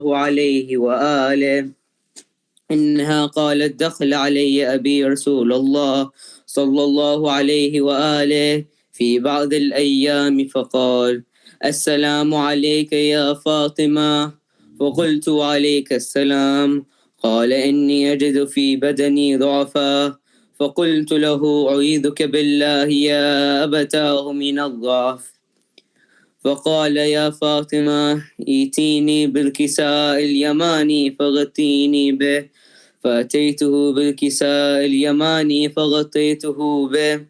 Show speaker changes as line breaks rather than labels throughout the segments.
عليه وآله إنها قالت دخل علي أبي رسول الله صلى الله عليه وآله في بعض الأيام فقال: السلام عليك يا فاطمة. فقلت: عليك السلام. قال: إني أجد في بدني ضعفا. فقلت له: أعيذك بالله يا أبتاه من الضعف. فقال: يا فاطمة، ائتيني بالكساء اليماني فغطيني به. فأتيته بالكساء اليماني فغطيته به،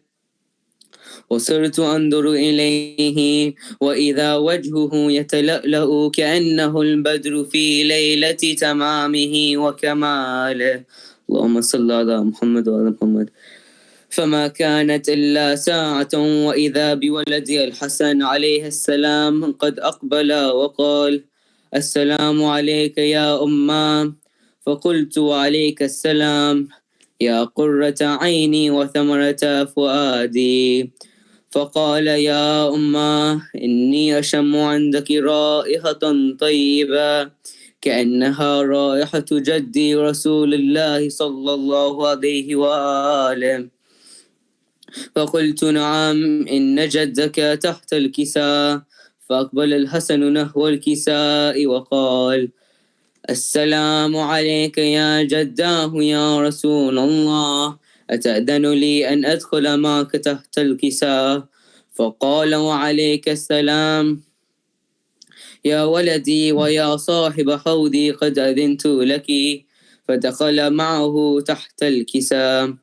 وصرت أنظر إليه وإذا وجهه يتلألأ كأنه البدر في ليلة تمامه وكماله. اللهم صل على محمد وعلى محمد. فما كانت إلا ساعة وإذا بولدي الحسن عليه السلام قد أقبل وقال: السلام عليك يا أمّا. فقلت: وعليك السلام يا قرة عيني وثمرة فؤادي. فقال: يا أمّا، إني أشم عندك رائحة طيبة كأنها رائحة جدي رسول الله صلى الله عليه وآله. فقلت: نعم، إن جدك تحت الكساء. فأقبل الحسن نحو الكساء وقال: السلام عليك يا جداه يا رسول الله، أتأذن لي أن أدخل معك تحت الكساء؟ فقال: وعليك السلام يا ولدي ويا صاحب حوضي، قد أذنت لك. فدخل معه تحت الكساء.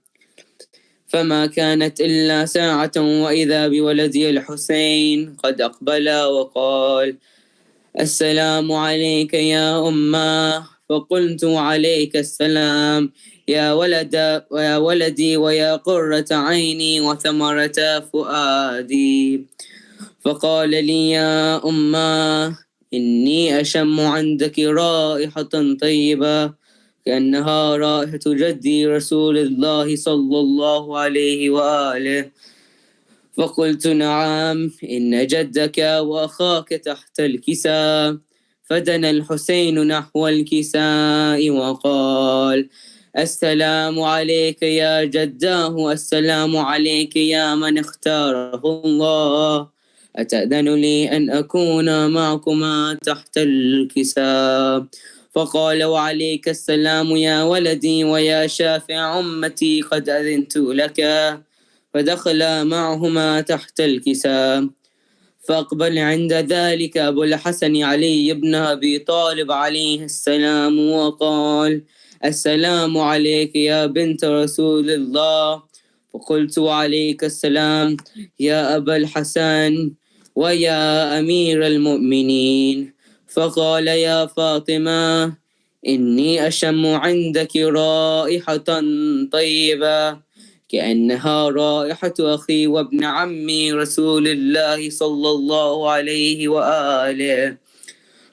فما كانت إلا ساعة وإذا بولدي الحسين قد أقبل وقال: السلام عليك يا أمّا. فقلت: عليك السلام يا ولدي ويا قرة عيني وثمرة فؤادي. فقال لي: يا أمّا، إني أشم عندك رائحة طيبة كأنها رائحة جدي رسول الله صلى الله عليه وآله. فقلت: نعم، إن جدك وأخاك تحت الكساء. فدنا الحسين نحو الكساء وقال: السلام عليك يا جداه، السلام عليك يا من اختاره الله، أتأذن لي أن أكون معكما تحت الكساء؟ فقال: وعليك السلام يا ولدي ويا شافع أمتي، قد أذنت لك. فدخل معهما تحت الكساء. فأقبل عند ذلك أبو الحسن علي بن أبي طالب عليه السلام وقال: السلام عليك يا بنت رسول الله. فقلت: وعليك السلام يا أبا الحسن ويا أمير المؤمنين. فقال: يا فاطمة، إني أشم عندك رائحة طيبة كأنها رائحة أخي وابن عمي رسول الله صلى الله عليه وآله.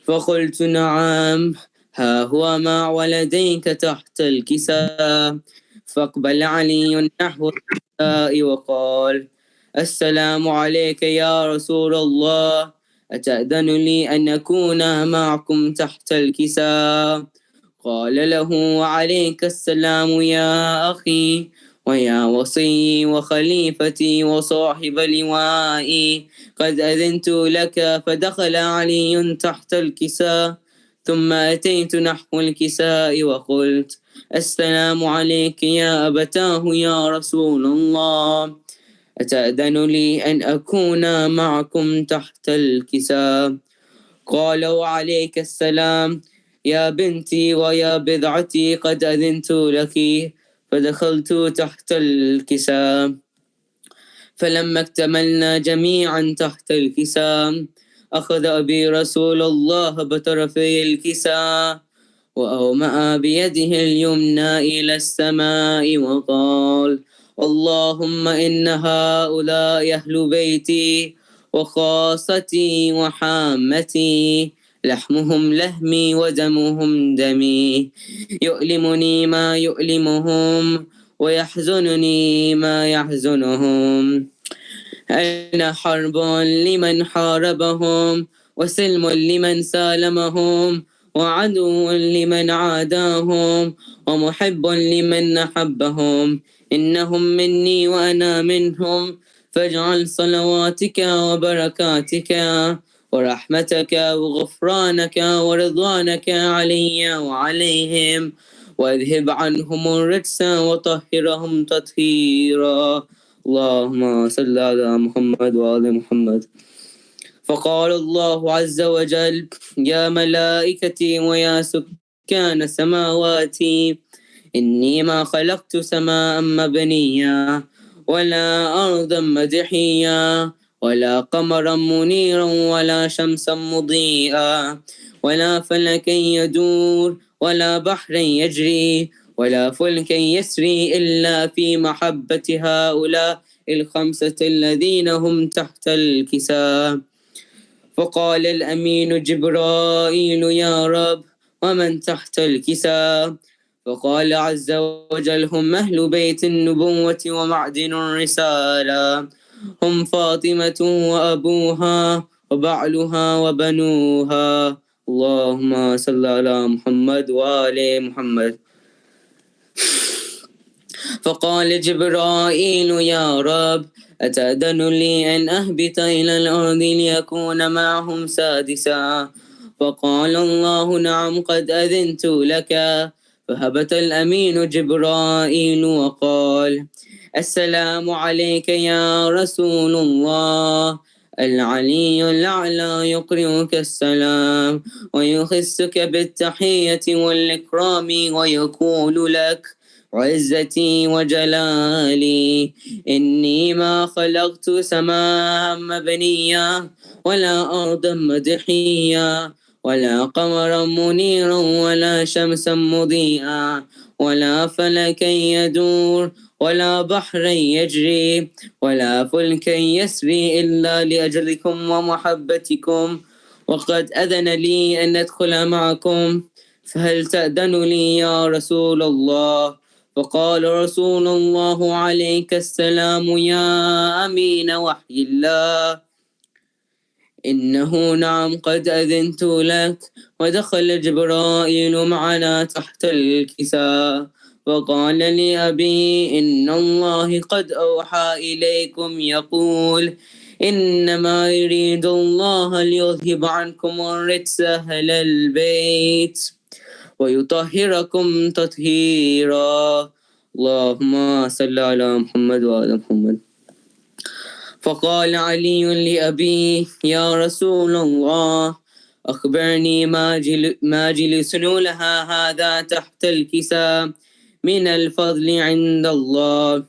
فقلت: نعم، ها هو مع ولديك تحت الكساء. فاقبل علي نحو الكساء وقال: السلام عليك يا رسول الله، أتأذن لي أن أكون معكم تحت الكساء؟ قال له: وعليك السلام يا أخي ويا وصي وخليفتي وصاحب لوائي، قد أذنت لك. فدخل علي تحت الكساء، ثم أتيت نحو الكساء وقلت: السلام عليك يا أبتاه يا رسول الله، أتأذن لي أن أكون معكم تحت الكساء؟ قال: وعليك السلام يا بنتي ويا بضعتي، قد أذنت لك. فدخلت تحت الكساء. فلما اكتملنا جميعا تحت الكساء، أخذ أبي رسول الله بطرفي الكساء وأومأ بيده اليمنى إلى السماء وقال: اللهم إن هؤلاء أهل بيتي وخاصتي وحامتي، لحمهم لحمي ودمهم دمي، يؤلمني ما يؤلمهم ويحزنني ما يحزنهم. أنا حرب لمن حاربهم وسلم لمن سالمهم، وعدو لمن عاداهم ومحب لمن أحبهم إنهم مني وأنا منهم فاجعل صلواتك وبركاتك ورحمتك وغفرانك ورضوانك علي وعليهم واذهب عنهم الرجس وطهرهم تطهيرا اللهم صل على محمد وآل محمد. فقال الله عز وجل يا ملائكتي ويا سكان سماواتي إني ما خلقت سماء مبنيا ولا أرضا مدحيا ولا قمرا منيرا ولا شمسا مضيئا ولا فلكا يدور ولا بحرا يجري ولا فلكا يسري إلا في محبة هؤلاء الخمسة الذين هم تحت الكساء. فقال الأمين جبرائيل يا رب ومن تحت الكساء؟ فقال عز وجل هم أهل بيت النبوة ومعدن الرسالة هم فاطمة وأبوها وبعلها وبنوها اللهم صل على محمد وآل محمد. فقال جبرائيل يا رب أتأذن لي أن أهبط إلى الأرض ليكون معهم سادسا؟ فقال الله نعم قد أذنت لك. فهبط الأمين جبرائيل وقال السلام عليك يا رسول الله العلي الأعلى يقرئك السلام ويخصك بالتحية والإكرام ويقول لك عزتي وجلالي إني ما خلقت سماء مبنيا ولا أرضا مدحيا ولا قمرا منيرا ولا شمسا مضيئا ولا فلكا يدور ولا بحرا يجري ولا فلكا يسري إلا لأجلكم ومحبتكم وقد أذن لي أن أدخل معكم فهل تأذن لي يا رسول الله؟ فقال رسول الله عليك السلام يا أمين وحي الله إنه نعم قد أذنت لك. ودخل جبرائيل معنا تحت الكساء وقال لأبي إن الله قد أوحى إليكم يقول إنما يريد الله ليذهب عنكم الرجس أهل البيت ويطهركم تطهيرا اللهم صل على محمد وعلى محمد. فقال علي لأبي يا رسول الله أخبرني ما جلسنا لها هذا تحت الكساء من الفضل عند الله.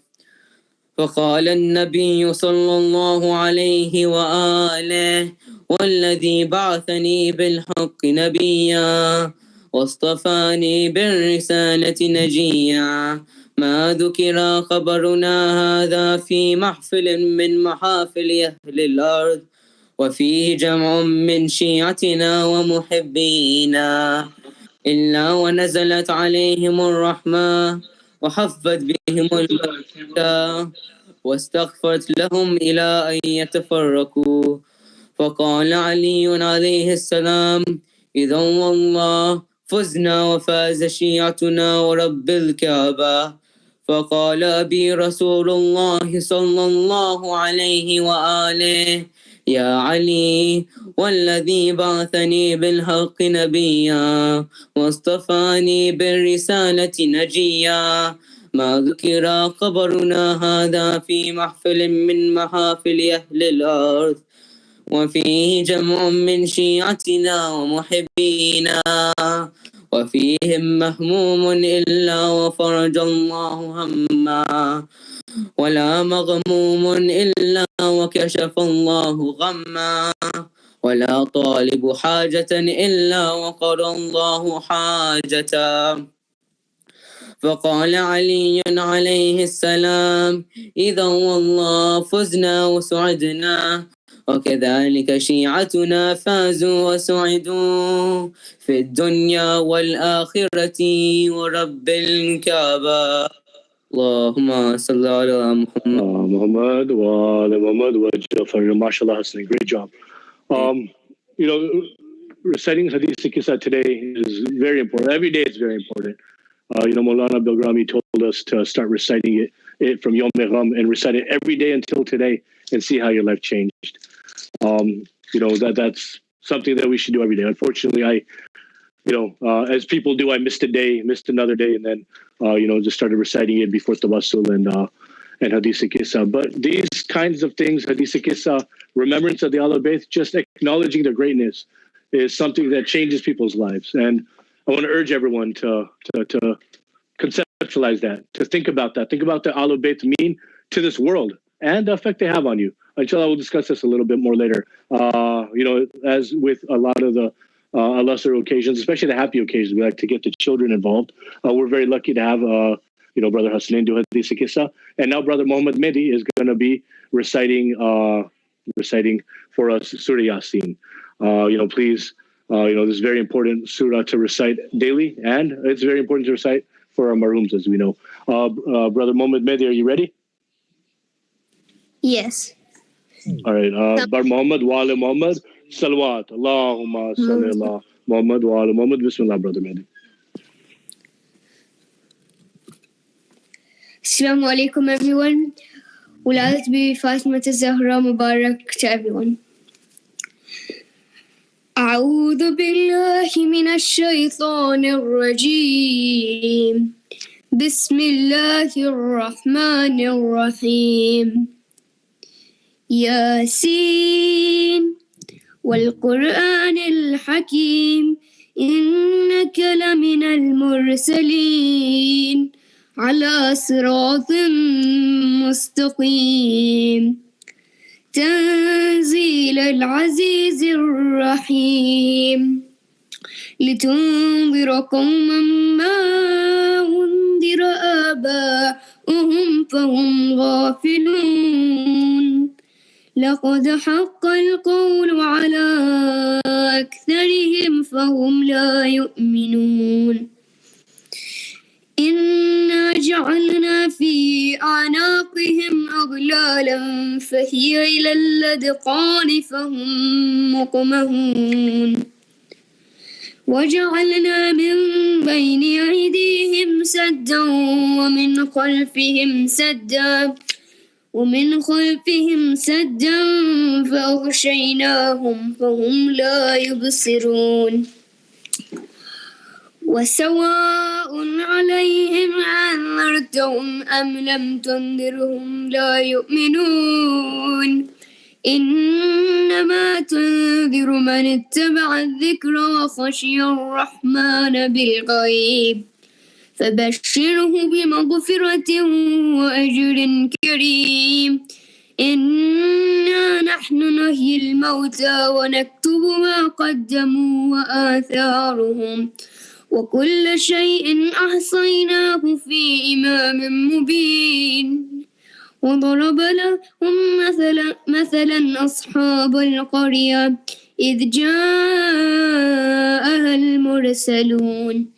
فقال النبي صلى الله عليه وآله والذي بعثني بالحق نبيا واصطفاني بالرسالة نجيا ما ذكر خبرنا هذا في محفل من محافل أهل الأرض وفيه جمع من شيعتنا ومحبينا إلا ونزلت عليهم الرحمة وحفت بهم الملائكة واستغفرت لهم إلى أن يتفرقوا. فقال علي عليه السلام إذا والله فزنا وفاز شيعتنا ورب الكعبة. فقال أبي رسول الله صلى الله عليه وآله يا علي والذي بعثني بالحق نبيا واصطفاني بالرسالة نجيا ما ذكر خبرنا هذا في محفل من محافل أهل الأرض وفيه جمع من شيعتنا ومحبينا وفيهم مهموم إلا وفرج الله هما ولا مغموم إلا وكشف الله غما ولا طالب حاجة إلا وقضى الله حاجته. فقال علي عليه السلام إذا والله فزنا وسعدنا وكذلك شيعتنا فازوا وسعدوا في الدنيا والآخرة ورب الكعبة. اللهم صل على محمد.
Muhammad wa ala Muhammad wa Jafar. MashaAllah, Hassan, great job. You know, reciting Hadith Sikisa today is very important. Every day is very important. Maulana Bilgrami told us to start reciting it from Yawm and recite it every day until today and see how your life changed. That's something that we should do every day. Unfortunately, as people do, I missed another day, and then, just started reciting it before Tawassul and Hadith Kissa. But these kinds of things, Hadith Kissa, remembrance of the Ahlul Bayt, just acknowledging their greatness is something that changes people's lives. And I want to urge everyone to conceptualize that, to think about that. Think about the Ahlul Bayt mean to this world and the effect they have on you. Inshallah, we'll discuss this a little bit more later. As with a lot of the al-Asr occasions, especially the happy occasions, we like to get the children involved. We're very lucky to have, Brother Hasnain do Hadith Kissa. And now Brother Muhammad Mehdi is going to be reciting for us Surah Yasin. Please, this is very important surah to recite daily, and it's very important to recite for our marhums, as we know. Brother Muhammad Mehdi, are you ready?
Yes.
All right. Bar Muhammad wa ala Muhammad, salawat. Allahumma salli ala Muhammad wa ala Muhammad. Bismillah, Brother Mehdi.
Assalamu alaikum, everyone. Wiladate Bibi Fatima Zahra Mubarak to everyone. أعوذ بالله من الشيطان الرجيم. بسم الله الرحمن الرحيم. ياسين والقرآن الحكيم إنك لمن المرسلين على صراط مستقيم تنزيل العزيز الرحيم لتنذر قوما ما أنذر آباؤهم فهم غافلون لقد حق القول على أكثرهم فهم لا يؤمنون إنا جعلنا في أعناقهم أغلالا فهي إلى الأذقان فهم مقمحون وجعلنا من بين أيديهم سدا ومن خلفهم سدا فأغشيناهم فهم لا يبصرون وسواء عليهم أنذرتهم أم لم تنذرهم لا يؤمنون إنما تنذر من اتبع الذكر وخشي الرحمن بالغيب فبشره بمغفرة وأجر كريم إنا نحن نحيي الموتى ونكتب ما قدموا وآثارهم وكل شيء أحصيناه في إمام مبين وضرب لهم مثلا أصحاب القرية إذ جاءها المرسلون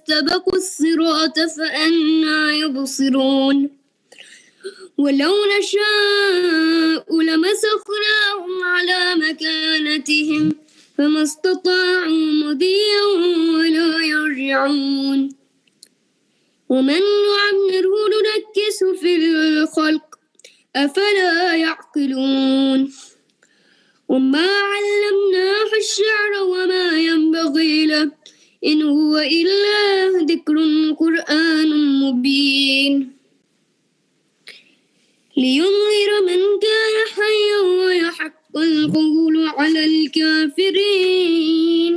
فاستبقوا الصراط فأنى يبصرون ولو نشاء لمسخناهم على مكانتهم فما استطاعوا مضيا ولا يرجعون ومن نعمره ننكسه في الخلق أفلا يعقلون وما علمناه الشعر وما ينبغي له إن هو إلا ذكر قرآن مبين لينذر من كان حيا ويحق القول على الكافرين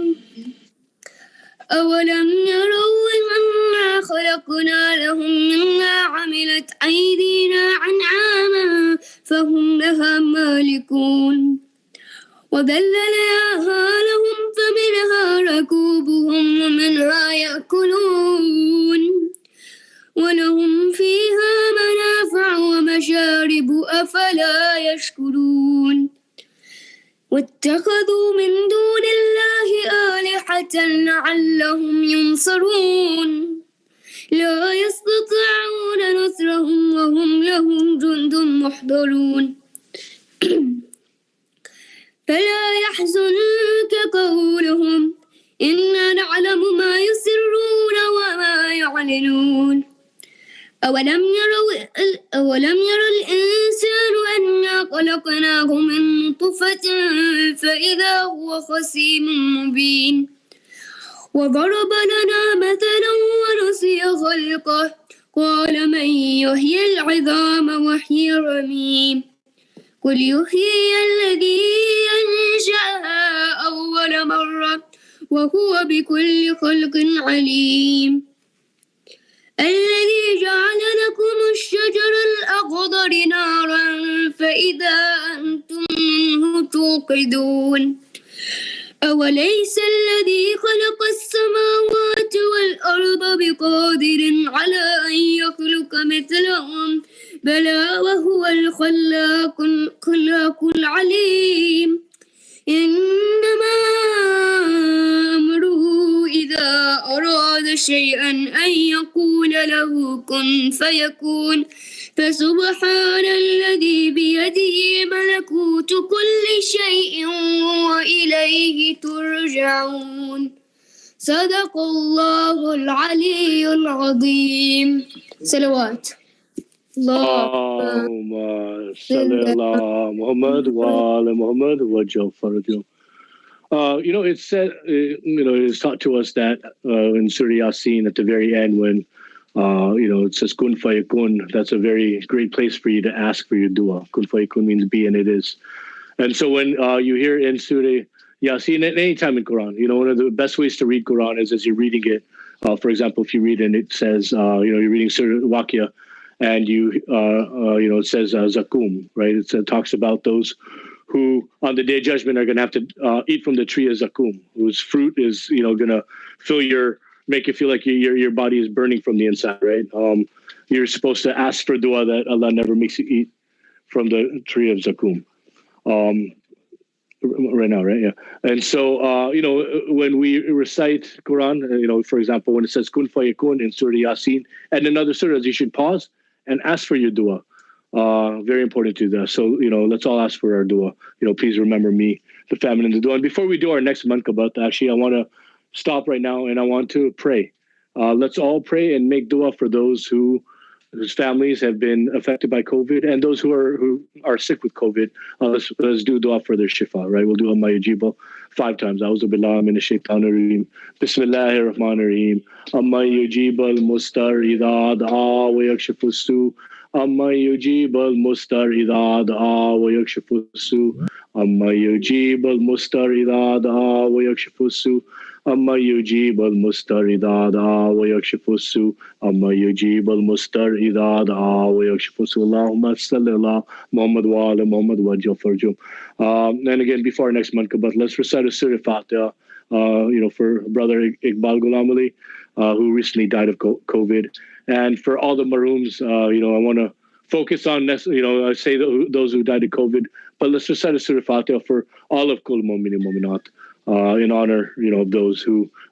أولم يروا أنا خلقنا لهم مما عملت أيدينا أنعاما فهم لها مالكون وذللناها لهم فمنها ركوبهم ومنها يأكلون ولهم فيها منافع ومشارب أفلا يشكرون واتخذوا من دون الله آلهة لعلهم ينصرون لا يستطيعون نصرهم وهم لهم جند محضرون فلا يحزنك قولهم إنا نعلم ما يسرون وما يعلنون أولم ير الإنسان أنا خلقناه من نطفة فإذا هو خصيم مبين وضرب لنا مثلا ونسي خلقه قال من يحيي العظام وهي رميم قل يحيي الذي أنشأها أول مرة وهو بكل خلق عليم الذي جعل لكم الشجر الأخضر نارا فإذا أنتم منه توقدون أوليس الذي خلق السماوات والأرض بقادر على أن يخلق مثلهم بلى وهو الخلاق العليم إنما أمره إذا أراد شيئا أن يقول له كن فيكون فسبحان الذي بيده ملكوت كل شيء وإليه ترجعون صدق الله العلي العظيم صلوات
اللهم صل على Muhammad wa ala Muhammad wajal farajum. It said, it is taught to us that in Surah Yasin at the very end when, it says kun fayakun, that's a very great place for you to ask for your dua. Kun fayakun means be and it is. And so when you hear in Surah Yasin at any time in Quran, one of the best ways to read Quran is as you're reading it. For example, if you read and it says, you're reading Surah Waqia, and it says zakum, right? It talks about those who on the day of judgment are going to have to eat from the tree of zakum, whose fruit is, going to make you feel like your body is burning from the inside, right? You're supposed to ask for dua that Allah never makes you eat from the tree of zakum. Right now, right? Yeah. And so, when we recite Quran, for example, when it says kun fayakun in Surah Yasin and in other surahs, you should pause and ask for your dua. Very important to that. So, let's all ask for our dua. Please remember me, the family, and the dua. And before we do our next mankabat, actually, I want to stop right now and I want to pray. Let's all pray and make dua for those whose families have been affected by COVID and those who are sick with COVID. Let's do dua for their shifa, right? We'll do Amma Yujiba 5 times. A'udhu billahi minash shaitanir rajeem. Bismillahir rahmanir rahim. Amma Yujiba al-Mustar idha da'a wa yakshifu su. Amma Yujiba al-Mustar idha da'a wa yakshifu su. Amma Yujiba al-Mustar idha da'a wa yakshifu su. Amma yujib al-mustar idha da'a wa yakshifu su. Amma yujib al-mustar idha da'a wa yakshifu su. Allahumma salli ala Muhammad wa ala Muhammad wajal farjum. And again, before our next mankabat, let's recite a Surah Fatiha, for Brother Iqbal Ghulam Ali, who recently died of COVID. And for all the marhooms, I want to focus on, I say those who died of COVID, but let's recite a Surah Fatiha for all of Kul Mu'minin Mu'minat. In honor, of those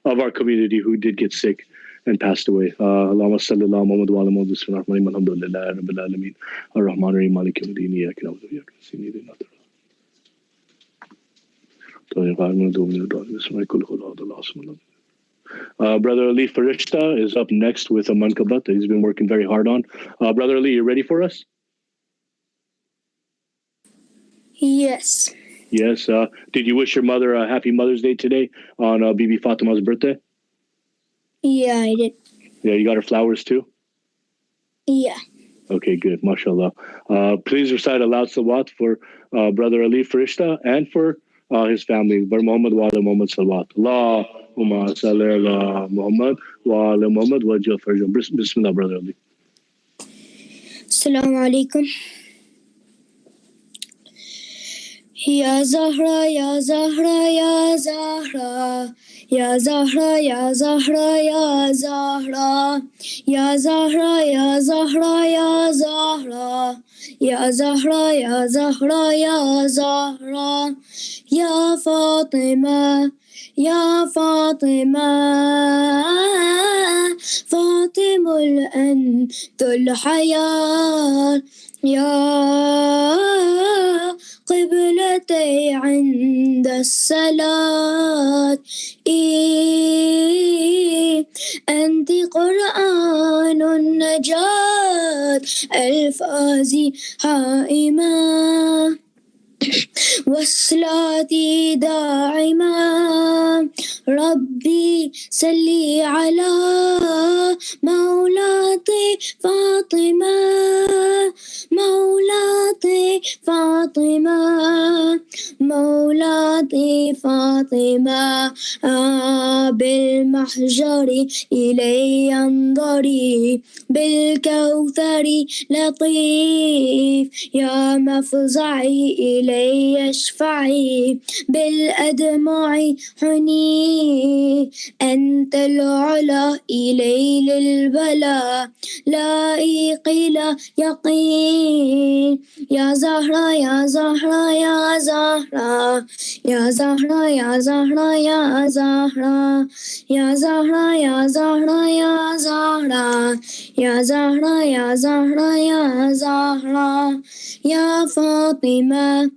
of our community who did get sick, and passed away. Allahumma salli ala Muhammad wa ala Muhammad bismillahir alhamdulillahi rabbil alamin ar-rahman ar-rahim maliki yawmiddin iyyaka na'budu wa iyyaka nasta'in Brother Ali Farishta is up next with a mankabat that he's been working very hard on. Brother Ali, you ready for us?
Yes.
Yes. Did you wish your mother a happy Mother's Day today on Bibi Fatima's birthday?
Yeah, I did.
Yeah, you got her flowers too?
Yeah.
Okay, good. MashaAllah. Please recite aloud salawat for Brother Ali Farishta and for his family. Bar Muhammad wa ala Muhammad salawat. Allahumma salli ala Muhammad wa ala Muhammad wa ajil farjahum. Bismillah, Brother Ali.
Assalamu alaikum. Ya Zahra, Ya Zahra, Ya Zahra, Ya Zahra, Ya Zahra, Ya Zahra, Ya Zahra, Ya Zahra, Ya Zahra, Ya Zahra, Ya Zahra, Ya Zahra, Ya Fatima, Ya Fatima, Fatimul Antul Hayat, Ya قبلتي عند الصلاة أنت قرآن النجاة الفازي حائمة وصلاتي داعمة ربي صلي على مولاتي فاطمة مولاتي فاطمة مولاتي فاطمة بالمحجر إلي انظري بالكوثر لطيف يا مفزعي إلي اشفعي بالأدمع حني أنت العلا إلي للبلا لا إيقل يقين يا زهرة يا زهرة يا زهرة يا زهرة يا زهرة يا زهرة يا زهرة يا زهرة يا زهرة يا زهرة يا زهرة يا زهرة يا فاطمة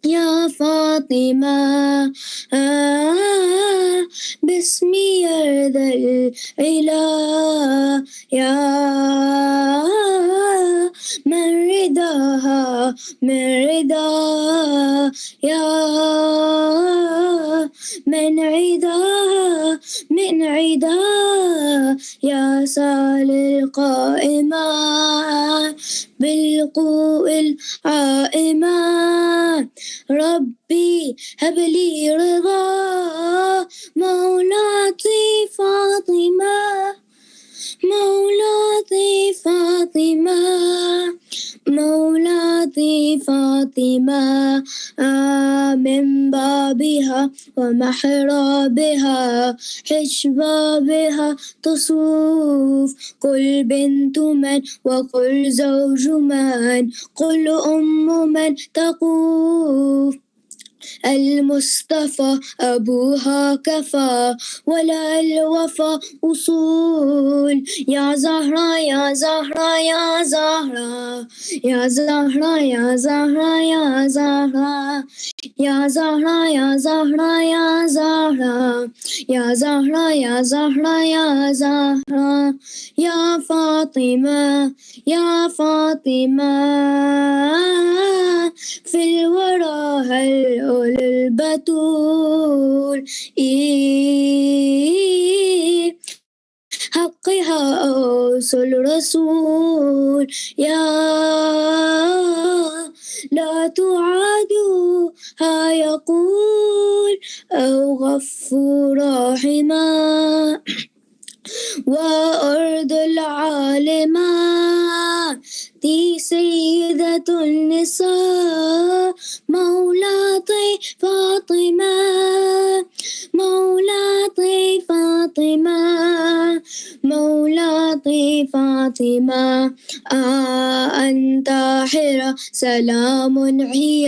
يا فاطمة باسمي يرضى الإله يا من رضاها من رضا يا من عداها من عدا يا سال القائمة بالقوء العائمة ربي هب لي رضا مولاتي فاطمة مولاتي فاطمة مولاتي فاطمة من بابها ومحرابها حجبابها تصوف قل بنت من وقل زوج من قل أم من تقوف المصطفى أبوها كفى ولا الوفا أصول يا زهرة يا زهرة يا زهرة يا زهرة يا زهرة يا زهرة يا زهرة يا زهرة يا زهرة يا زهرة يا زهرة يا زهرة يا فاطمة يا فاطمة في الورى هل البتول حقها أوصل رسول يا لا تعادوها يقول أو غفور رحما وأرض العالمة دي سيدة النساء مولاتي فاطمة مولاتي فاطمة مولاتي فاطمة أنت حرة سلام هي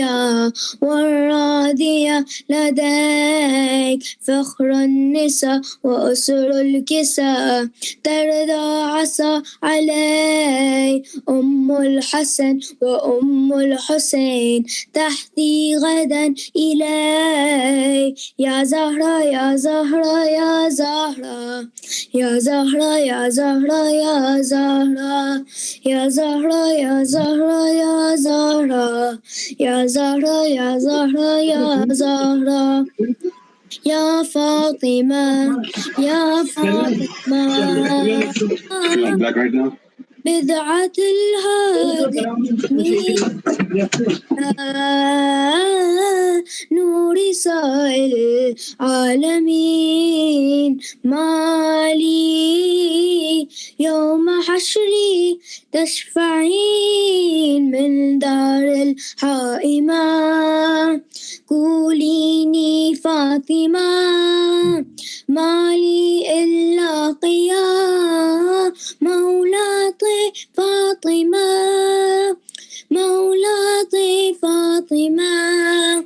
والراضية لديك فخر النساء وأسر الكساء ترضى عسى علي أم الحسن وأم الحسين تحتي غدا إلي يا زهرة يا زهرة يا زهرة يا زهرة يا زهرة يا زهرة يا زهرة يا زهرة يا زهرة يا زهرة يا زهرة يا زهرة يا فاطمة يا فاطمة بدعة الهادي نور سائر العالمين مالي يوم حشري تشفعين من دار الحائمة قوليني فاطمة مالي إلا قيام مولاتي فاطمة مولاتي فاطمة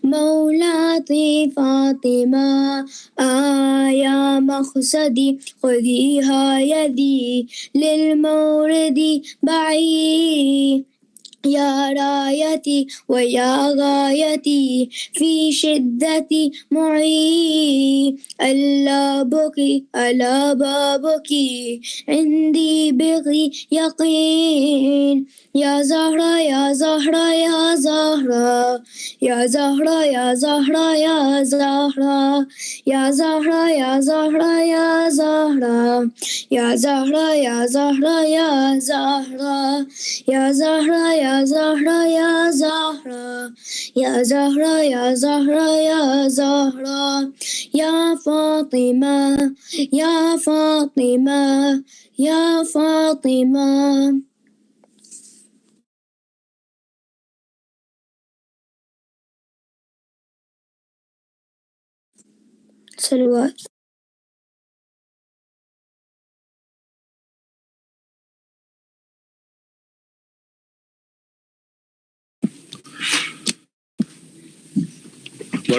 مولاتي فاطمة يا مقصدي خذيها يدي للمورد بعيد يا رايتي ويا غايتي في شدة معي ألا بكي ألا بابك عندي بغي يقين يا زهرة يا زهرة يا زهرة يا زهرة يا زهرة يا زهرة يا زهرة يا زهرة يا زهرة يا زهرة يا زهرة يا زهرة يا زهرة يا زهرة يا زهرة يا زهرة يا زهرة يا زهرة يا فاطمة يا فاطمة يا فاطمة صلوات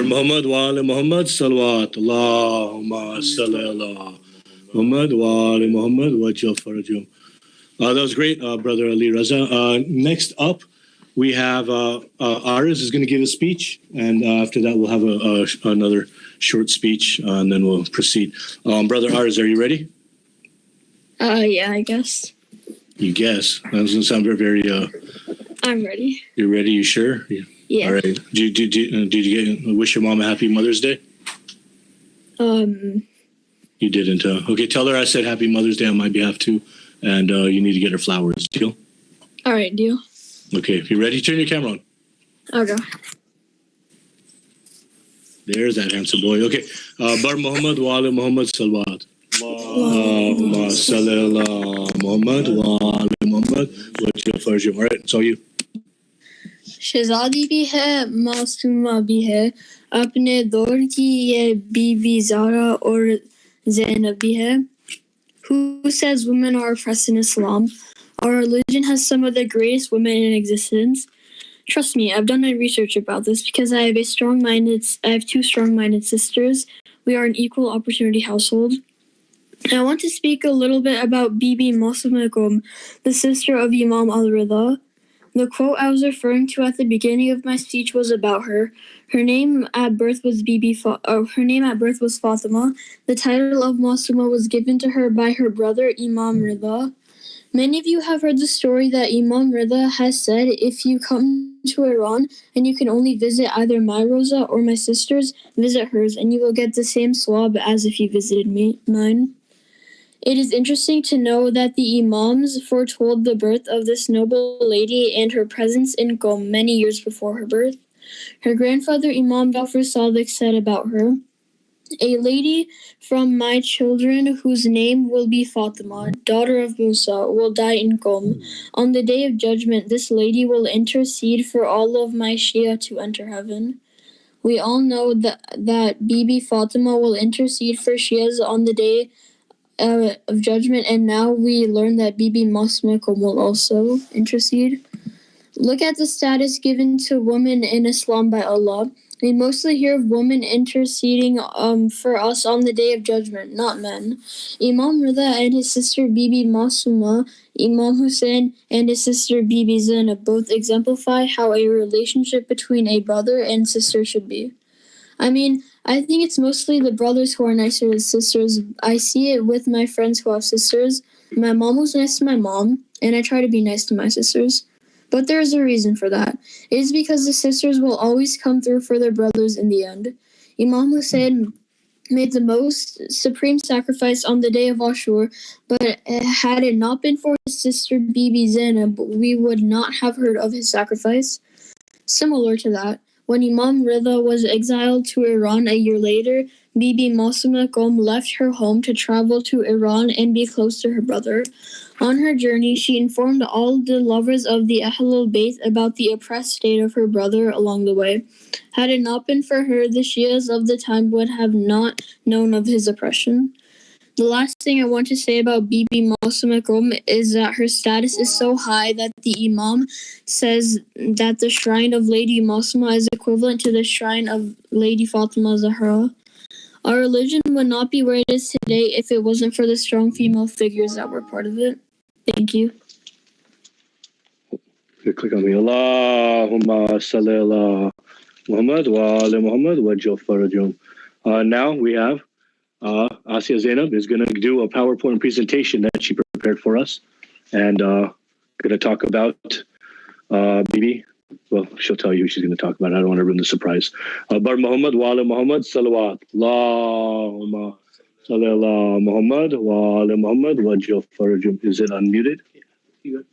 Muhammad wa ala Muhammad salawat. Allahumma salli ala Muhammad wa ala Muhammad wajjal farajum. That was great, Brother Ali Raza. Next up, we have Ariz is going to give a speech, and after that, we'll have another short speech, and then we'll proceed. Brother Ariz, are you ready?
Yeah, I guess.
You guess. That doesn't sound very.
I'm ready.
You're ready? You sure?
Yeah.
All right. Did you wish your mom a happy Mother's Day? You didn't. Okay, tell her I said happy Mother's Day on my behalf too, and you need to get her flowers. Deal?
All right, deal.
Okay, if you're ready, turn your camera on.
Okay.
There's that handsome boy. Okay, Bar Muhammad wa ala Muhammad salawat. Allahumma salli ala Muhammad wa ala Muhammad wajjal farajum. All right, it's all you.
शहजादी भी है मासूमा भी है अपने दौर की ये बीबी ज़ारा और ज़ैनब भी है. Who says women are oppressed in Islam? Our religion has some of the greatest women in existence. Trust me, I've done my research about this because I have two strong-minded sisters. We are an equal opportunity household. And I want to speak a little bit about Bibi Mosamakum, the sister of Imam al-Rida. The quote I was referring to at the beginning of my speech was about her. Her name at birth was Fatima. The title of Masuma was given to her by her brother Imam Rida. Many of you have heard the story that Imam Rida has said, if you come to Iran and you can only visit either my Rosa or my sister's, visit hers and you will get the same swab as if you visited mine. It is interesting to know that the Imams foretold the birth of this noble lady and her presence in Qom many years before her birth. Her grandfather Imam Jafar Sadiq said about her, A lady from my children, whose name will be Fatima, daughter of Musa, will die in Qom. On the day of judgment, this lady will intercede for all of my Shia to enter heaven. We all know that Bibi Fatima will intercede for Shias on the day of judgment, and now we learn that Bibi Masmakum will also intercede. Look at the status given to women in Islam by Allah. We mostly hear of women interceding for us on the day of judgment, not men. Imam Rida and his sister Bibi Masuma, Imam Hussein and his sister Bibi Zainab both exemplify how a relationship between a brother and sister should be. I mean, I think it's mostly the brothers who are nicer to sisters. I see it with my friends who have sisters. My mom was nice to my mom, and I try to be nice to my sisters. But there is a reason for that. It is because the sisters will always come through for their brothers in the end. Imam Hussein made the most supreme sacrifice on the day of Ashur, but had it not been for his sister Bibi Zainab, we would not have heard of his sacrifice. Similar to that, when Imam Rida was exiled to Iran a year later, Bibi Masuma Qom left her home to travel to Iran and be close to her brother. On her journey, she informed all the lovers of the Ahlul Bayt about the oppressed state of her brother along the way. Had it not been for her, the Shias of the time would have not known of his oppression. The last thing I want to say about Bibi Masuma Qom is that her status is so high that the Imam says that the shrine of Lady Masuma is equivalent to the shrine of Lady Fatima Zahra. Our religion would not be where it is today if it wasn't for the strong female figures that were part of it. Thank you.
Click on me. Allahumma salli ala Muhammad wa ala Muhammad wa farajum. Now we have Asya Zainab is going to do a PowerPoint presentation that she prepared for us, and going to talk about Bibi. Well, she'll tell you who she's going to talk about. I don't want to ruin the surprise. Bar Muhammad wa ala Muhammad salawat. Allahumma salli ala Muhammad wa ala Muhammad wa farajum. Is it unmuted? You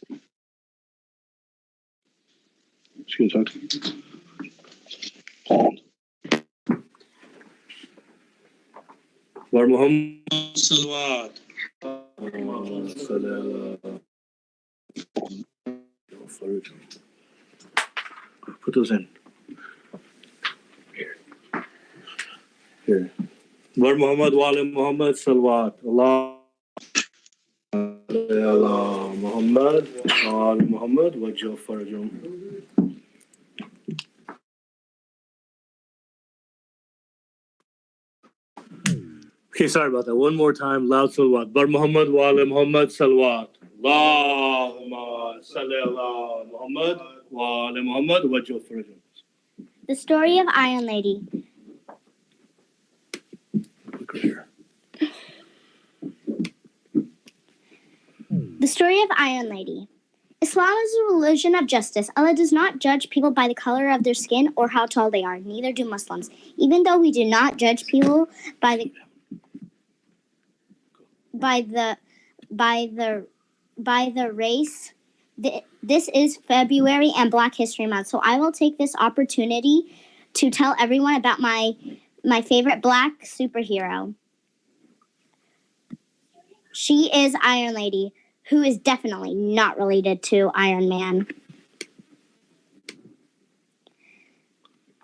good? She's going to talk. Bar Muhammad salawat. Put those in. Here. Bar Muhammad wa ala Muhammad salawat. Allah Muhammad wa ala Muhammad wa farajum. Okay, sorry about that. One more time, loud salawat. Bar Muhammad wa ala Muhammad salawat. Allahumma salli ala Muhammad wa ala Muhammad wa farajum.
The story of Iron Lady. The story of Iron Lady. Islam is a religion of justice. Allah does not judge people by the color of their skin or how tall they are. Neither do Muslims. Even though we do not judge people by the race. This is February and Black History Month, so I will take this opportunity to tell everyone about my favorite Black superhero. She is Iron Lady, who is definitely not related to Iron Man.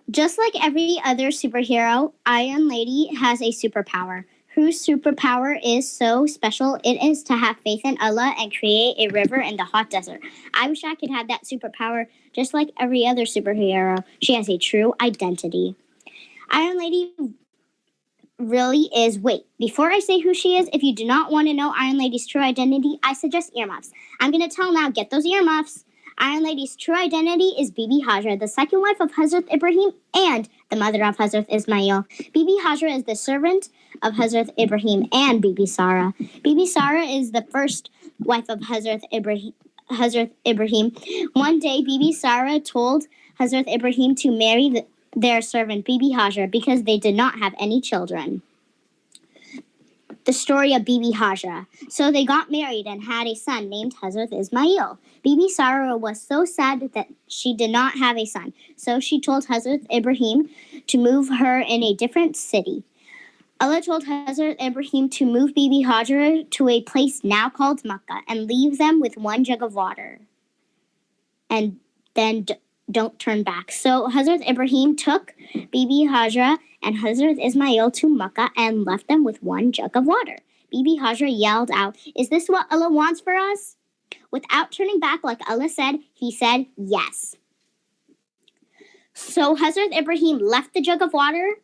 Just like every other superhero, Iron Lady has a superpower. Whose superpower is so special, it is to have faith in Allah and create a river in the hot desert. I wish I could have that superpower just like every other superhero. She has a true identity. Iron Lady really is... Wait, before I say who she is, if you do not want to know Iron Lady's true identity, I suggest earmuffs. I'm going to tell now, get those earmuffs. Iron Lady's true identity is Bibi Hajra, the second wife of Hazrat Ibrahim and the mother of Hazrat Ismail. Bibi Hajra is the servant of Hazrat Ibrahim and Bibi Sarah. Bibi Sarah is the first wife of Hazrat Ibrahim. One day, Bibi Sarah told Hazrat Ibrahim to marry their servant Bibi Hajra because they did not have any children. The story of Bibi Hajra. So they got married and had a son named Hazrat Ismail. Bibi Sarah was so sad that she did not have a son. So she told Hazrat Ibrahim to move her in a different city. Allah told Hazrat Ibrahim to move Bibi Hajra to a place now called Makkah and leave them with one jug of water. And then don't turn back. So Hazrat Ibrahim took Bibi Hajra and Hazrat Ismail to Makkah and left them with one jug of water. Bibi Hajra yelled out, "Is this what Allah wants for us?" Without turning back like Allah said, he said yes. So Hazrat Ibrahim left the jug of water,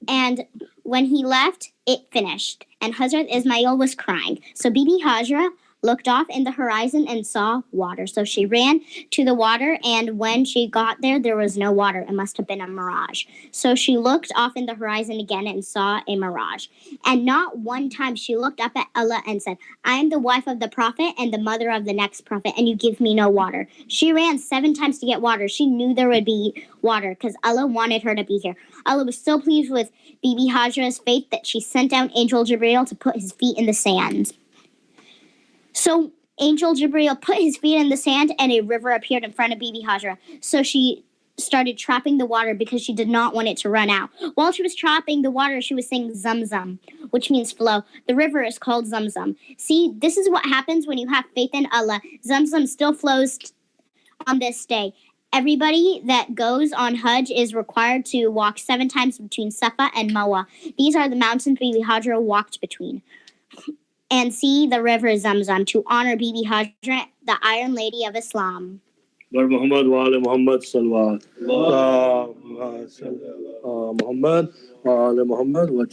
and when he left, it finished. And Hazrat Ismail was crying. So Bibi Hajra looked off in the horizon and saw water. So she ran to the water, and when she got there, there was no water. It must have been a mirage. So she looked off in the horizon again and saw a mirage. And not one time she looked up at Allah and said, "I am the wife of the Prophet and the mother of the next Prophet, and you give me no water." She ran 7 times to get water. She knew there would be water because Allah wanted her to be here. Allah was so pleased with Bibi Hajra's faith that she sent down Angel Jibreel to put his feet in the sand. So Angel Jibreel put his feet in the sand, and a river appeared in front of Bibi Hajra. So she started trapping the water because she did not want it to run out. While she was trapping the water, she was saying Zamzam, which means flow. The river is called Zamzam. See, this is what happens when you have faith in Allah. Zamzam still flows on this day. Everybody that goes on Hajj is required to walk 7 times between Safa and Marwa. These are the mountains Bibi Hajra walked between. And see the river Zamzam to honor Bibi Hajra, the Iron Lady of Islam.
Muhammad wa ala Muhammad salawat. Muhammad wa ala Muhammad wa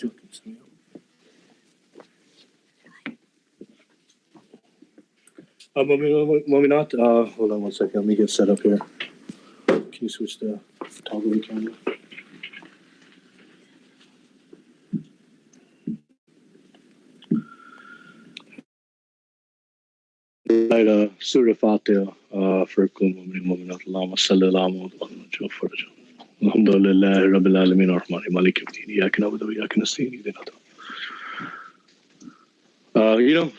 Mu'minat, hold on one second. Let me get set up here. Can you switch the toggle the camera? Surah Fatiha for Kul Mu'minat. Allahumma salli ala Muhammad. Alhamdulillah Rabbil Alameen Ar-Rahman Malik Yawm. Iyyaka na'budu wa iyyaka nasta'in.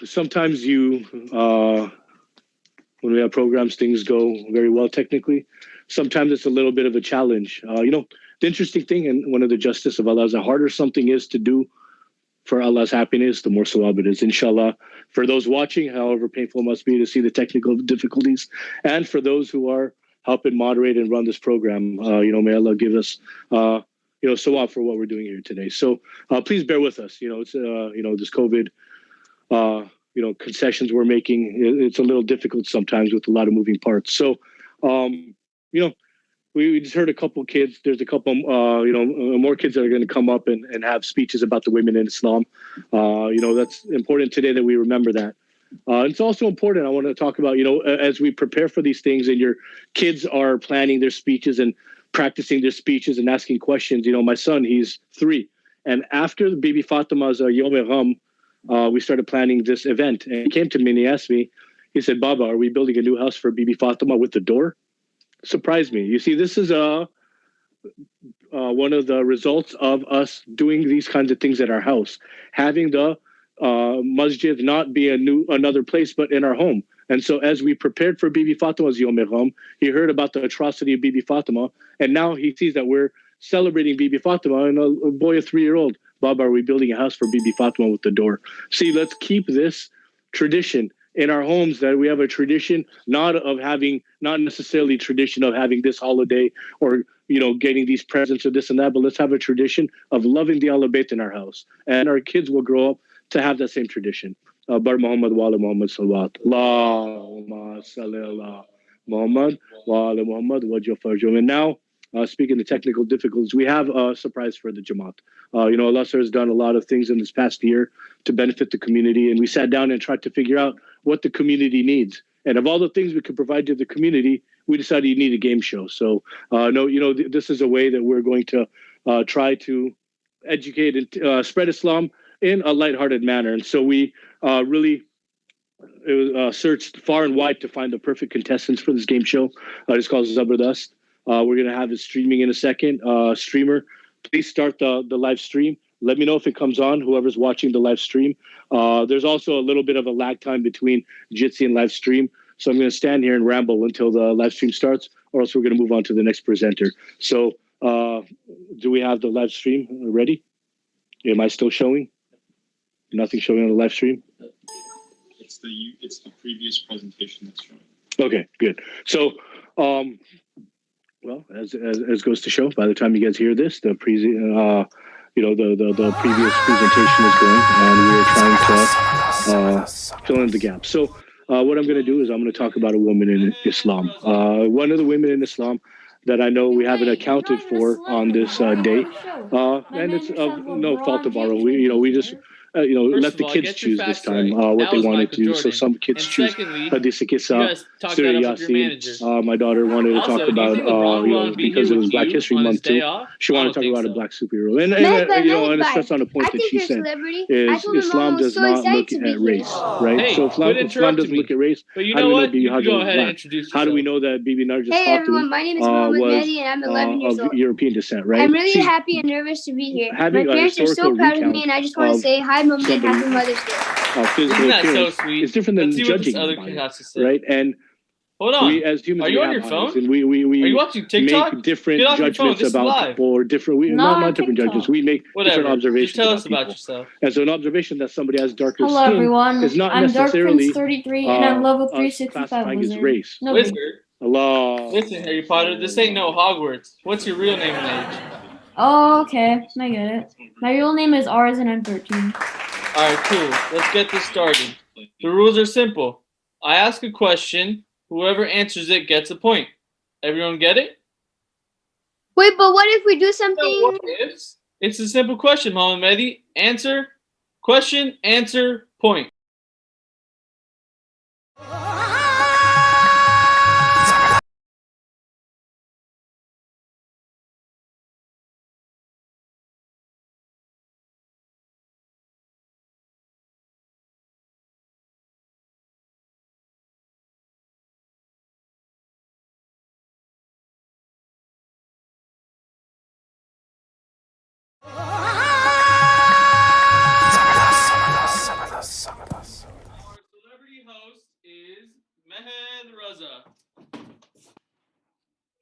Sometimes when we have programs, things go very well technically. Sometimes it's a little bit of a challenge. The interesting thing, and one of the justice of Allah is the harder something is to do for Allah's happiness, the more sawab it is. Inshallah, for those watching, however painful it must be to see the technical difficulties, and for those who are helping moderate and run this program, may Allah give us, sawab for what we're doing here today. So please bear with us. It's this COVID, concessions we're making. It's a little difficult sometimes with a lot of moving parts. So, we just heard a couple kids. There's a couple, more kids that are going to come up and have speeches about the women in Islam. That's important today that we remember that. It's also important, I want to talk about, as we prepare for these things and your kids are planning their speeches and practicing their speeches and asking questions. My son, he's 3. And after Bibi Fatima's Yawm, we started planning this event. And he came to me and he asked me, he said, "Baba, are we building a new house for Bibi Fatima with the door?" Surprised me. You see, this is one of the results of us doing these kinds of things at our house, having the masjid not be another place, but in our home. And so as we prepared for Bibi Fatima's Yawm, he heard about the atrocity of Bibi Fatima, and now he sees that we're celebrating Bibi Fatima, and a boy, a 3-year-old, "Baba, are we building a house for Bibi Fatima with the door?" See, let's keep this tradition in our homes, that we have a tradition not necessarily tradition of having this holiday or getting these presents or this and that, but let's have a tradition of loving the al-Bayt in our house, and our kids will grow up to have that same tradition. Bar Muhammad wa ala Muhammad salawat. Allahumma salli ala Muhammad wa ala Muhammad wa jafar. And now, speaking of technical difficulties, we have a surprise for the Jamaat. al-Asr has done a lot of things in this past year to benefit the community, and we sat down and tried to figure out what the community needs. And of all the things we could provide to the community, we decided you need a game show. So, this is a way that we're going to try to educate and spread Islam in a lighthearted manner. And so we really searched far and wide to find the perfect contestants for this game show. It's called Zabardast. We're going to have it streaming in a second. Streamer, please start the live stream. Let me know if it comes on, whoever's watching the live stream. There's also a little bit of a lag time between Jitsi and live stream. So I'm going to stand here and ramble until the live stream starts, or else we're going to move on to the next presenter. So do we have the live stream ready? Am I still showing? Nothing showing on the live stream?
It's the previous presentation that's showing.
Okay, good. So, well, as goes to show, by the time you guys hear this, the previous presentation is going, and we are trying to fill in the gaps. So, what I'm going to do is I'm going to talk about a woman in Islam. One of the women in Islam that I know we haven't accounted for on this date, and it's of no fault of our own. We just let the kids choose this time what they wanted to do. So some kids choose Hadith Kissa, Surah Yasin. My daughter wanted to talk about because it was Black History Month too. She wanted to talk about a black superhero, and it's just on a point that she said is Islam does not look at race, right? So Islam doesn't look at race.
But you know what? You can go ahead and introduce yourself.
How do we know that Bibi Narjis Khatun
my name is was and I'm 11 years old.
Of European descent, right?
I'm really happy and nervous to be here. My parents are so proud of me, and I just want to say hi, Mommy, and Happy Mother's Day.
Isn't that so sweet?
It's different than judging, right? And
hold on.
We, as humans,
are you on your phone?
And we
are you watching TikTok?
Make different judgments about people, or different. Not different judgments. We make different observations.
Just tell us about yourself.
And so, an observation that somebody has darker
Hello,
skin
everyone.
is not
I'm
necessarily
Dark Prince 33, and I'm level 365
his race.
No,
Wizard.
Allah.
Listen, Harry Potter. This ain't no Hogwarts. What's your real name and age?
Oh, okay. I get it. My real name is Ars, and I'm 13.
Alright, cool. Let's get this started. The rules are simple. I ask a question. Whoever answers it gets a point. Everyone get it?
Wait, but what if we do something?
No, what ifs? It's a simple question, Mohammed Mehdi. Answer, question, answer, point.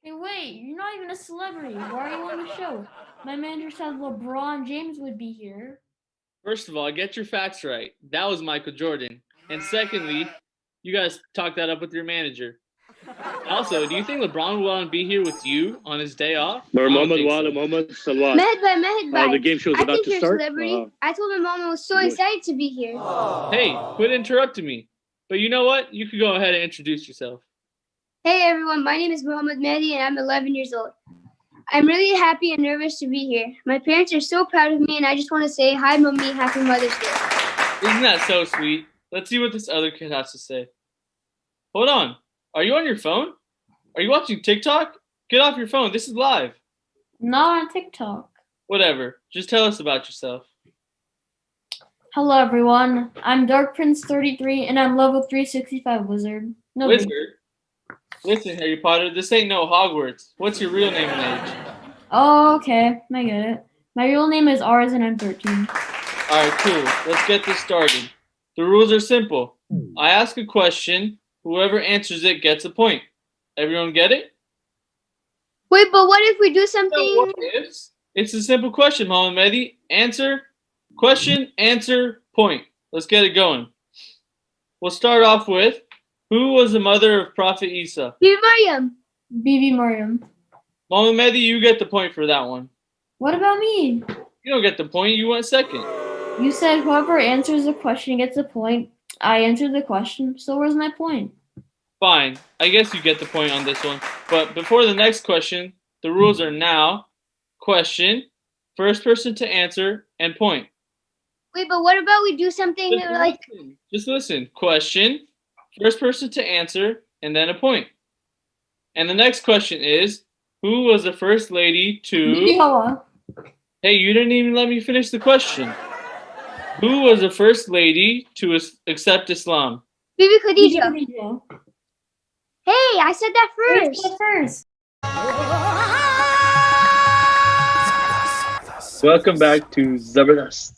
Hey, wait, you're not even a celebrity. Why are you on the show? My manager said LeBron James would be here.
First of all, get your facts right. That was Michael Jordan. And secondly, you guys talk that up with your manager. Also, do you think LeBron will want to be here with you on his day off?
The game show is about to start.
I told my mom I was so excited to be here.
Hey, quit interrupting me. But you know what? You can go ahead and introduce yourself.
Hey everyone, my name is Mohammed Mehdi and I'm 11 years old. I'm really happy and nervous to be here. My parents are so proud of me and I just want to say hi, Mommy, Happy Mother's Day.
Isn't that so sweet? Let's see what this other kid has to say. Hold on. Are you on your phone? Are you watching TikTok? Get off your phone. This is live.
Not on TikTok.
Whatever. Just tell us about yourself.
Hello, everyone. I'm Dark Prince 33, and I'm level 365 wizard. No
Wizard? Listen, Harry Potter, this ain't no Hogwarts. What's your real name and age?
Oh, okay. I get it. My real name is Ars, and I'm 13.
Alright, cool. Let's get this started. The rules are simple. I ask a question. Whoever answers it gets a point. Everyone get it?
Wait, but what if we do something?
No, what ifs? It's a simple question, Mohammed Mehdi. Answer, question, answer, point. Let's get it going. We'll start off with, who was the mother of Prophet Isa?
Bibi Maryam.
Bibi Maryam.
Mohammed Mehdi, you get the point for that one.
What about me?
You don't get the point. You went second.
You said whoever answers the question gets a point. I answered the question, so where's my point?
Fine. I guess you get the point on this one. But before the next question, the rules are now, question, first person to answer, and point.
Wait, but what about we do something
Just listen. Question, first person to answer, and then a point. And the next question is, who was the first lady to... Hey, you didn't even let me finish the question. Who was the first lady to accept Islam?
Bibi Khadija. Hey, I said that first.
Welcome back to Zabardast,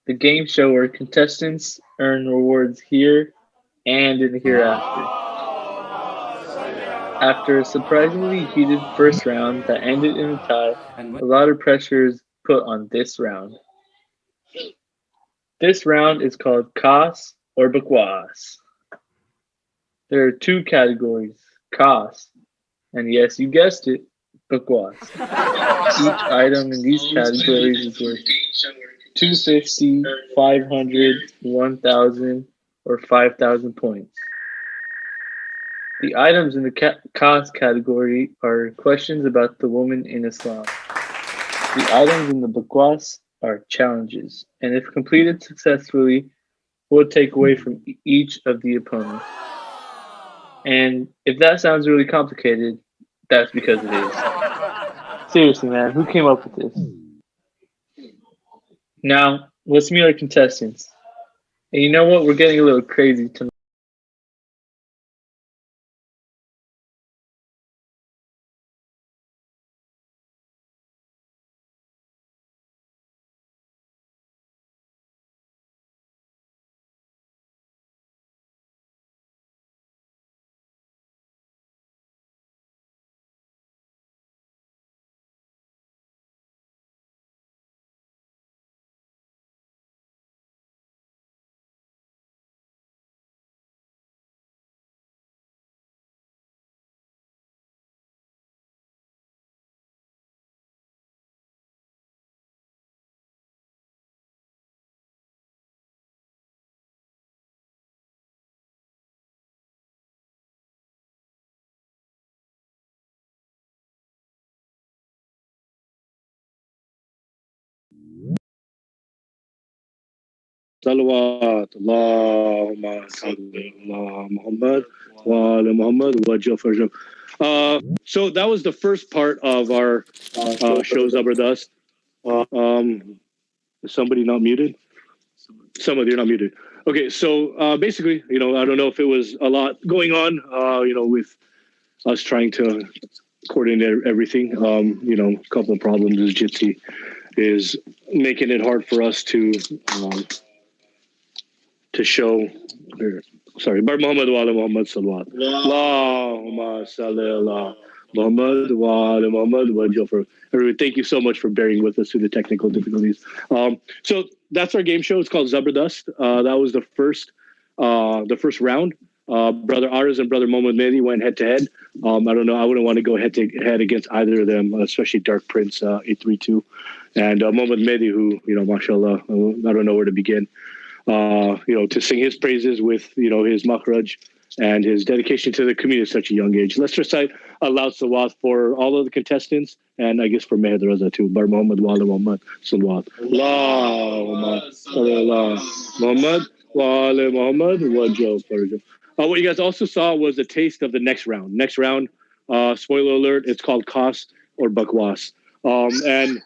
the game show where contestants earn rewards here and in the hereafter. After a surprisingly heated first round that ended in a tie, a lot of pressure is put on this round. This round is called Khas or Bakwas. There are two categories, Khas, and yes, you guessed it, Bakwas. Each item in these categories is worth 250, 500, 1,000, or 5,000 points. The items in the Khas category are questions about the woman in Islam. The items in the Bakwas are challenges, and if completed successfully, will take away from each of the opponents. And if that sounds really complicated, that's because it is. Seriously, man, who came up with this? Now, let's meet our contestants. And you know what? We're getting a little crazy tonight.
Salawat, Allahumma salli ala Muhammad wa ala Muhammad wajal farjam. So that was the first part of our show, Zabardast. Is somebody not muted? Some of you are not muted. Okay, so basically, I don't know if it was a lot going on, with us trying to coordinate everything. A couple of problems is Gypsy is making it hard for us to show. Sorry, Bar Muhammad wa ala Muhammad salawat. Allahumma salli ala Muhammad wa ala Muhammad wa Jafar. Everyone, thank you so much for bearing with us through the technical difficulties. So that's our game show. It's called Zabardast. That was the first round. Brother Aras and Brother Mohammad Mehdi went head to head. I don't know. I wouldn't want to go head to head against either of them, especially Dark Prince 832 and Mohammad Mehdi, who mashallah, I don't know where to begin. To sing his praises with, his makhraj and his dedication to the community at such a young age. Let's recite a loud salawat for all of the contestants, and I guess for Mehed Raza too. Bar Muhammad wa ala Muhammad salawat. Allahumma salli ala Muhammad wa ala Muhammad wajal farjah. What you guys also saw was a taste of the next round. Next round, spoiler alert, it's called Khas or Bakwas. And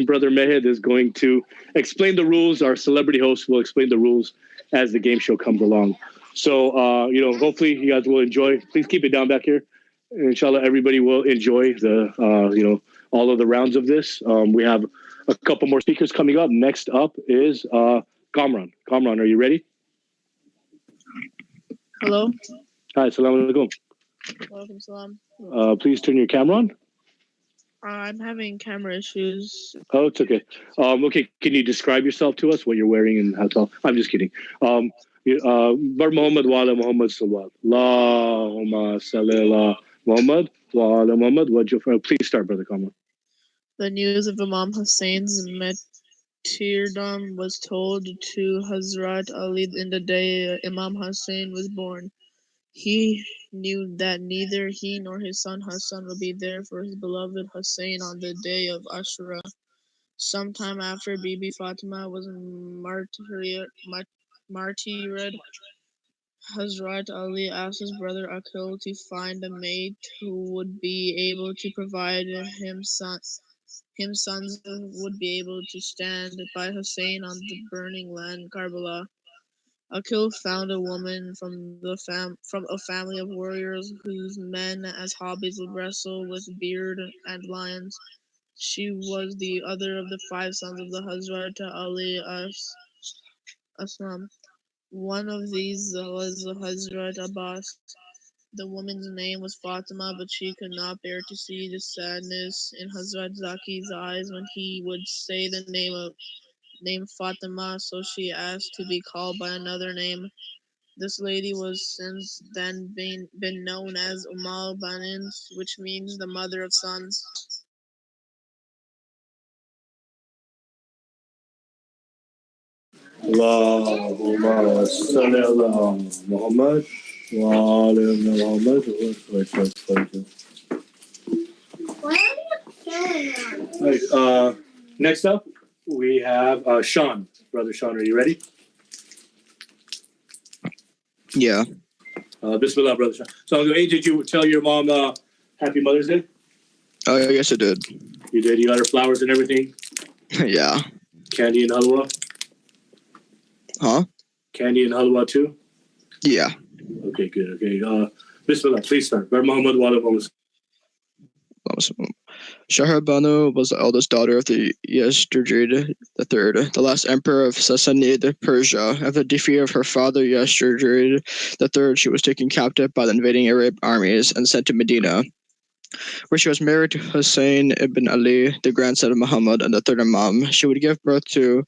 Brother Mehed is going to explain the rules. Our celebrity host will explain the rules as the game show comes along. So, hopefully you guys will enjoy. Please keep it down back here. Inshallah, everybody will enjoy the, all of the rounds of this. We have a couple more speakers coming up. Next up is Kamran. Kamran, are you ready?
Hello.
Hi, assalamu alaikum.
Welcome, salam.
Please turn your camera on.
I'm having camera issues.
Oh, it's okay. Okay, can you describe yourself to us, what you're wearing and how tall? I'm just kidding. Bar Muhammad wa ala Muhammad salawat. Allahumma salli ala Muhammad wa ala Muhammad wa Jafar. Please start, Brother Kamran.
The news of Imam Hussein's martyrdom was told to Hazrat Ali in the day Imam Hussein was born. He knew that neither he nor his son Hassan would be there for his beloved Hussein on the day of Ashura. Sometime after Bibi Fatima was martyred, Hazrat Ali asked his brother Akhil to find a mate who would be able to provide him sons would be able to stand by Hussein on the burning land Karbala. Akhil found a woman from a family of warriors whose men as hobbies would wrestle with beard and lions. She was the other of the 5 sons of the Hazrat Ali Aslam. One of these was Hazrat Abbas. The woman's name was Fatima, but she could not bear to see the sadness in Hazrat Zaki's eyes when he would say the name Fatima, so she asked to be called by another name. This lady was since then been known as al-Banins, which means the mother of sons.
Allahumma salli ala Muhammad wa ala Muhammad. Right, next up, we have Sean. Brother Sean, are you ready?
Yeah.
Bismillah, Brother Sean. So, hey, did you tell your mom Happy Mother's Day?
Oh, yes, I did.
You did? You got her flowers and everything?
Yeah.
Candy and halwa?
Huh?
Candy and halwa too?
Yeah.
Okay, good. Okay. Bismillah, please start. Bar Muhammad wa ala Muhammad.
Shahar Banu was the eldest daughter of the Yazdijrid III, the last emperor of Sassanid Persia. After the defeat of her father Yazdijrid III, she was taken captive by the invading Arab armies and sent to Medina, where she was married to Hussein ibn Ali, the grandson of Muhammad and the third Imam. She would give birth to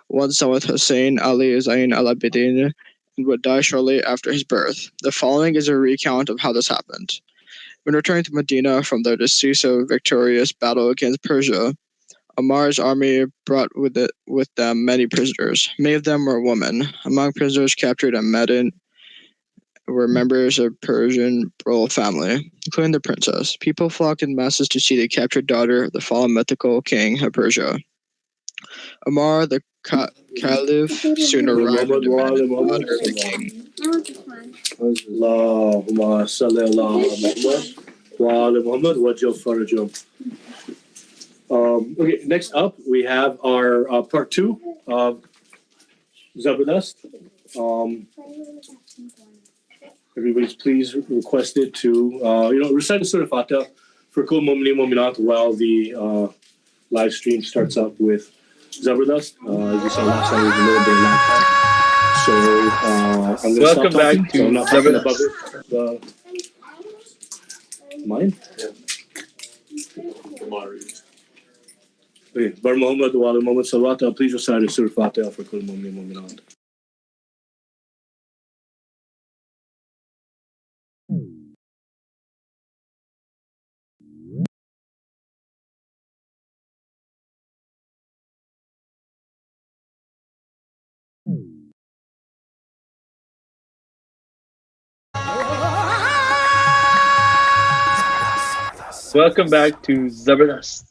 one son with Hussein Ali Zain al-Abidin and would die shortly after his birth. The following is a recount of how this happened. When returning to Medina from their decisive victorious battle against Persia, Amar's army brought with them many prisoners. Many of them were women. Among prisoners captured at Medin were members of Persian royal family, including the princess. People flocked in masses to see the captured daughter of the fallen mythical king of Persia. Amar, the caliph, soon arrived and demanded the daughter of the king.
Allahumma salli ala Muhammad wa ala Muhammad wa jal farajum. Okay, next up we have our part 2 of Zabardast. Everybody's please requested to recite the Surah Fatiha for Kul Mu'mini Mu'minat while the live stream starts up with Zabardast. As you saw last time, it was a little bit of lag time. So I'm going to stop talking. So I'm not talking above it. Mine? Yeah. Okay. Bar Muhammad wa ala Muhammad Salawata. Please recite the Surah Fatiha for Kul Mu'mini Mu'minat.
Welcome back to Zabardast,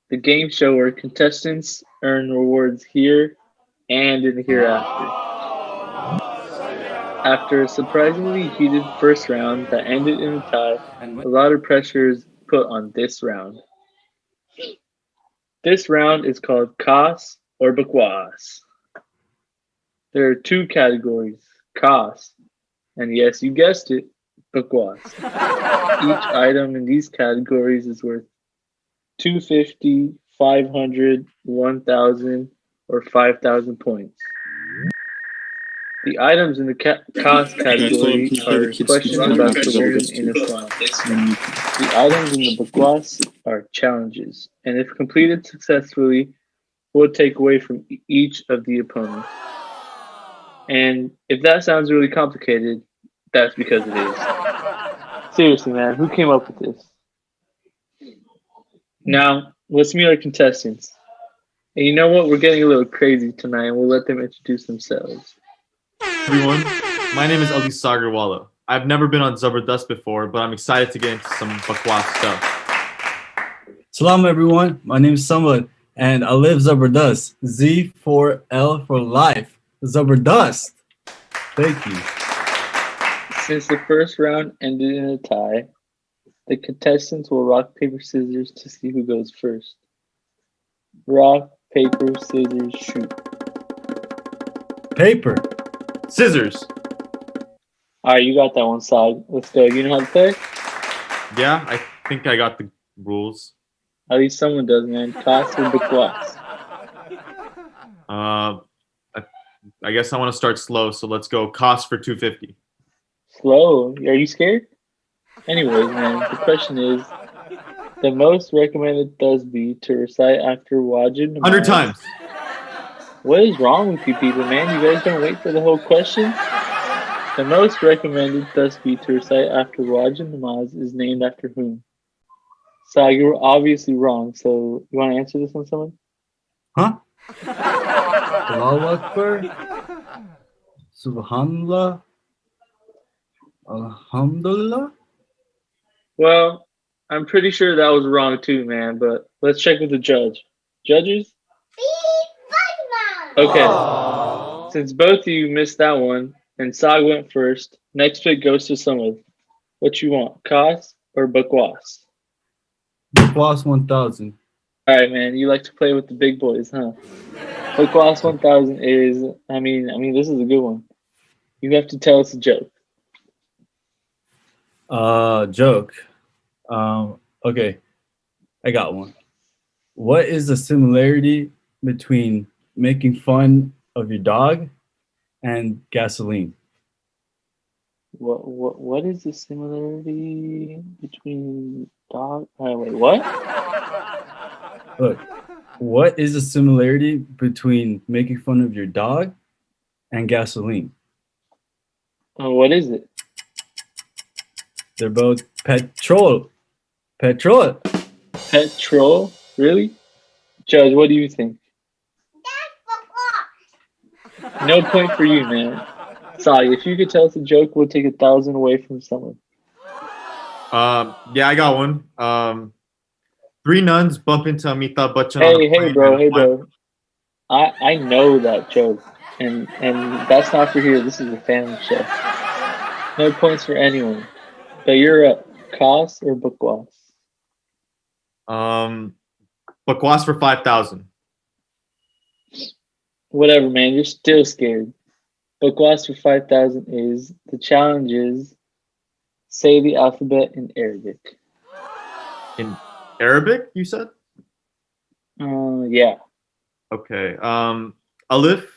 the game show where contestants earn rewards here and in the hereafter. After a surprisingly heated first round that ended in a tie, a lot of pressure is put on this round. This round is called Khas or Bakwas. There are 2 categories, Khas, and yes, you guessed it, Bakwas. Each item in these categories is worth 250, 500, 1,000, or 5,000 points. The items in the Khas category are questions about religion in Islam. The items in the Bakwas are challenges, and if completed successfully, will take away from each of the opponents. And if that sounds really complicated, that's because it is. Seriously, man, who came up with this? Now, let's meet our contestants. And you know what? We're getting a little crazy tonight, and we'll let them introduce themselves.
Everyone, my name is Ali Sagarwala. I've never been on Zabardast before, but I'm excited to get into some Bakwas stuff.
Salam everyone, my name is Samad and I live Zabardast. Z4L for life. Zabardast. Thank you.
Since the first round ended in a tie, the contestants will rock, paper, scissors to see who goes first. Rock, paper, scissors, shoot.
Paper.
Scissors.
Alright, you got that one side. Let's go. You know how to play?
Yeah, I think I got the rules.
At least someone does, man. Khas or Bakwas?
I guess I want to start slow, so let's go Khas for 250.
slow. Are you scared? Anyways, man, the question is, the most recommended tasbih to recite after wajib namaz.
100 times.
What is wrong with you people, man? You guys don't wait for the whole question? The most recommended tasbih to recite after wajib namaz is named after whom? So you were obviously wrong. So you want to answer this one, someone?
Huh? Allahu Akbar. Subhanallah. Alhamdulillah.
Well, I'm pretty sure that was wrong too, man. But let's check with the judge. Judges? Okay. Since both of you missed that one, and Sag went first, next pick goes to someone. What you want, Kas or Bakwas?
Bakwas 1000.
All right, man. You like to play with the big boys, huh? Bakwas 1000 is. I mean, this is a good one. You have to tell us a joke.
Joke. Okay. I got one. What is the similarity between making fun of your dog and gasoline?
What is the similarity between dog? Wait, what?
Look, what is the similarity between making fun of your dog and gasoline?
What is it?
They're both petrol. Petrol.
Petrol? Really? Judge, what do you think? No point for you, man. Sorry, if you could tell us a joke, we'll take 1,000 away from someone.
Yeah, I got one. 3 nuns bump into Amitabh Bachchan.
Hey, bro. I know that joke, and that's not for here. This is a family show. No points for anyone. But you're up. Kas or Bakwas?
Bakwas for 5,000.
Whatever, man. You're still scared. Bakwas for 5,000 is, the challenge is, say the alphabet in Arabic.
In Arabic, you said?
Yeah.
Okay. Alif,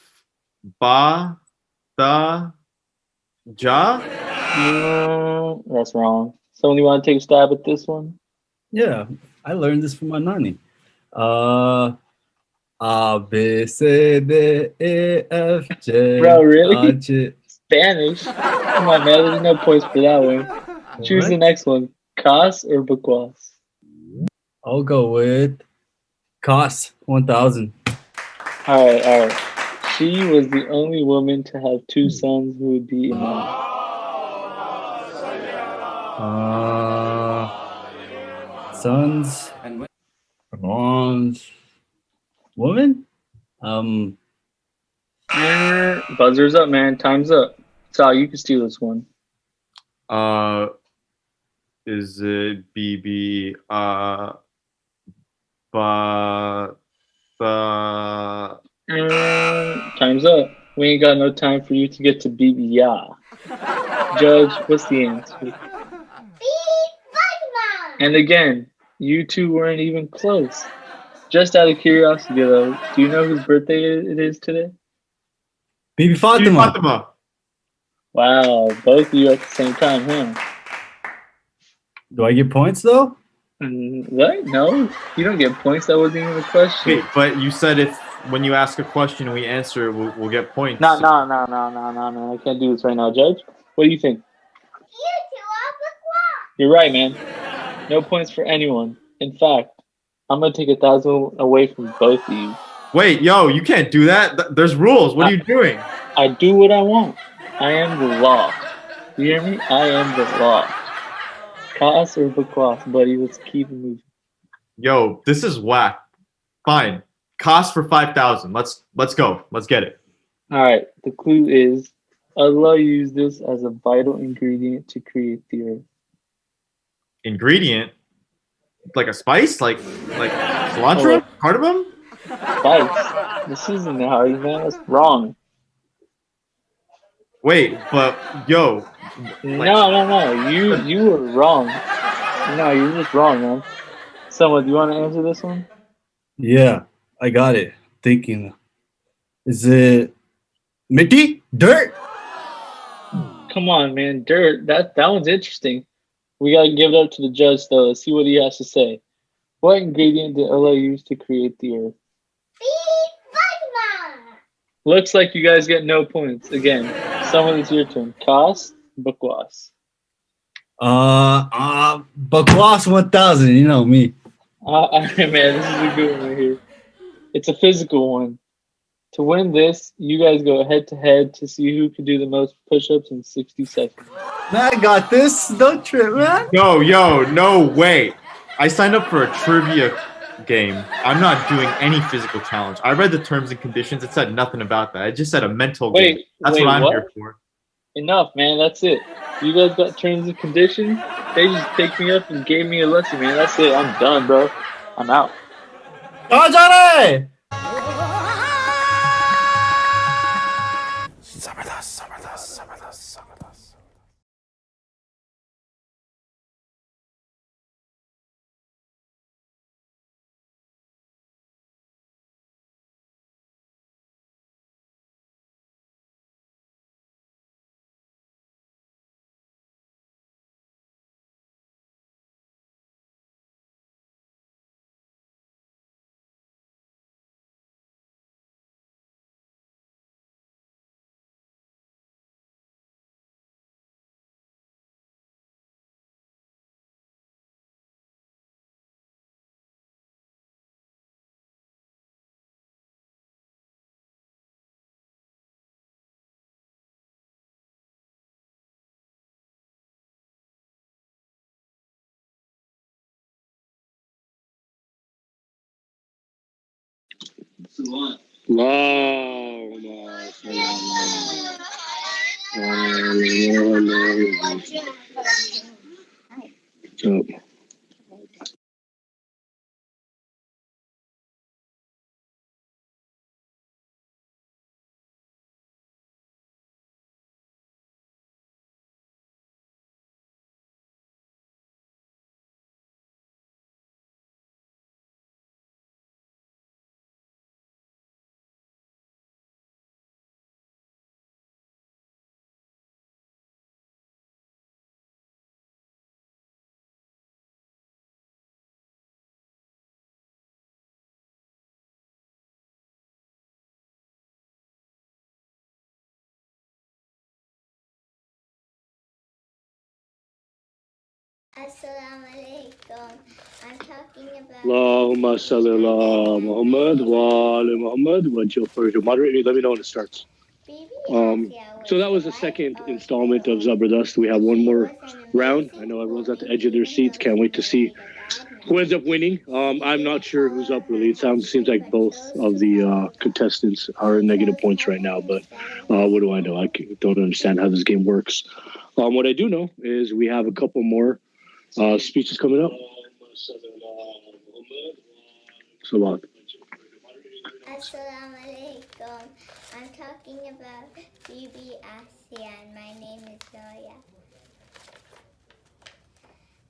Ba, Ta, Ja?
No, that's wrong. Someone you want to take a stab at this one?
Yeah, I learned this from my nanny. A, B, C, D, E, F, G.
Bro, really? Spanish? Come on, man. There's no points for that one. Choose the next one. Kas or Bakwas?
I'll go with Kas 1000.
All right. She was the only woman to have 2 sons who would be imam.
Sons and woman?
Buzzer's up, man. Time's up. Sal, you can steal this one.
Is it Bibi?
Time's up. We ain't got no time for you to get to Bibi. Yeah. Judge, what's the answer? And again, you two weren't even close. Just out of curiosity, though, do you know whose birthday it is today?
Bibi Fatima.
Wow, both of you at the same time, huh?
Do I get points, though?
What? No, you don't get points. That wasn't even a question.
Wait, but you said when you ask a question and we answer, we'll get points.
No. I can't do this right now, Judge. What do you think? You're right, man. No points for anyone. In fact, I'm going to take 1,000 away from both of you.
Wait, yo, you can't do that. There's rules. What are you doing?
I do what I want. I am the law. You hear me? I am the law. Kas or Bakwas, buddy? Let's keep it moving.
Yo, this is whack. Fine. Cost for 5,000. Let's go. Let's get it.
All right. The clue is Allah used this as a vital ingredient to create the earth.
Ingredient? Like a spice? Like cilantro? Cardamom?
Spice. This isn't how you man. That's wrong.
Wait, but yo.
No. You were wrong. No, you're just wrong, man. Someone, do you want to answer this one?
Yeah, I got it. Thinking. Is it Mitti? Dirt?
Come on, man. Dirt. That one's interesting. We gotta give it up to the judge though. Let's see what he has to say. What ingredient did Allah use to create the earth?
Fatima.
Looks like you guys get no points. Again, someone, it's your turn. Kas, Bakwas.
Bakwas 1000, you know me.
Man, this is a good one right here. It's a physical one. To win this, you guys go head to head to see who can do the most push-ups in 60 seconds.
Man, I got this. Don't trip, man.
No way. I signed up for a trivia game. I'm not doing any physical challenge. I read the terms and conditions. It said nothing about that. It just said a mental game. That's what I'm here for.
Enough, man. That's it. You guys got terms and conditions? They just picked me up and gave me a lesson, man. That's it. I'm done, bro. I'm out.
Oh, Johnny!
Assalamu alaikum. I'm talking about.
Allahumma salli ala Muhammad wa ali Muhammad. What's your first? Moderate me. Let me know when it starts. So that was the second installment of Zabardast. We have one more round. I know everyone's at the edge of their seats. Can't wait to see who ends up winning. I'm not sure who's up really. It seems like both of the contestants are in negative points right now. But what do I know? I don't understand how this game works. What I do know is we have a couple more speeches coming up. Salat.
Assalamu alaikum. I'm talking about Bibi Asia and my name is Zoya.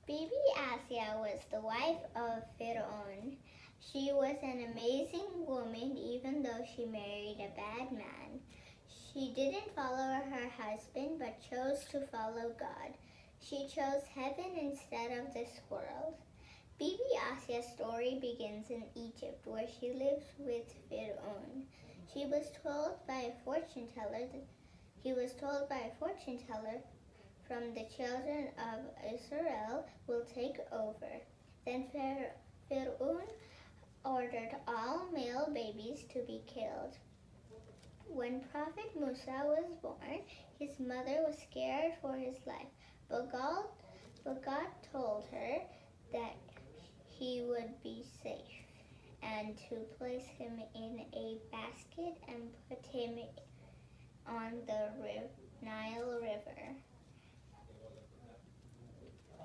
Bibi Asia was the wife of Fir'aun. She was an amazing woman even though she married a bad man. She didn't follow her husband but chose to follow God. She chose heaven instead of this world. Bibi Asia's story begins in Egypt, where she lives with Fir'aun. He was told by a fortune teller from the children of Israel will take over. Then Fir'aun ordered all male babies to be killed. When Prophet Musa was born, his mother was scared for his life, but God told her that he would be safe and to place him in a basket and put him on the Nile River.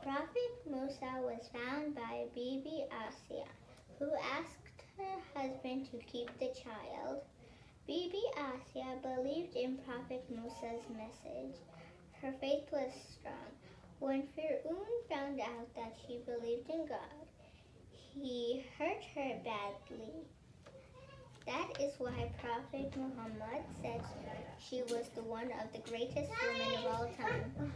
Prophet Musa was found by Bibi Asia, who asked her husband to keep the child. Bibi Asia believed in Prophet Musa's message. Her faith was strong. When Fir'aun found out that she believed in God, he hurt her badly. That is why Prophet Muhammad said she was the one of the greatest women of all time.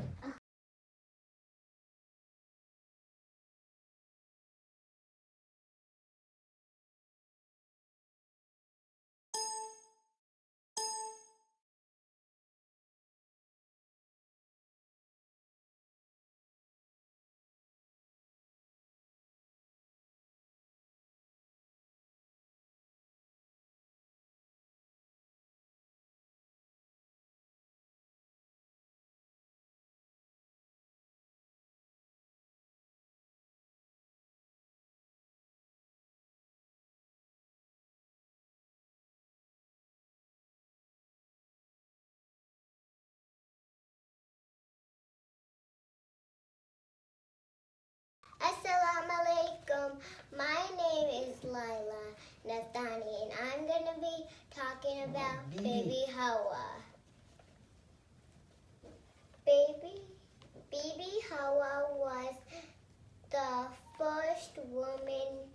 Assalamu alaikum. My name is Laila Nathani, and I'm going to be talking about Baby Hawa. Baby Hawa was the first woman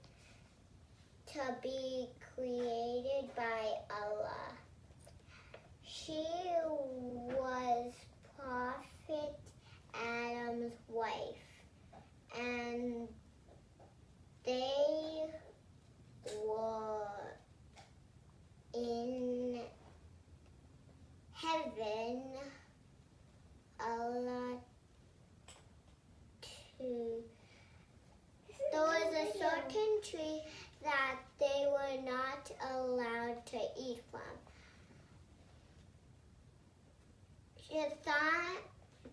to be created by Allah. She was Prophet Adam's wife, and they were in heaven. There was a certain tree that they were not allowed to eat from.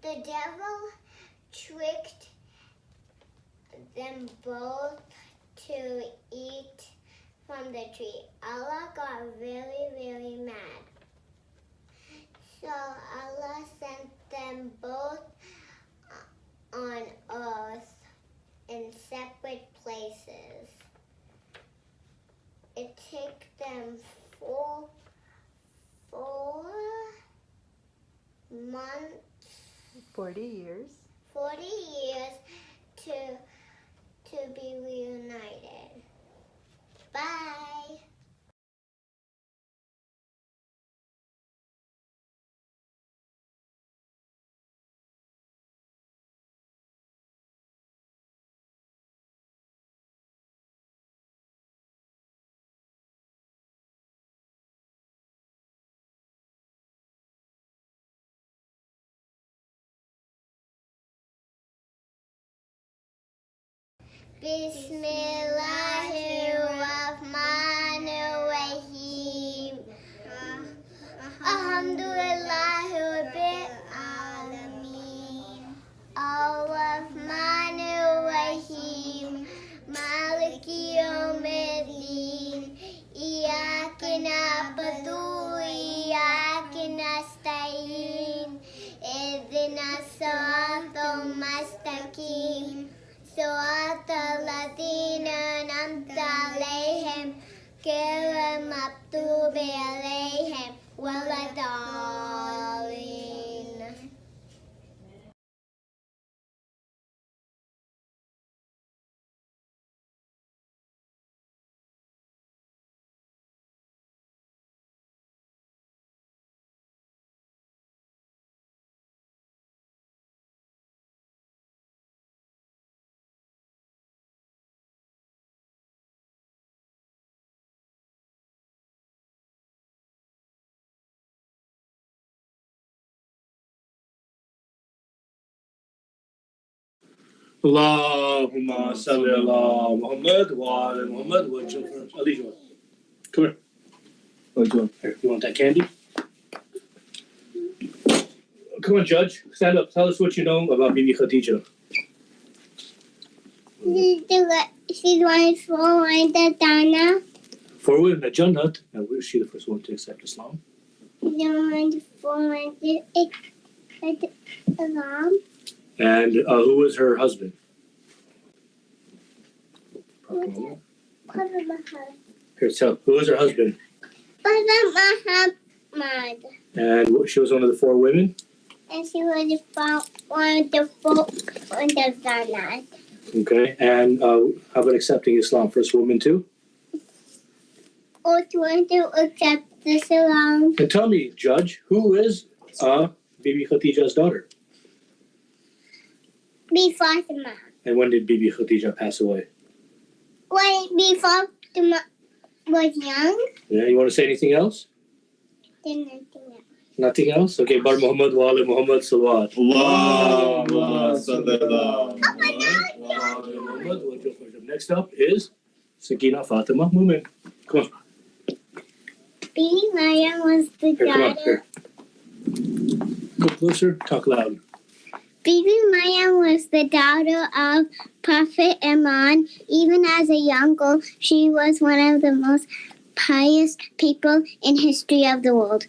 The devil tricked them both to eat from the tree. Allah got very, very mad. So Allah sent them both on earth in separate places. It took them four months,
40 years.
40 years to be reunited. Bye. Bismillahirrahmanirrahim. Alhamdulillahi Rabbil Alameen. Ar-Rahmanir-Rahim. Maliki Yawmiddin. Iyyaka na'budu wa iyyaka nasta'in. Ihdinas siratal mustaqim. صراط الذين أنعمت عليهم غير المغضوب عليهم ولا الضالين.
Allahumma salli ala Muhammad wa ala Muhammad wa Ali. Come here. What do you want? Here, you want that candy? Come on, Judge. Stand up. Tell us what you know about Bibi Khadija.
She's one for the Dana.
For women, the Jannat, and was she the first one to accept Islam?
One for Islam.
And who was her husband? Here, tell. Who was her husband?
Muhammad.
And she was one of the four women?
And she was one of the four on the Zanat.
Okay. And how about accepting Islam? First woman too?
want to accept the salam.
And tell me, Judge, who is Bibi Khadija's daughter?
Bibi Fatima.
And when did Bibi Khadija pass away?
When Bibi Fatima was young.
Yeah, you want to say anything else?
Then nothing else.
Nothing else? Okay, Bar Muhammad wa ala Muhammad salawat.
Allahumma salli ala
Next up is Sakina Fatima Mumin. Come on.
Bibi Maryam was the
Here, come on,
daughter.
here. Go closer, talk loud.
Bibi Maryam was the daughter of Prophet Imran. Even as a young girl, she was one of the most pious people in history of the world.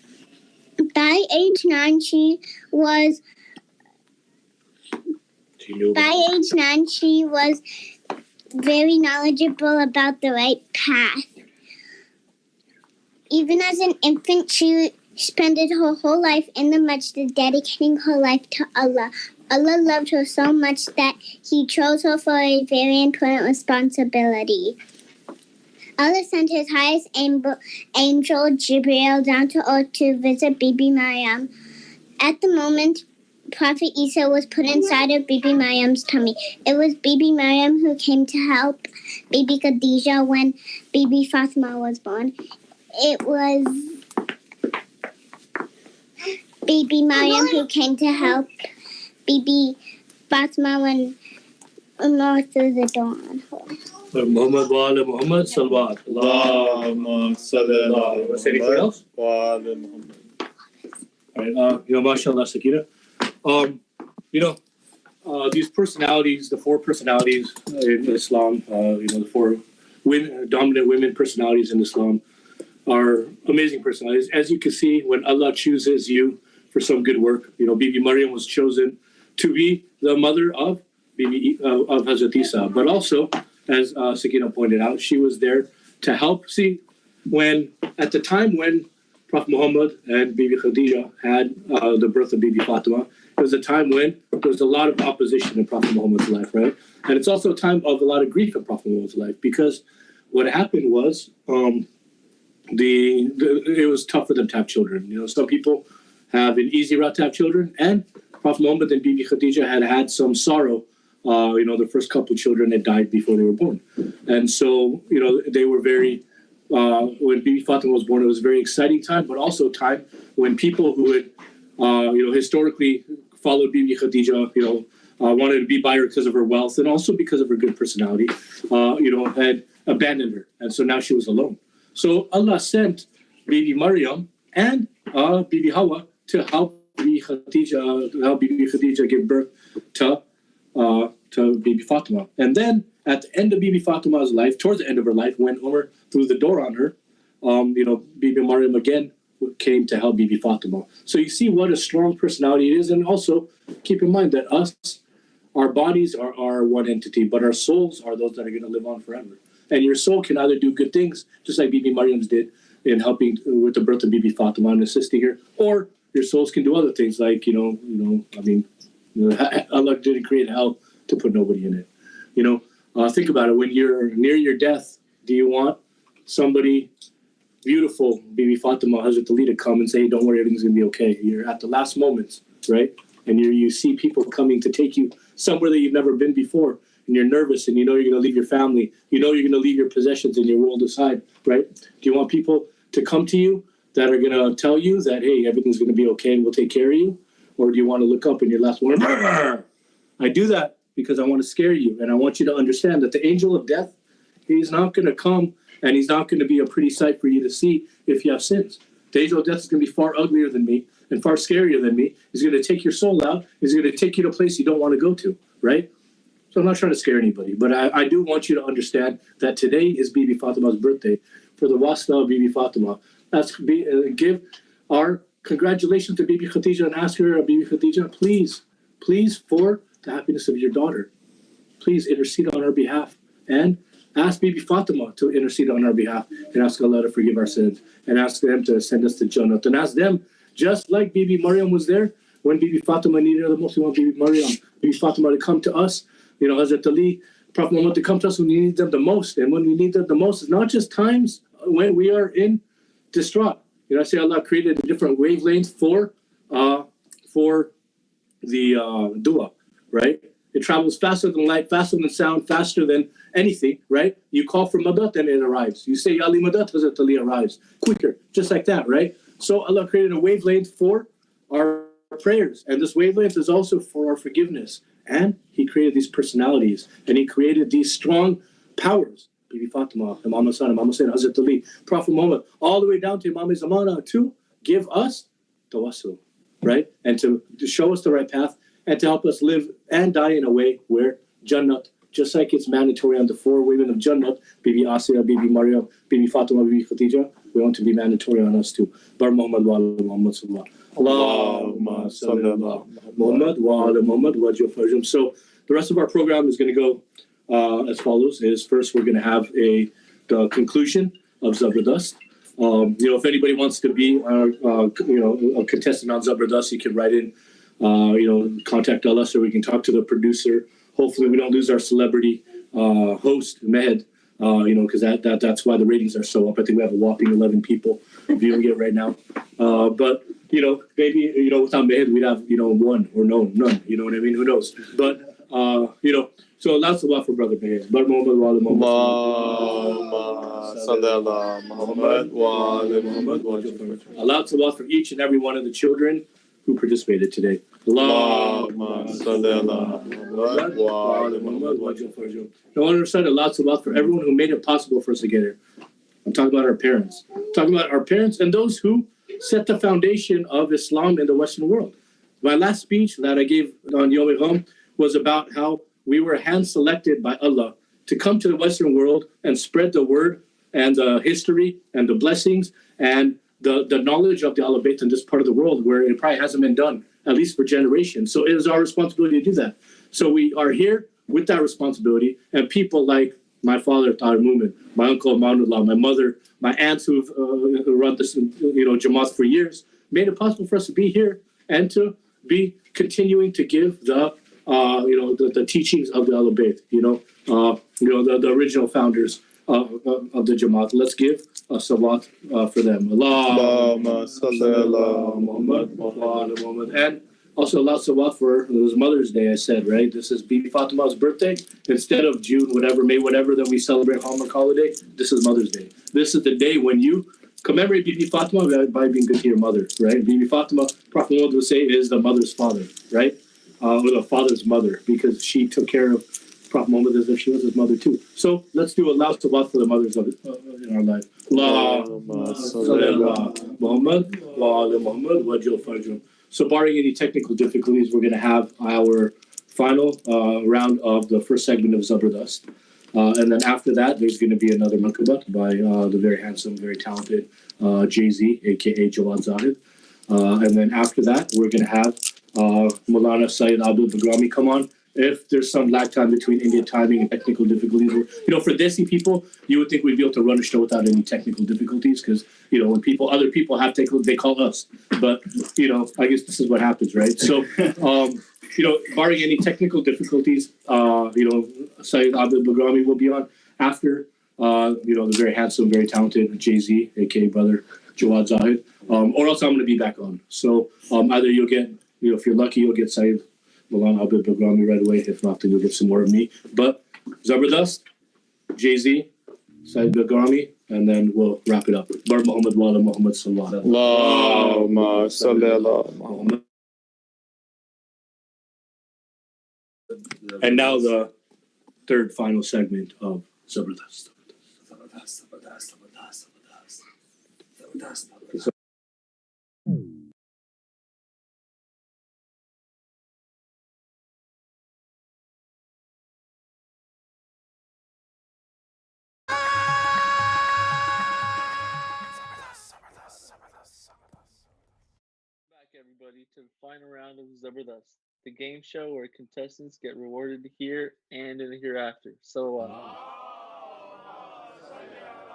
By age 9, she was very knowledgeable about the right path. Even as an infant, she spent her whole life in the masjid, dedicating her life to Allah. Allah loved her so much that He chose her for a very important responsibility. Allah sent His highest angel, Jibreel, down to earth to visit Bibi Maryam. At the moment, Prophet Isa was put inside of Bibi Maryam's tummy. It was Bibi Maryam who came to help Bibi Khadija when Bibi Fatima was born. It was Bibi Maryam who came to help Bibi Fatima when Umar threw the door on her.
Muhammad wa ala Muhammad salawat.
Allahumma salli ala
Want to say anything else?
wa ala Muhammad.
All right, mashallah, Sakina. These personalities, the four personalities in Islam, the four dominant women personalities in Islam are amazing personalities. As you can see, when Allah chooses you for some good work, Bibi Maryam was chosen to be the mother of Hazrat Isa, but also, as Sakina pointed out, she was there to help. See, at the time when Prophet Muhammad and Bibi Khadija had the birth of Bibi Fatima, it was a time when there was a lot of opposition in Prophet Muhammad's life, right? And it's also a time of a lot of grief in Prophet Muhammad's life, because what happened was it was tough for them to have children. Some people have an easy route to have children, and Prophet Muhammad and Bibi Khadija had some sorrow. The first couple children had died before they were born. And so, they were very, when Bibi Fatima was born, it was a very exciting time, but also a time when people who had, historically followed Bibi Khadija, wanted to be by her because of her wealth and also because of her good personality, had abandoned her. And so now she was alone. So Allah sent Bibi Maryam and Bibi Hawa to help Bibi Khadija give birth to Bibi Fatima. And then at the end of Bibi Fatima's life, towards the end of her life, when Umar threw the door on her, Bibi Maryam again came to help Bibi Fatima. So you see what a strong personality it is. And also keep in mind that our bodies are one entity, but our souls are those that are going to live on forever. And your soul can either do good things, just like Bibi Maryam's did in helping with the birth of Bibi Fatima and assisting her, or your souls can do other things like, Allah didn't create hell to put nobody in it. Think about it. When you're near your death, do you want somebody beautiful, Bibi Fatima, Hazrat Ali, to come and say, hey, don't worry, everything's going to be okay. You're at the last moments, right? And you see people coming to take you somewhere that you've never been before, and you're nervous, and you're going to leave your family. You're going to leave your possessions and your world aside, right? Do you want people to come to you that are going to tell you that, hey, everything's going to be okay and we'll take care of you? Or do you want to look up in your last one? I do that because I want to scare you, and I want you to understand that the angel of death, he's not going to come, and he's not going to be a pretty sight for you to see if you have sins. The angel of death is going to be far uglier than me and far scarier than me. He's going to take your soul out. He's going to take you to a place you don't want to go to, right? So I'm not trying to scare anybody, but I do want you to understand that today is Bibi Fatima's birthday. For the wasta of Bibi Fatima, give our congratulations to Bibi Khadija and ask her, Bibi Khadija, please, for the happiness of your daughter, please intercede on our behalf, and ask Bibi Fatima to intercede on our behalf, and ask Allah to forgive our sins, and ask them to send us to Jannah, and ask them, just like Bibi Maryam was there when Bibi Fatima needed her the most. We want Bibi Fatima to come to us, Hazrat Ali, Prophet Muhammad to come to us when we need them the most. And when we need them the most, it's not just times when we are in distraught. I say Allah created different wavelengths for the dua, right? It travels faster than light, faster than sound, faster than anything, right? You call for madat and it arrives. You say Ya Ali madat, Hazrat Ali arrives quicker, just like that, right? So Allah created a wavelength for our prayers, and this wavelength is also for our forgiveness. And He created these personalities, and He created these strong powers. Bibi Fatima, Imam Hassan, Imam Hussein, Hazrat Ali, Prophet Muhammad, all the way down to Imam Zamana to give us tawassul, right? And to show us the right path and to help us live and die in a way where Jannat, just like it's mandatory on the 4 women of Jannat, Bibi Asira, Bibi Maryam, Bibi Fatima, Bibi Khadija, we want to be mandatory on us too. Bar Muhammad wa ala Muhammad sallallahu Allahumma salli ala Muhammad wa ala Muhammad wa ajil farjum. So the rest of our program is going to go as follows. Is first we're going to have the conclusion of Zabardast. If anybody wants to be a contestant on Zabardast, you can write in, contact us, or we can talk to the producer. Hopefully we don't lose our celebrity host, Mehed, because that's why the ratings are so up. I think we have a whopping 11 people viewing it right now. But maybe, without Mehed, we'd have, 1 or none. You know what I mean? Who knows? But, so lots of love for Brother Mehed. Bar Muhammad wa ala Muhammad wa ala Muhammad. Lots of love for each and every one of the children who participated today. Allahumma salli ala Muhammad wa ala Muhammad wa ajil farjum. I want to recite lots of love for everyone who made it possible for us to get here. I'm talking about our parents. I'm talking about our parents and those who set the foundation of Islam in the Western world. My last speech that I gave on Yawm was about how we were hand-selected by Allah to come to the Western world and spread the word and the history and the blessings and the knowledge of the Ahlul Bayt in this part of the world where it probably hasn't been done, at least for generations. So it is our responsibility to do that. So we are here with that responsibility, and people like my father, Tahir Mumin, my uncle, Maulana, my mother, my aunts who've run this, Jamaat for years, made it possible for us to be here and to be continuing to give the teachings of the Ahlul Bayt, the original founders of the Jamaat. Let's give a salawat for them. Allahumma salli ala Muhammad wa ala Muhammad. And also lots of salawat for Mother's Day, I said, right? This is Bibi Fatima's birthday. Instead of June, May, whatever, that we celebrate Hallmark holiday, this is Mother's Day. This is the day when you commemorate Bibi Fatima by being good to your mother, right? Bibi Fatima, Prophet Muhammad would say, is the mother's father, right? Or the father's mother, because she took care of Prophet Muhammad as if she was his mother too. So let's do a loud salawat for the mothers of in our life. Allahumma salli ala Muhammad wa ala Muhammad wa ajil farjum. So barring any technical difficulties, we're going to have our final round of the first segment of Zabardast. And then after that, there's going to be another mankubat by the very handsome, very talented Jay-Z, a.k.a. Jawad Zahid. And then after that, we're going to have Maulana Sayyid Abdul Bilgrami come on. If there's some lag time between Indian timing and technical difficulties, for Desi people, you would think we'd be able to run a show without any technical difficulties because, when other people have technical, they call us. But, I guess this is what happens, right? So, barring any technical difficulties, Sayyid Abdul Bilgrami will be on after, the very handsome, very talented Jay-Z, aka brother Jawad Zahid, or else I'm going to be back on. So either you'll get, if you're lucky, you'll get Sayyid Maulana Abid Bilgrami right away. If not, then you'll get some more of me. But Zabardast, Jay-Z, Sayyid Bilgrami, and then we'll wrap it up. Bar Muhammad wa ala Muhammad sallallahu Allahumma salli ala Muhammad. And now the third final segment of Zabardast.
Everybody to the final round of Zabardast, the game show where contestants get rewarded here and in the hereafter. So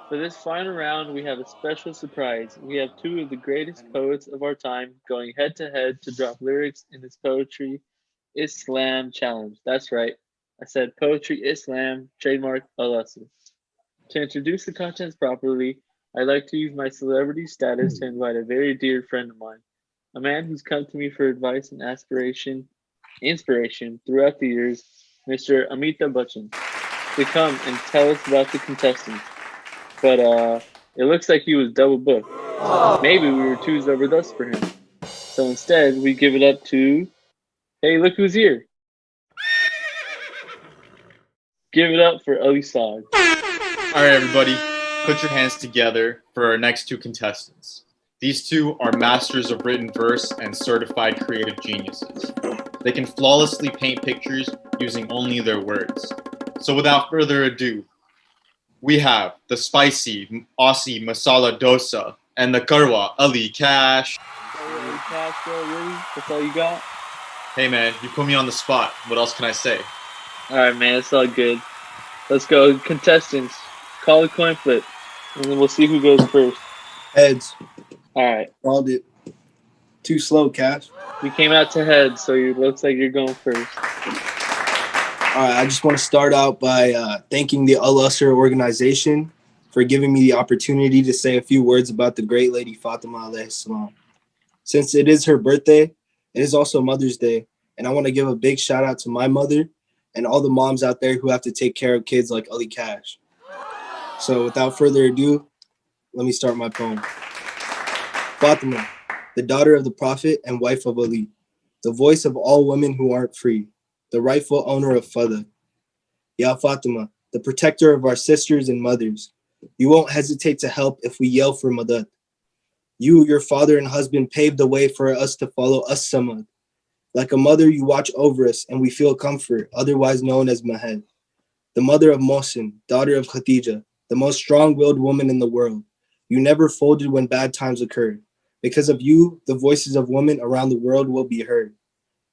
for this final round, we have a special surprise. We have 2 of the greatest poets of our time going head to head to drop lyrics in this Poetry Islam challenge. That's right, I said Poetry Islam, trademark al-Asr. To introduce the contents properly, I'd like to use my celebrity status to invite a very dear friend of mine, a man who's come to me for advice and inspiration throughout the years, Mr. Amitabh Bachchan, to come and tell us about the contestants. But it looks like he was double booked. Maybe we were too Zabardust for him. So instead, we give it up to, hey, look who's here. Give it up for Ali Saad.
All right, everybody, put your hands together for our next two contestants. These two are masters of written verse and certified creative geniuses. They can flawlessly paint pictures using only their words. So without further ado, we have the spicy Aussie masala dosa and the karwa Ali Cash.
Ali Cash, bro, really? That's all you got?
Hey man, you put me on the spot. What else can I say?
Alright, man, it's all good. Let's go. Contestants, call a coin flip, and then we'll see who goes first.
Heads.
Alright.
Called it. Too slow, Cash.
You came out to heads, so it looks like you're going first.
All right, I just want to start out by thanking the al-Asr organization for giving me the opportunity to say a few words about the great lady Fatima alayhi salam. Since it is her birthday, it is also Mother's Day, and I want to give a big shout out to my mother and all the moms out there who have to take care of kids like Ali Cash. So without further ado, let me start my poem. Fatima, the daughter of the Prophet and wife of Ali, the voice of all women who aren't free, the rightful owner of Fadl. Ya Fatima, the protector of our sisters and mothers, you won't hesitate to help if we yell for madad. You, your father and husband, paved the way for us to follow As-Samad. Like a mother, you watch over us and we feel comfort, otherwise known as Mahed. The mother of Mohsin, daughter of Khadija, the most strong-willed woman in the world. You never folded when bad times occurred. Because of you, the voices of women around the world will be heard.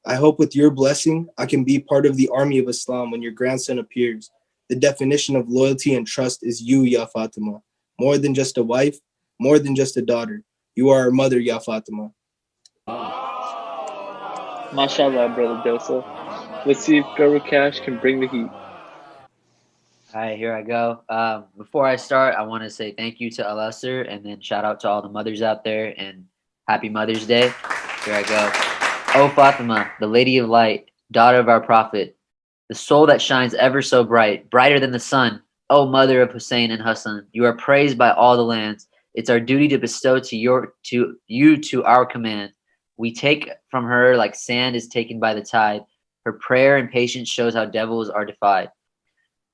I hope with your blessing, I can be part of the army of Islam when your grandson appears. The definition of loyalty and trust is you, Ya Fatima. More than just a wife, more than just a daughter. You are our mother, Ya Fatima.
MashaAllah, brother Dosa. Let's see if Guru Cash can bring the heat.
All right, here I go. Before I start, I want to say thank you to al-Asr and then shout out to all the mothers out there and happy Mother's Day. Here I go. O Fatima, the Lady of Light, daughter of our Prophet, the soul that shines ever so bright, brighter than the sun. O mother of Hussein and Hassan, you are praised by all the lands. It's our duty to bestow to you to our command. We take from her like sand is taken by the tide. Her prayer and patience shows how devils are defied.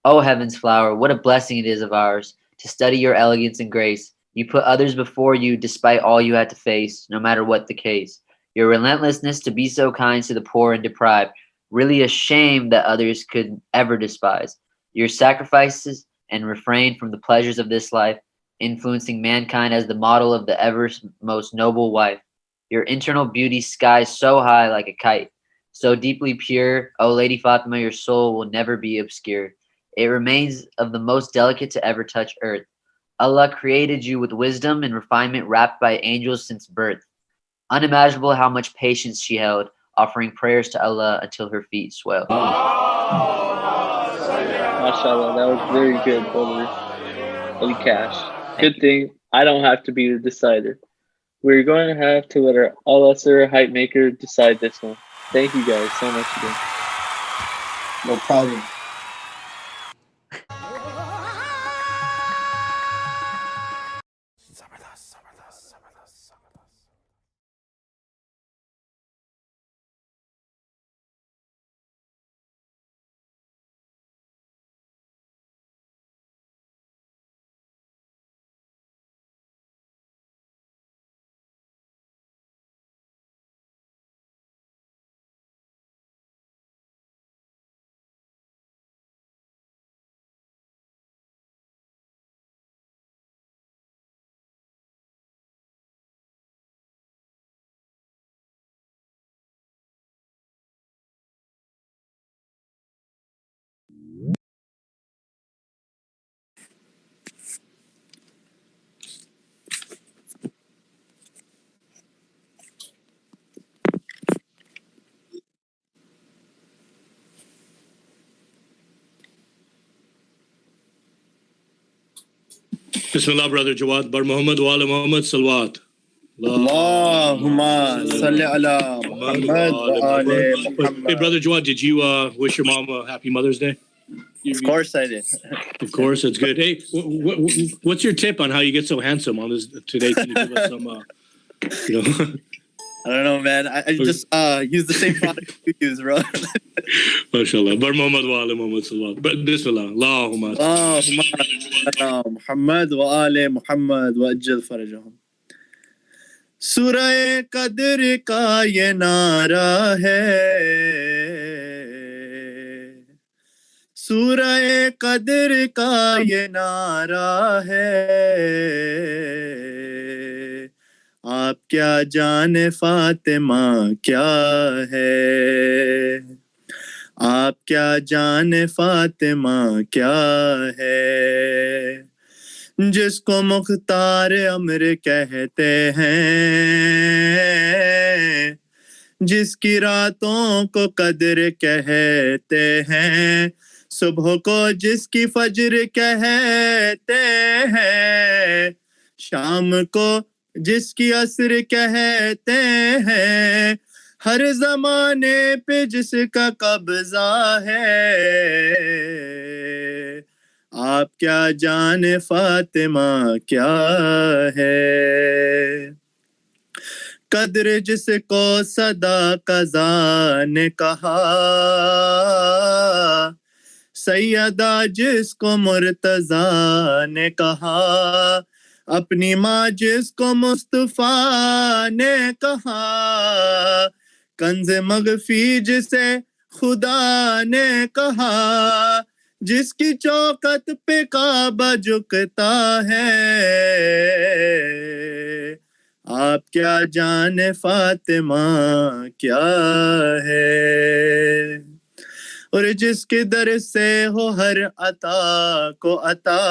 O heaven's flower, what a blessing it is of ours to study your elegance and grace. You put others before you despite all you had to face, no matter what the case. Your relentlessness to be so kind to the poor and deprived, really a shame that others could ever despise. Your sacrifices and refrain from the pleasures of this life, influencing mankind as the model of the ever most noble wife. Your internal beauty skies so high like a kite, so deeply pure, O Lady Fatima, your soul will never be obscured. It remains of the most delicate to ever touch earth. Allah created you with wisdom and refinement wrapped by angels since birth. Unimaginable how much patience she held, offering prayers to Allah until her feet swelled.
MashaAllah, that was very good, brother Ali Cash. Good thing I don't have to be the decider. We're going to have to let our al-Asr hype maker decide this one. Thank you guys so much again.
No problem.
Bismillah, brother Jawad. Bar Muhammad wa ala Muhammad salawat.
Allahumma salli ala Muhammad wa ali Muhammad.
Hey, brother Jawad, did you wish your mom a happy Mother's Day?
Of course I did.
Of course, that's good. Hey, what's your tip on how you get so handsome on this today? Can you give us some, you know?
I don't know, man. I just use the same product you use, bro.
MashaAllah. Bar Muhammad wa ala Muhammad salawat. Bismillah. Allahumma.
Allahumma ala Muhammad wa ali Muhammad wa ajjal farajahum. Surah Qadr ka ye nara hai. Surah Qadr ka ye nara hai. آپ کیا جانے فاطمہ کیا ہے آپ کیا جانے فاطمہ کیا ہے جس کو مختار امر کہتے ہیں جس کی راتوں کو قدر کہتے ہیں صبح کو جس کی فجر کہتے ہیں شام کو جس کی عصر کہتے ہیں ہر زمانے پہ جس کا قبضہ ہے آپ کیا جانے فاطمہ کیا ہے قدر جس کو صدا قضا نے کہا سیدہ جس کو مرتضیٰ نے کہا اپنی ماں جس کو مصطفیٰ نے کہا کنز مغفی جسے خدا نے کہا جس کی چوکٹ پہ کعبہ جھکتا ہے آپ کیا جانے فاطمہ کیا ہے اور جس کے در سے ہو ہر عطا کو عطا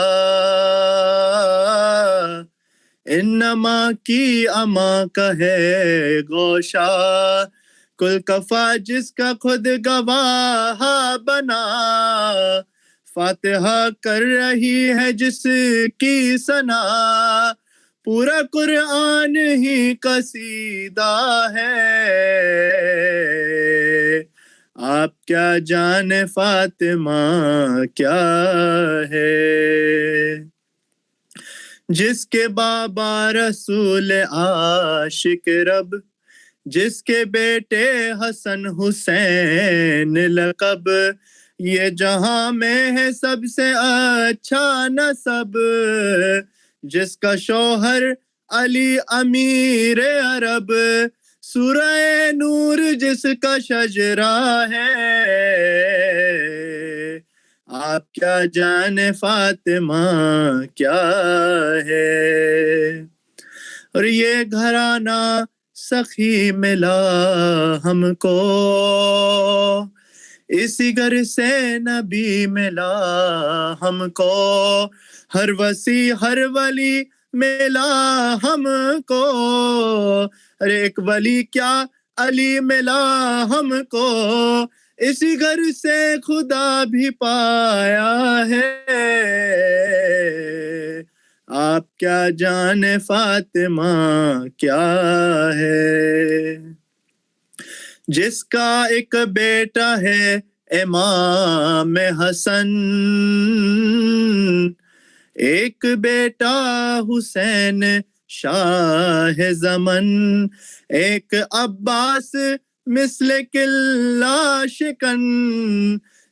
انما کی اما کا ہے گوشہ کل کفا جس کا خود گواہ بنا فاتحہ کر رہی ہے جس کی ثنا پورا قرآن ہی قصیدہ ہے آپ کیا جانے فاطمہ کیا ہے جس کے بابا رسول عاشق رب جس کے بیٹے حسن حسین لقب یہ جہاں میں ہے سب سے اچھا نسب جس کا شوہر علی امیر عرب سورہ نور جس کا شجرہ ہے آپ کیا جانے فاطمہ کیا ہے اور یہ گھرانہ سخی ملا ہم کو اسی گھر سے نبی ملا ہم کو ہر وسیع ہر ولی ملا ہم کو ارے ایک ولی کیا علی ملا ہم کو اسی گھر سے خدا بھی پایا ہے آپ کیا جانے فاطمہ کیا ہے جس کا ایک بیٹا ہے امام حسن ایک بیٹا حسین شاہ زمن ایک عباس مثل قلعہ شکن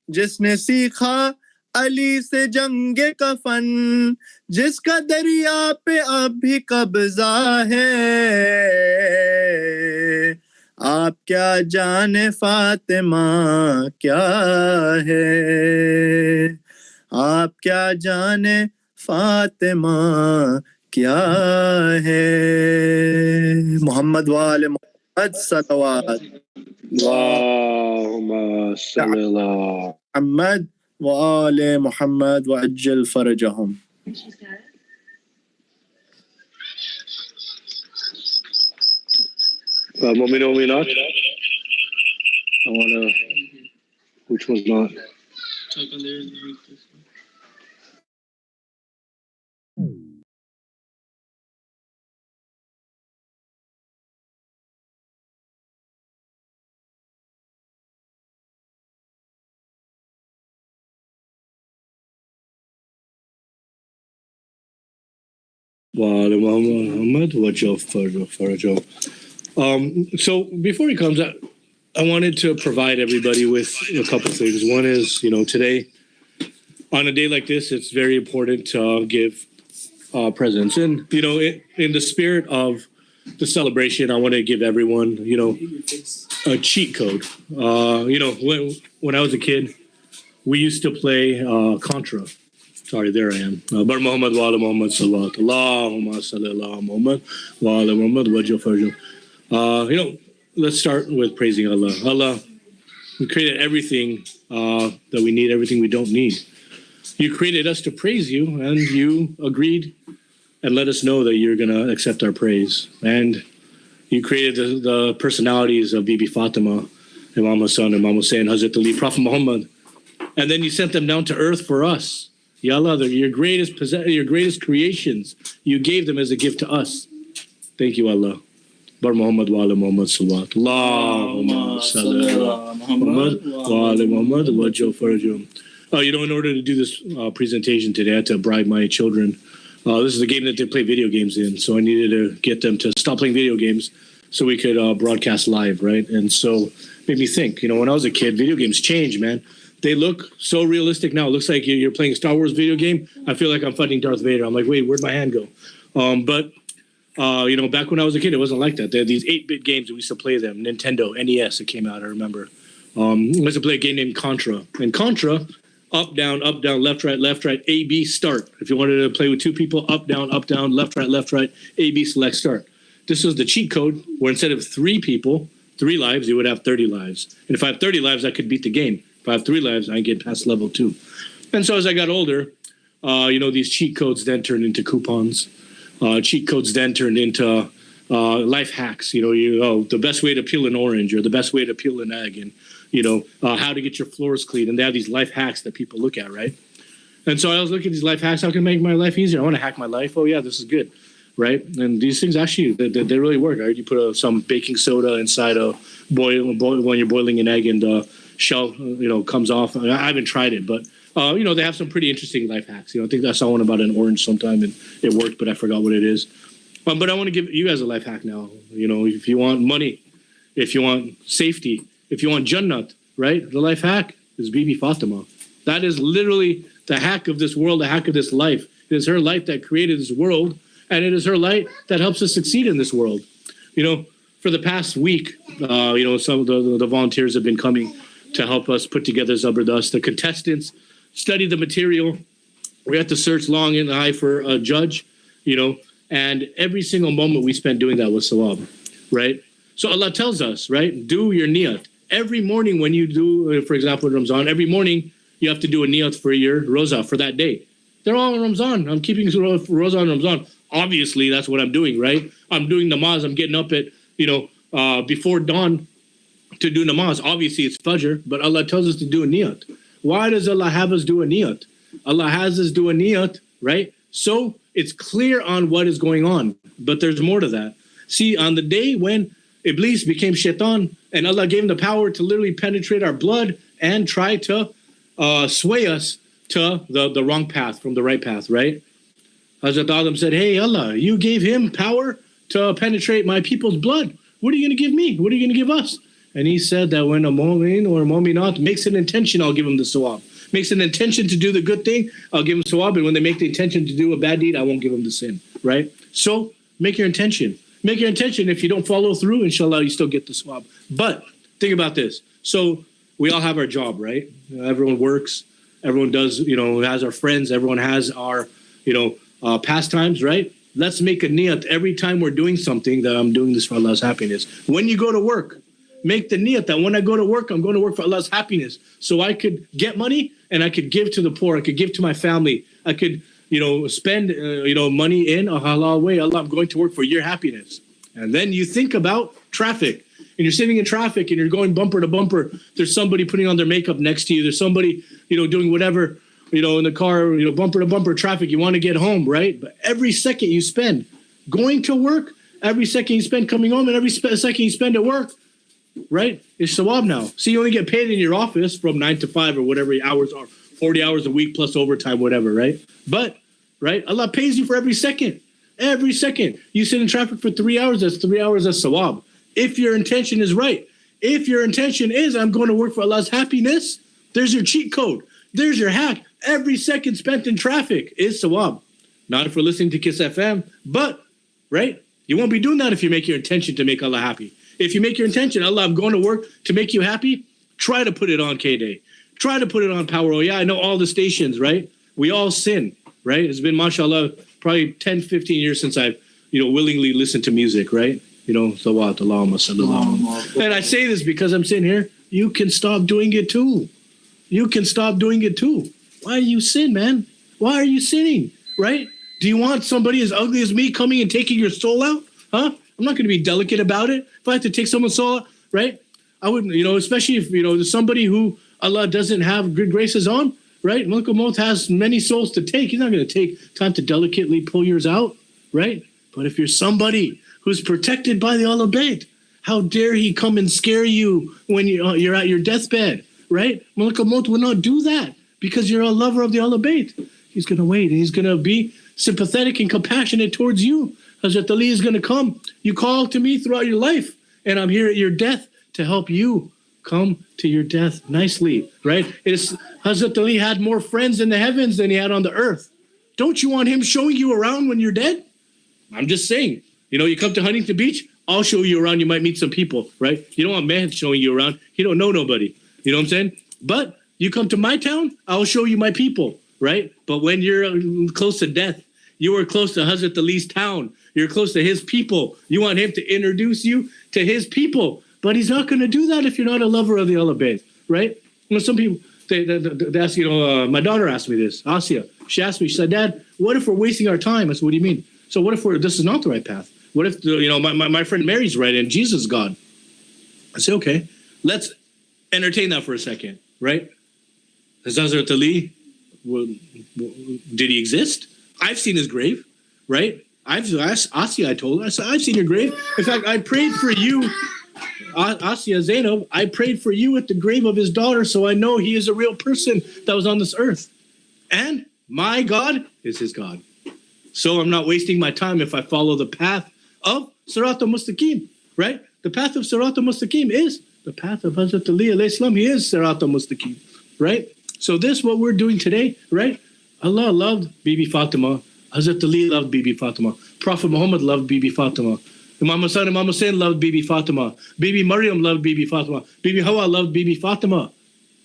جس نے سیکھا علی سے جنگ کفن جس کا دریا پہ اب بھی قبضہ ہے آپ کیا جانے فاطمہ کیا ہے آپ کیا جانے فاطمہ کیا ہے محمد وآل محمد صلوات
اللهم صل على
محمد وآل محمد وعجل فرجهم
Mu'min or not? I wanna. Which was not?
Check on there and read this one.
So before he comes out, I wanted to provide everybody with a couple things. One is, today, on a day like this, it's very important to give presents. And, in the spirit of the celebration, I want to give everyone, a cheat code. When I was a kid, we used to play Contra. Sorry, there I am. Bar Muhammad wa ala Muhammad salawat. Allahumma salli ala Muhammad wa ala Muhammad wajh farjah. Let's start with praising Allah. Allah, you created everything that we need, everything we don't need. You created us to praise you, and you agreed and let us know that you're going to accept our praise. And you created the personalities of Bibi Fatima, Imam Hassan, Imam Hussein, Hazrat Ali, Prophet Muhammad. And then you sent them down to earth for us. Ya Allah, they're your greatest creations. You gave them as a gift to us. Thank you, Allah. Bar Muhammad wa ala Muhammad salawat. Allahumma salli ala Muhammad wa ala Muhammad wajh farjah. In order to do this presentation today, I had to bribe my children. This is a game that they play video games in, so I needed to get them to stop playing video games so we could broadcast live, right? And so it made me think, when I was a kid, video games changed, man. They look so realistic now. It looks like you're playing a Star Wars video game. I feel like I'm fighting Darth Vader. I'm like, wait, where'd my hand go? But back when I was a kid, it wasn't like that. They had these 8-bit games that we used to play them. Nintendo, NES, it came out, I remember. We used to play a game named Contra. And Contra, up, down, left, right, A, B, start. If you wanted to play with two people, up, down, left, right, A, B, select, start. This was the cheat code where instead of 3 people, 3 lives, you would have 30 lives. And if I have 30 lives, I could beat the game. If I have 3 lives, I get past level 2. And so as I got older, these cheat codes then turned into coupons. Cheat codes then turned into life hacks. The best way to peel an orange or the best way to peel an egg, and how to get your floors clean. And they have these life hacks that people look at, right? And so I was looking at these life hacks. How can I make my life easier? I want to hack my life. Oh yeah, this is good, right? And these things actually they really work. Right? You put some baking soda inside a boil when you're boiling an egg, and the shell comes off. I haven't tried it, but they have some pretty interesting life hacks. I think I saw one about an orange sometime, and it worked, but I forgot what it is. But I want to give you guys a life hack now. If you want money, if you want safety, if you want Jannat, right? The life hack is Bibi Fatima. That is literally the hack of this world, the hack of this life. It is her light that created this world, and it is her light that helps us succeed in this world. For the past week, some of the volunteers have been coming to help us put together Zabardast. The contestants study the material. We had to search long and high for a judge, and every single moment we spent doing that was sawab, right? So Allah tells us, right, do your niyat. Every morning when you do, for example, Ramzan, every morning you have to do a niyat for your roza for that day. They're all in Ramzan. I'm keeping roza on Ramzan. Obviously, that's what I'm doing, right? I'm doing namaz. I'm getting up at, before dawn to do namaz. Obviously, it's Fajr, but Allah tells us to do a niyat. Why does Allah have us do a niyat? Allah has us do a niyat, right? So it's clear on what is going on, but there's more to that. See, on the day when Iblis became shaitan, and Allah gave him the power to literally penetrate our blood and try to sway us to the wrong path from the right path, right? Hazrat Adam said, hey, Allah, you gave him power to penetrate my people's blood. What are you going to give me? What are you going to give us? And he said that when a mu'min or a mu'minat makes an intention, I'll give him the sawab. Makes an intention to do the good thing, I'll give him sawab. And when they make the intention to do a bad deed, I won't give them the sin, right? So make your intention. Make your intention. If you don't follow through, inshallah, you still get the sawab. But think about this. So we all have our job, right? Everyone works. Everyone does, has our friends. Everyone has our, pastimes, right? Let's make a niyat every time we're doing something that I'm doing this for Allah's happiness. When you go to work, make the niyat that when I go to work, I'm going to work for Allah's happiness. So I could get money and I could give to the poor. I could give to my family. I could, spend, money in a halal way. Allah, I'm going to work for your happiness. And then you think about traffic. And you're sitting in traffic and you're going bumper to bumper. There's somebody putting on their makeup next to you. There's somebody, doing whatever, in the car, bumper to bumper traffic. You want to get home, right? But every second you spend going to work, every second you spend coming home, and every second you spend at work, right? It's sawab now. See, you only get paid in your office from 9 to 5 or whatever your hours are, 40 hours a week plus overtime, whatever, right? But, right, Allah pays you for every second. Every second. You sit in traffic for 3 hours, that's 3 hours of sawab. If your intention is right. If your intention is, I'm going to work for Allah's happiness, there's your cheat code. There's your hack. Every second spent in traffic is sawab. Not if we're listening to Kiss FM, but, right? You won't be doing that if you make your intention to make Allah happy. If you make your intention, Allah, I'm going to work to make you happy, try to put it on K-Day. Try to put it on Power. Oh, yeah, I know all the stations, right? We all sin, right? It's been, mashallah, probably 10, 15 years since I've, willingly listened to music, right? Salawat, Allahumma sallallahu. And I say this because I'm sitting here. You can stop doing it too. You can stop doing it too. Why do you sin, man? Why are you sinning, right? Do you want somebody as ugly as me coming and taking your soul out? Huh? I'm not going to be delicate about it. If I have to take someone's soul out, right? I wouldn't, especially if, there's somebody who Allah doesn't have good graces on, right? Malakul Maut has many souls to take. He's not going to take time to delicately pull yours out, right? But if you're somebody who's protected by the al-Bayt, how dare he come and scare you when you're at your deathbed, right? Malakul Maut will not do that because you're a lover of the al-Bayt. He's going to wait and he's going to be sympathetic and compassionate towards you. Hazrat Ali is going to come. You call to me throughout your life, and I'm here at your death to help you come to your death nicely, right? Hazrat Ali had more friends in the heavens than he had on the earth. Don't you want him showing you around when you're dead? I'm just saying. You come to Huntington Beach, I'll show you around. You might meet some people, right? You don't want man showing you around. He don't know nobody. You know what I'm saying? But you come to my town, I'll show you my people, right? But when you're close to death, you are close to Hazrat Ali's town. You're close to his people. You want him to introduce you to his people. But he's not going to do that if you're not a lover of the al-Bayt, right? Some people, they ask, my daughter asked me this, Asya. She asked me, she said, Dad, what if we're wasting our time? I said, what do you mean? So what if this is not the right path? What if, my friend Mary's right and Jesus is God? I said, okay, let's entertain that for a second, right? Is Hazrat Ali, did he exist? I've seen his grave, right? Asya, I told her, I said, I've seen your grave. In fact, I prayed for you, Asya Zainab, I prayed for you at the grave of his daughter, so I know he is a real person that was on this earth. And my God is his God. So I'm not wasting my time if I follow the path of Sirat al-Mustaqim, right? The path of Sirat al-Mustaqim is the path of Hazrat Ali alayhi salam. He is Sirat al-Mustaqim, right? So this, what we're doing today, right? Allah loved Bibi Fatima. Hazrat Ali loved Bibi Fatima. Prophet Muhammad loved Bibi Fatima. Imam Hassan, Imam Hussein loved Bibi Fatima. Bibi Maryam loved Bibi Fatima. Bibi Hawa loved Bibi Fatima.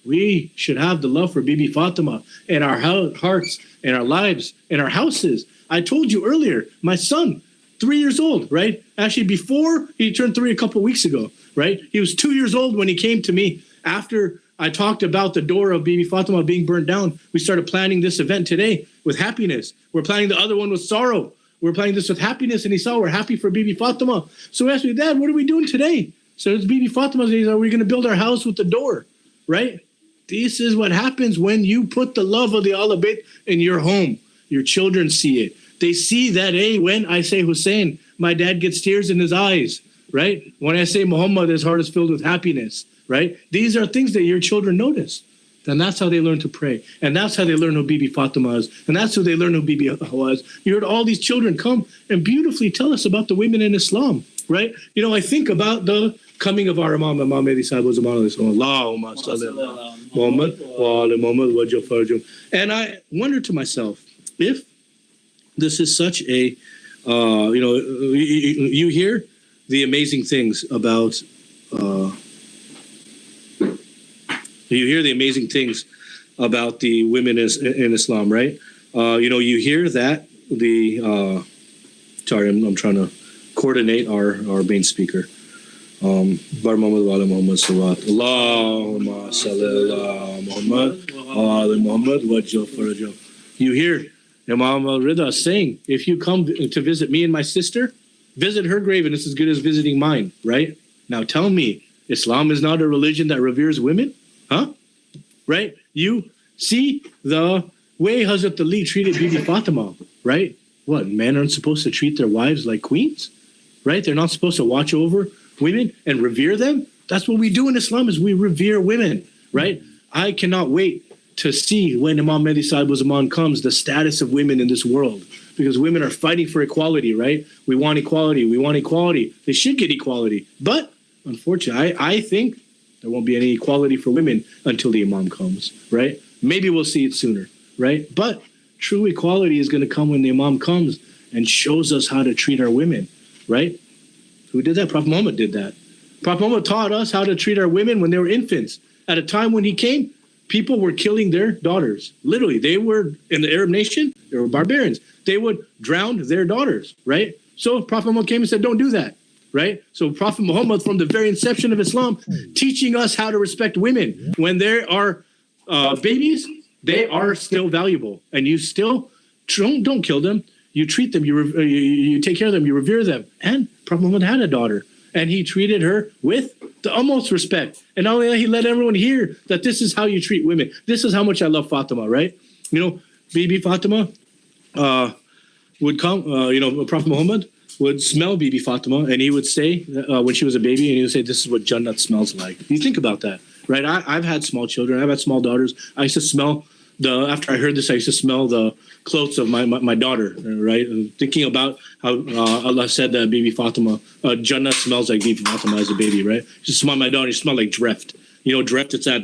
We should have the love for Bibi Fatima in our hearts, in our lives, in our houses. I told you earlier, my son, 3 years old, right? Actually, before he turned 3 a couple of weeks ago, right? He was 2 years old when he came to me after I talked about the door of Bibi Fatima being burned down. We started planning this event today with happiness. We're planning the other one with sorrow. We're planning this with happiness, and he saw we're happy for Bibi Fatima. So he asked me, Dad, what are we doing today? So it's Bibi Fatima. Are we going to build our house with the door, right? This is what happens when you put the love of the al-Bayt in your home. Your children see it. They see that, hey, when I say Hussein, my dad gets tears in his eyes, right? When I say Muhammad, his heart is filled with happiness, right? These are things that your children notice. And that's how they learn to pray. And that's how they learn who Bibi Fatima is. And that's how they learn who Bibi Hawa is. You heard all these children come and beautifully tell us about the women in Islam, right? I think about the coming of our Imam Mehdi Sahib was Allahumma salli ala Muhammad wa ala Muhammad wa jafarjum. And I wonder to myself, if this is such a, you hear the amazing things about, the women in Islam, right? You hear that sorry, I'm trying to coordinate our main speaker. Bar Muhammad wa ala Muhammad salawat. Allahumma salli ala Muhammad wa ala Muhammad wa jafarjum. You hear Imam al-Rida saying, if you come to visit me and my sister, visit her grave, and it's as good as visiting mine, right? Now tell me, Islam is not a religion that reveres women? Huh? Right? You see the way Hazrat Ali treated Bibi Fatima, right? What, men aren't supposed to treat their wives like queens? Right? They're not supposed to watch over women and revere them? That's what we do in Islam, is we revere women, right? I cannot wait to see when Imam Mehdi Sahib was Zaman comes, the status of women in this world. Because women are fighting for equality, right? We want equality. We want equality. They should get equality. But unfortunately, I think there won't be any equality for women until the Imam comes, right? Maybe we'll see it sooner, right? But true equality is going to come when the Imam comes and shows us how to treat our women, right? Who did that? Prophet Muhammad did that. Prophet Muhammad taught us how to treat our women when they were infants. At a time when he came, people were killing their daughters. Literally, they were, in the Arab nation, they were barbarians. They would drown their daughters, right? So Prophet Muhammad came and said, don't do that, right? So Prophet Muhammad, from the very inception of Islam, teaching us how to respect women. When there are babies, they are still valuable. And you still don't kill them. You treat them, you take care of them, you revere them. And Prophet Muhammad had a daughter. And he treated her with the utmost respect. And not only that, he let everyone hear that this is how you treat women. This is how much I love Fatima, right? You know, Bibi Fatima would come, Prophet Muhammad would smell Bibi Fatima, and he would say, when she was a baby, and he would say, this is what Jannat smells like. You think about that, right? I've had small children. I've had small daughters. I used to smell after I heard this, I used to smell the clothes of my daughter, right? And thinking about how Allah said that Bibi Fatima, Jannah smells like Bibi Fatima as a baby, right? Just smell my daughter, you smell like Dreft. You know, Dreft, it's that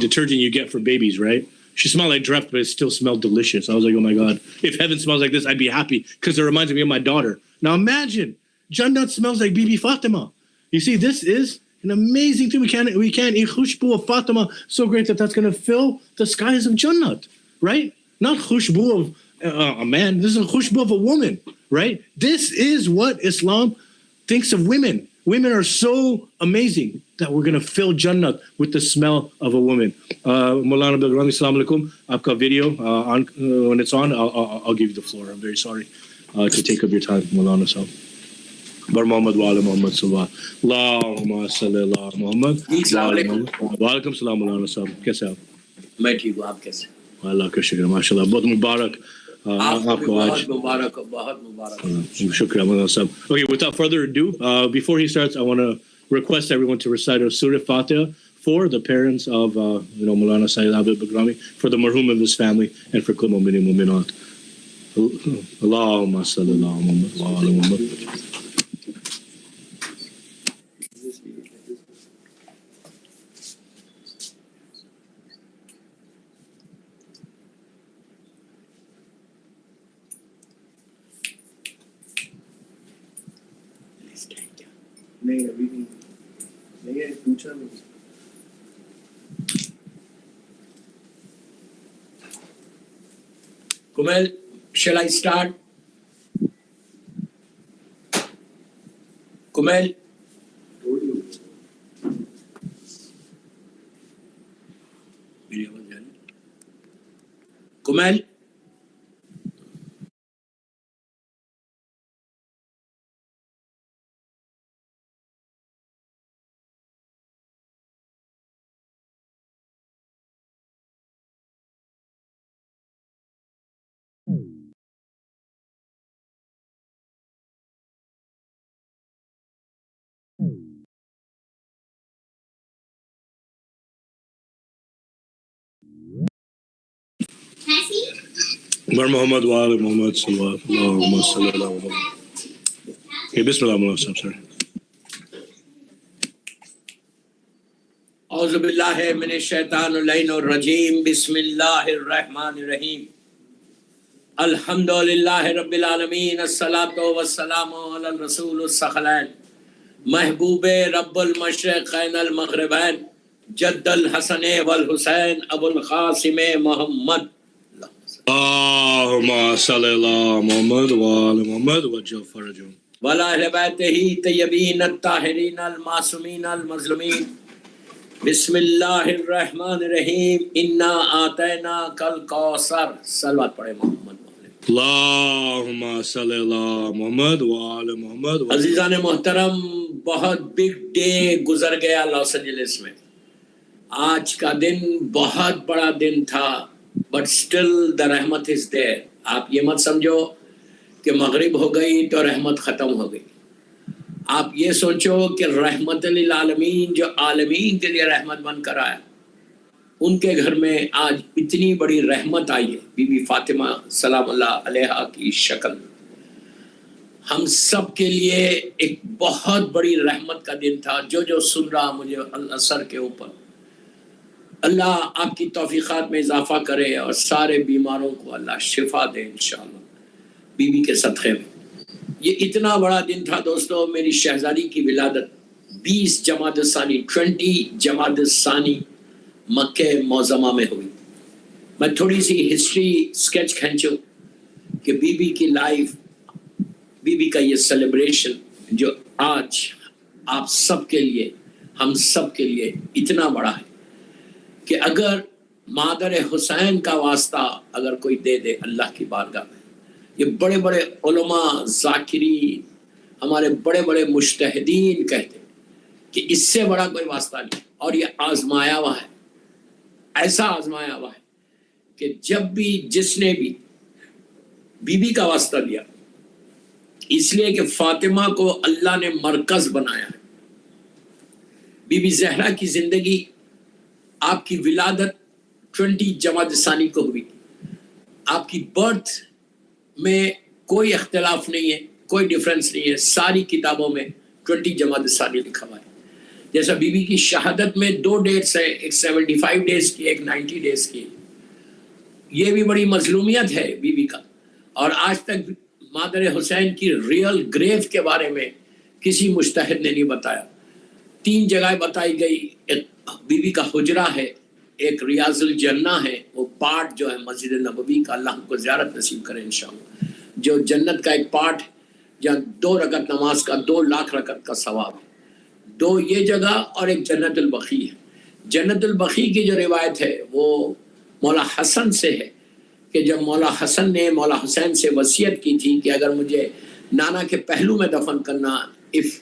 detergent you get for babies, right? She smelled like Dreft, but it still smelled delicious. I was like, oh my God, if heaven smells like this, I'd be happy because it reminds me of my daughter. Now imagine, Jannah smells like Bibi Fatima. You see, this is an amazing thing. We can't khushbu of Fatima so great that's going to fill the skies of Jannat, right? Not khushbu of a man. This is a khushbu of a woman, right? This is what Islam thinks of women. Women are so amazing that we're going to fill Jannat with the smell of a woman. Maulana Bilgrami, assalamu alaikum. Aapka video when it's on, I'll give you the floor. I'm very sorry to take up your time, Maulana Sahib. बर मोहम्मद वाले मोहम्मद सल्लल्लाहु अलैहि मोहम्मद वालेकुम सलाम मौलाना साहब कैसे आप
मैं ठीक हूँ आप कैसे
अल्लाह का शुक्र माशाल्लाह बहुत मुबारक आपको आज
बहुत मुबारक
शुक्रिया मौलाना साहब okay without further ado before he starts I want to request everyone to recite a Surah Fatiha for the parents of Maulana Sayyid Abid Bilgrami, for the marhum of his family, and for Kullu Mu'minin Mu'minat. Allahumma salli ala Muhammad wa ala Muhammad.
नहीं अभी नहीं है पूछा नहीं Kumel, shall I start? Kumel? Kumel?
बर मोहम्मद वाले मोहम्मद सल्लल्लाहु अलैहि वसल्लम. Okay, bismillah, Maulana Sahib, sorry.
औज़ु बिल्लाहि मिनश शैतानिर रजीम बिस्मिल्लाहिर रहमानिर रहीम अल्हम्दुलिल्लाहि रब्बिल आलमीन अस्सलातु वस्सलामु अलल रसूलिस सखलैन महबूबे रब्बुल मशरिक़ैन अल मग़रिबैन जद्दल हसन वल Hussain Abul Qasim Mohammad
Allahumma salli ala Muhammad wa ala Muhammad wa ajil farajahum
वला अहले बैतिही तय्यबीन अत्ताहिरीन अल मासूमीन अल मज़लूमीन बिस्मिल्लाहिर रहमानिर रहीम इन्ना आतैना कल कौसर सलवत पढ़े Mohammad
Allahumma salli ala Muhammad wa ala Muhammad.
अज़ीज़ान मोहतरम, बहुत बिग डे गुजर गया लॉस एंजलिस में. आज का दिन बहुत बड़ा दिन था, बट स्टिल द रहमत इज देयर. आप ये मत समझो कि मगरिब हो गई तो रहमत खत्म हो गई. आप ये सोचो कि रहमत लिल आलमीन जो आलमीन के लिए रहमत बनकर आया, ان کے گھر میں آج اتنی بڑی رحمت آئی ہے بی بی فاطمہ سلام اللہ علیہا کی شکل میں. ہم سب کے لیے ایک بہت بڑی رحمت کا دن تھا. جو سن رہا مجھے al-Asr کے اوپر، اللہ آپ کی توفیقات میں اضافہ کرے اور سارے بیماروں کو اللہ شفا دے انشاءاللہ بی بی کے صدقے میں. یہ اتنا بڑا دن تھا دوستو. میری شہزادی کی ولادت 20 جمادی الثانی 20 جمادی الثانی مکہ معظمہ میں ہوئی. میں تھوڑی سی ہسٹری سکیچ کھینچوں کہ بی بی کی لائف، بی بی کا یہ سیلیبریشن جو آج آپ سب کے لیے، ہم سب کے لیے اتنا بڑا ہے کہ اگر مادر حسین کا واسطہ اگر کوئی دے دے اللہ کی بارگاہ میں، یہ بڑے بڑے علماء ذاکرین ہمارے بڑے بڑے مجتہدین کہتے کہ اس سے بڑا کوئی واسطہ نہیں. اور یہ آزمایا ہوا ہے، ایسا آزمایا ہوا ہے کہ جب بھی جس نے بھی بی بی کا واسطہ دیا، اس لیے کہ فاطمہ کو اللہ نے مرکز بنایا ہے. بی بی زہرا کی زندگی، آپ کی ولادت 20 جمادی الثانی کو ہوئی. آپ کی برتھ میں کوئی اختلاف نہیں ہے، کوئی ڈیفرنس نہیں ہے. ساری کتابوں میں 20 جمادی الثانی لکھا ہوا ہے. جیسا بی بی کی شہادت میں 2 ڈیٹس ہیں، ایک 75 ڈیز کی، ایک 90 ڈیز کی. یہ بھی بڑی مظلومیت ہے بی بی کا. اور آج تک مادر حسین کی ریئل گریو کے بارے میں کسی مجتہد نے نہیں بتایا. 3 جگہ بتائی گئی. ایک بی بی کا حجرہ ہے، ایک ریاض الجنہ ہے، وہ پارٹ جو ہے مسجد نبوی کا، اللہ ہم کو زیارت نصیب کرے انشاءاللہ، جو جنت کا ایک پارٹ ہے جہاں 2 رکعت نماز کا 2 لاکھ رکعت کا ثواب ہے. 2 یہ جگہ، اور ایک جنت البقیع ہے. جنت البقیع کی جو روایت ہے وہ مولا حسن سے ہے کہ جب مولا حسن نے مولا حسین سے وصیت کی تھی کہ اگر مجھے نانا کے پہلو میں دفن کرنا، اف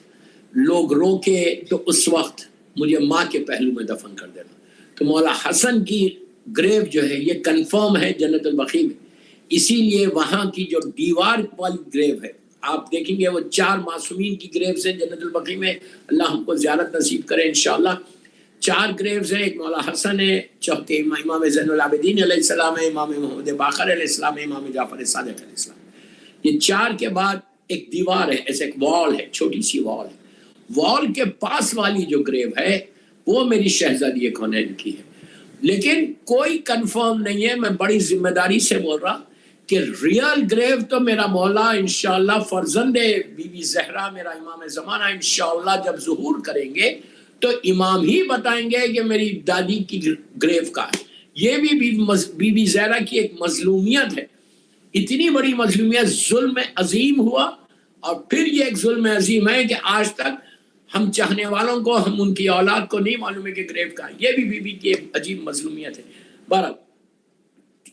لوگ روکے تو اس وقت مجھے ماں کے پہلو میں دفن کر دینا. تو مولا حسن کی گریو جو ہے یہ کنفرم ہے جنت البقیع میں. اسی لیے وہاں کی جو دیوار والی گریو ہے، آپ دیکھیں گے وہ 4 معصومین کی گریوز ہیں جنت البقیع میں. اللہ ہم کو زیارت نصیب کرے انشاءاللہ. 4 گریوز ہیں، ایک مولا حسن ہے، چوتھے امام زین العابدین علیہ السلام ہے، امام محمد باقر علیہ السلام ہے، امام جعفر صادق علیہ السلام. یہ 4 کے بعد ایک دیوار ہے، ایسے ایک وال ہے، چھوٹی سی وال ہے. وال کے پاس والی جو گریو ہے وہ میری شہزادی کونین کی ہے. لیکن کوئی کنفرم نہیں ہے. میں بڑی ذمہ داری سے بول رہا کہ ریئل گریو تو میرا مولا انشاءاللہ فرزند بی بی زہرا میرا امام زمانہ انشاءاللہ جب ظہور کریں گے تو امام ہی بتائیں گے کہ میری دادی کی گریو کا ہے. یہ بھی بی بی زہرا کی ایک مظلومیت ہے. اتنی بڑی مظلومیت، ظلم عظیم ہوا. اور پھر یہ ایک ظلم عظیم ہے کہ آج تک ہم چاہنے والوں کو، ہم ان کی اولاد کو نہیں معلوم ہے کہ گریو کا ہے. یہ بھی بی بی کی ایک عجیب مظلومیت ہے. بہرحال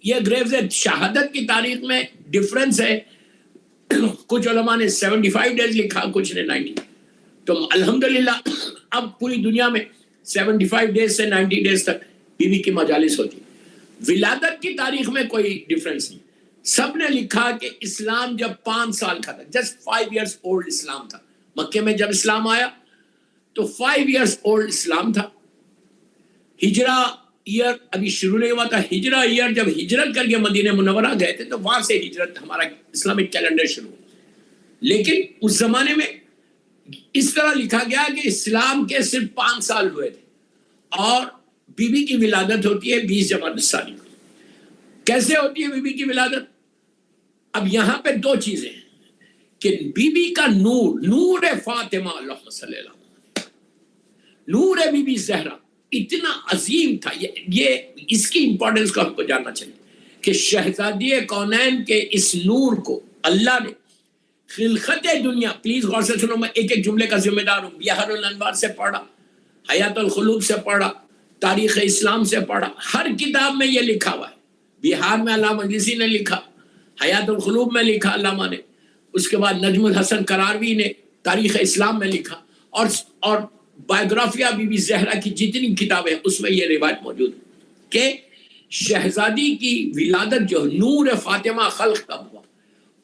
یہ گریوز ہے. شہادت کی تاریخ میں ڈیفرنس ہے. کچھ علماء نے 75 ڈیز لکھا، کچھ نے 90. تو الحمدللہ اب پوری دنیا میں 75 ڈیز سے 90 ڈیز تک بی بی کی مجالس ہوتی. ولادت کی تاریخ میں کوئی ڈیفرنس نہیں. سب نے لکھا کہ اسلام جب 5 سال کا تھا، جسٹ 5 ایئرس اولڈ اسلام تھا. مکے میں جب اسلام آیا تو 5 ایئرس اولڈ اسلام تھا. ہجرہ ایئر ابھی شروع نہیں ہوا تھا. ہجرہ ایئر جب ہجرت کر کے مدینہ منورہ گئے تھے تو وہاں سے ہجرت ہمارا اسلامک کیلنڈر شروع ہوا. لیکن اس زمانے میں اس طرح لکھا گیا کہ اسلام کے صرف 5 سال ہوئے تھے اور بی بی کی ولادت ہوتی ہے 20 جمادی الثانی کو. کیسے ہوتی ہے بی بی کی ولادت؟ اب یہاں پہ 2 چیزیں ہیں کہ بی بی کا نور فاطمہ، اللہم صلی اللہ علیہ وسلم، نور بی بی زہرا اتنا عظیم تھا. یہ اس کی امپورٹنس کو ہم کو جاننا چاہیے کہ شہزادی کونین کے اس نور کو اللہ نے خلقت دنیا، پلیز غور سے سنو، میں ایک ایک جملے کا ذمہ دار ہوں. بہار الانوار سے پڑھا، حیات القلوب سے پڑھا، تاریخ اسلام سے پڑھا، ہر کتاب میں یہ لکھا ہوا ہے. بہار میں علامہ مجلسی نے لکھا، حیات القلوب میں لکھا علامہ نے، اس کے بعد نجم الحسن قراروی نے تاریخ اسلام میں لکھا، اور بایوگرافیا بی بی زہرا کی جتنی کتابیں اس میں یہ روایت موجود ہے کہ شہزادی کی ولادت جو نور فاطمہ خلق کب ہوا.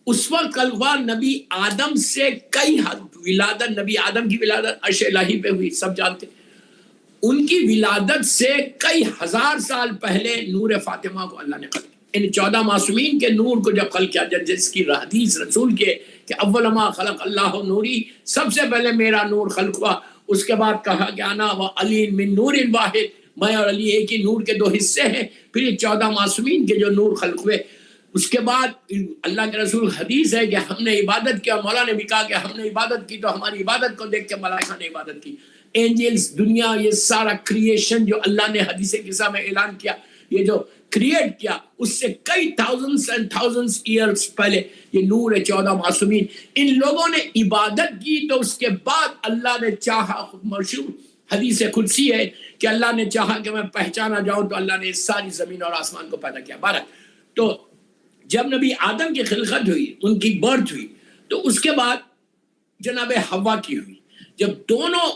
اس وقت کل ہوا نبی آدم سے کئی حد. ولادت نبی آدم کی ولادت عرش الہی پہ ہوئی، سب جانتے. ان کی ولادت سے کئی ہزار سال پہلے نور فاطمہ کو اللہ نے خلق کیا. ان 14 معصومین کے نور کو جب خلق کیا، جس کی حدیث رسول کے کہ اول ما خلق اللہ نوری، سب سے پہلے میرا نور خلق ہوا. اس کے بعد کہا کہ انا و علی من نور واحد، میں اور علی ایک ہی نور کے 2 حصے ہیں. پھر یہ 14 معصومین کے جو نور خلق ہوئے، اس کے بعد اللہ کے رسول حدیث ہے کہ ہم نے عبادت کیا. مولا نے بھی کہا کہ ہم نے عبادت کی تو ہماری عبادت کو دیکھ کے ملائکہ نے عبادت کی. اینجلز، دنیا، یہ سارا کریشن جو اللہ نے حدیث قصہ میں اعلان کیا، یہ جو کریٹ کیا، اس سے کئی تھاؤزنڈز اینڈ تھاؤزنڈز ایئرز پہلے یہ نور 14 معصومین، ان لوگوں نے عبادت کی. تو اس کے بعد اللہ نے چاہا، خود مشہور حدیث قدسی ہے کہ اللہ نے چاہا کہ میں پہچانا جاؤں تو اللہ نے ساری زمین اور آسمان کو پیدا کیا. بارہ تو جب نبی آدم کی خلقت ہوئی، ان کی برتھ ہوئی، تو اس کے بعد جناب حوا کی ہوئی. جب دونوں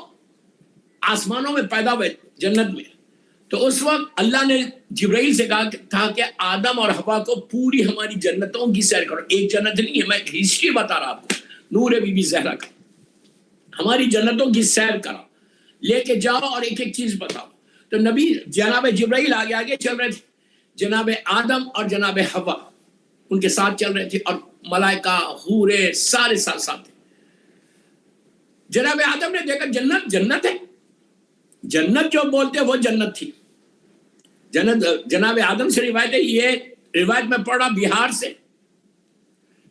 آسمانوں میں پیدا ہوئے جنت میں، تو اس وقت اللہ نے جبرائیل سے کہا تھا کہ آدم اور حوا کو پوری ہماری جنتوں کی سیر کرو. ایک جنت نہیں ہے، میں ہسٹری بتا رہا آپ کو، نور بی بی زہرا کا، ہماری جنتوں کی سیر کرو، لے کے جاؤ اور ایک ایک چیز بتاؤ. تو نبی جناب جبرائیل آگے آگے چل رہے تھے، جناب آدم اور جناب حوا ان کے ساتھ چل رہے تھے، اور ملائکہ، حورے سارے ساتھ ساتھ تھے. جناب آدم نے دیکھا جنت جنت ہے، جنت جو بولتے وہ جنت تھی. جنت جناب آدم سے روایت ہے، یہ روایت میں پڑھا بہار سے،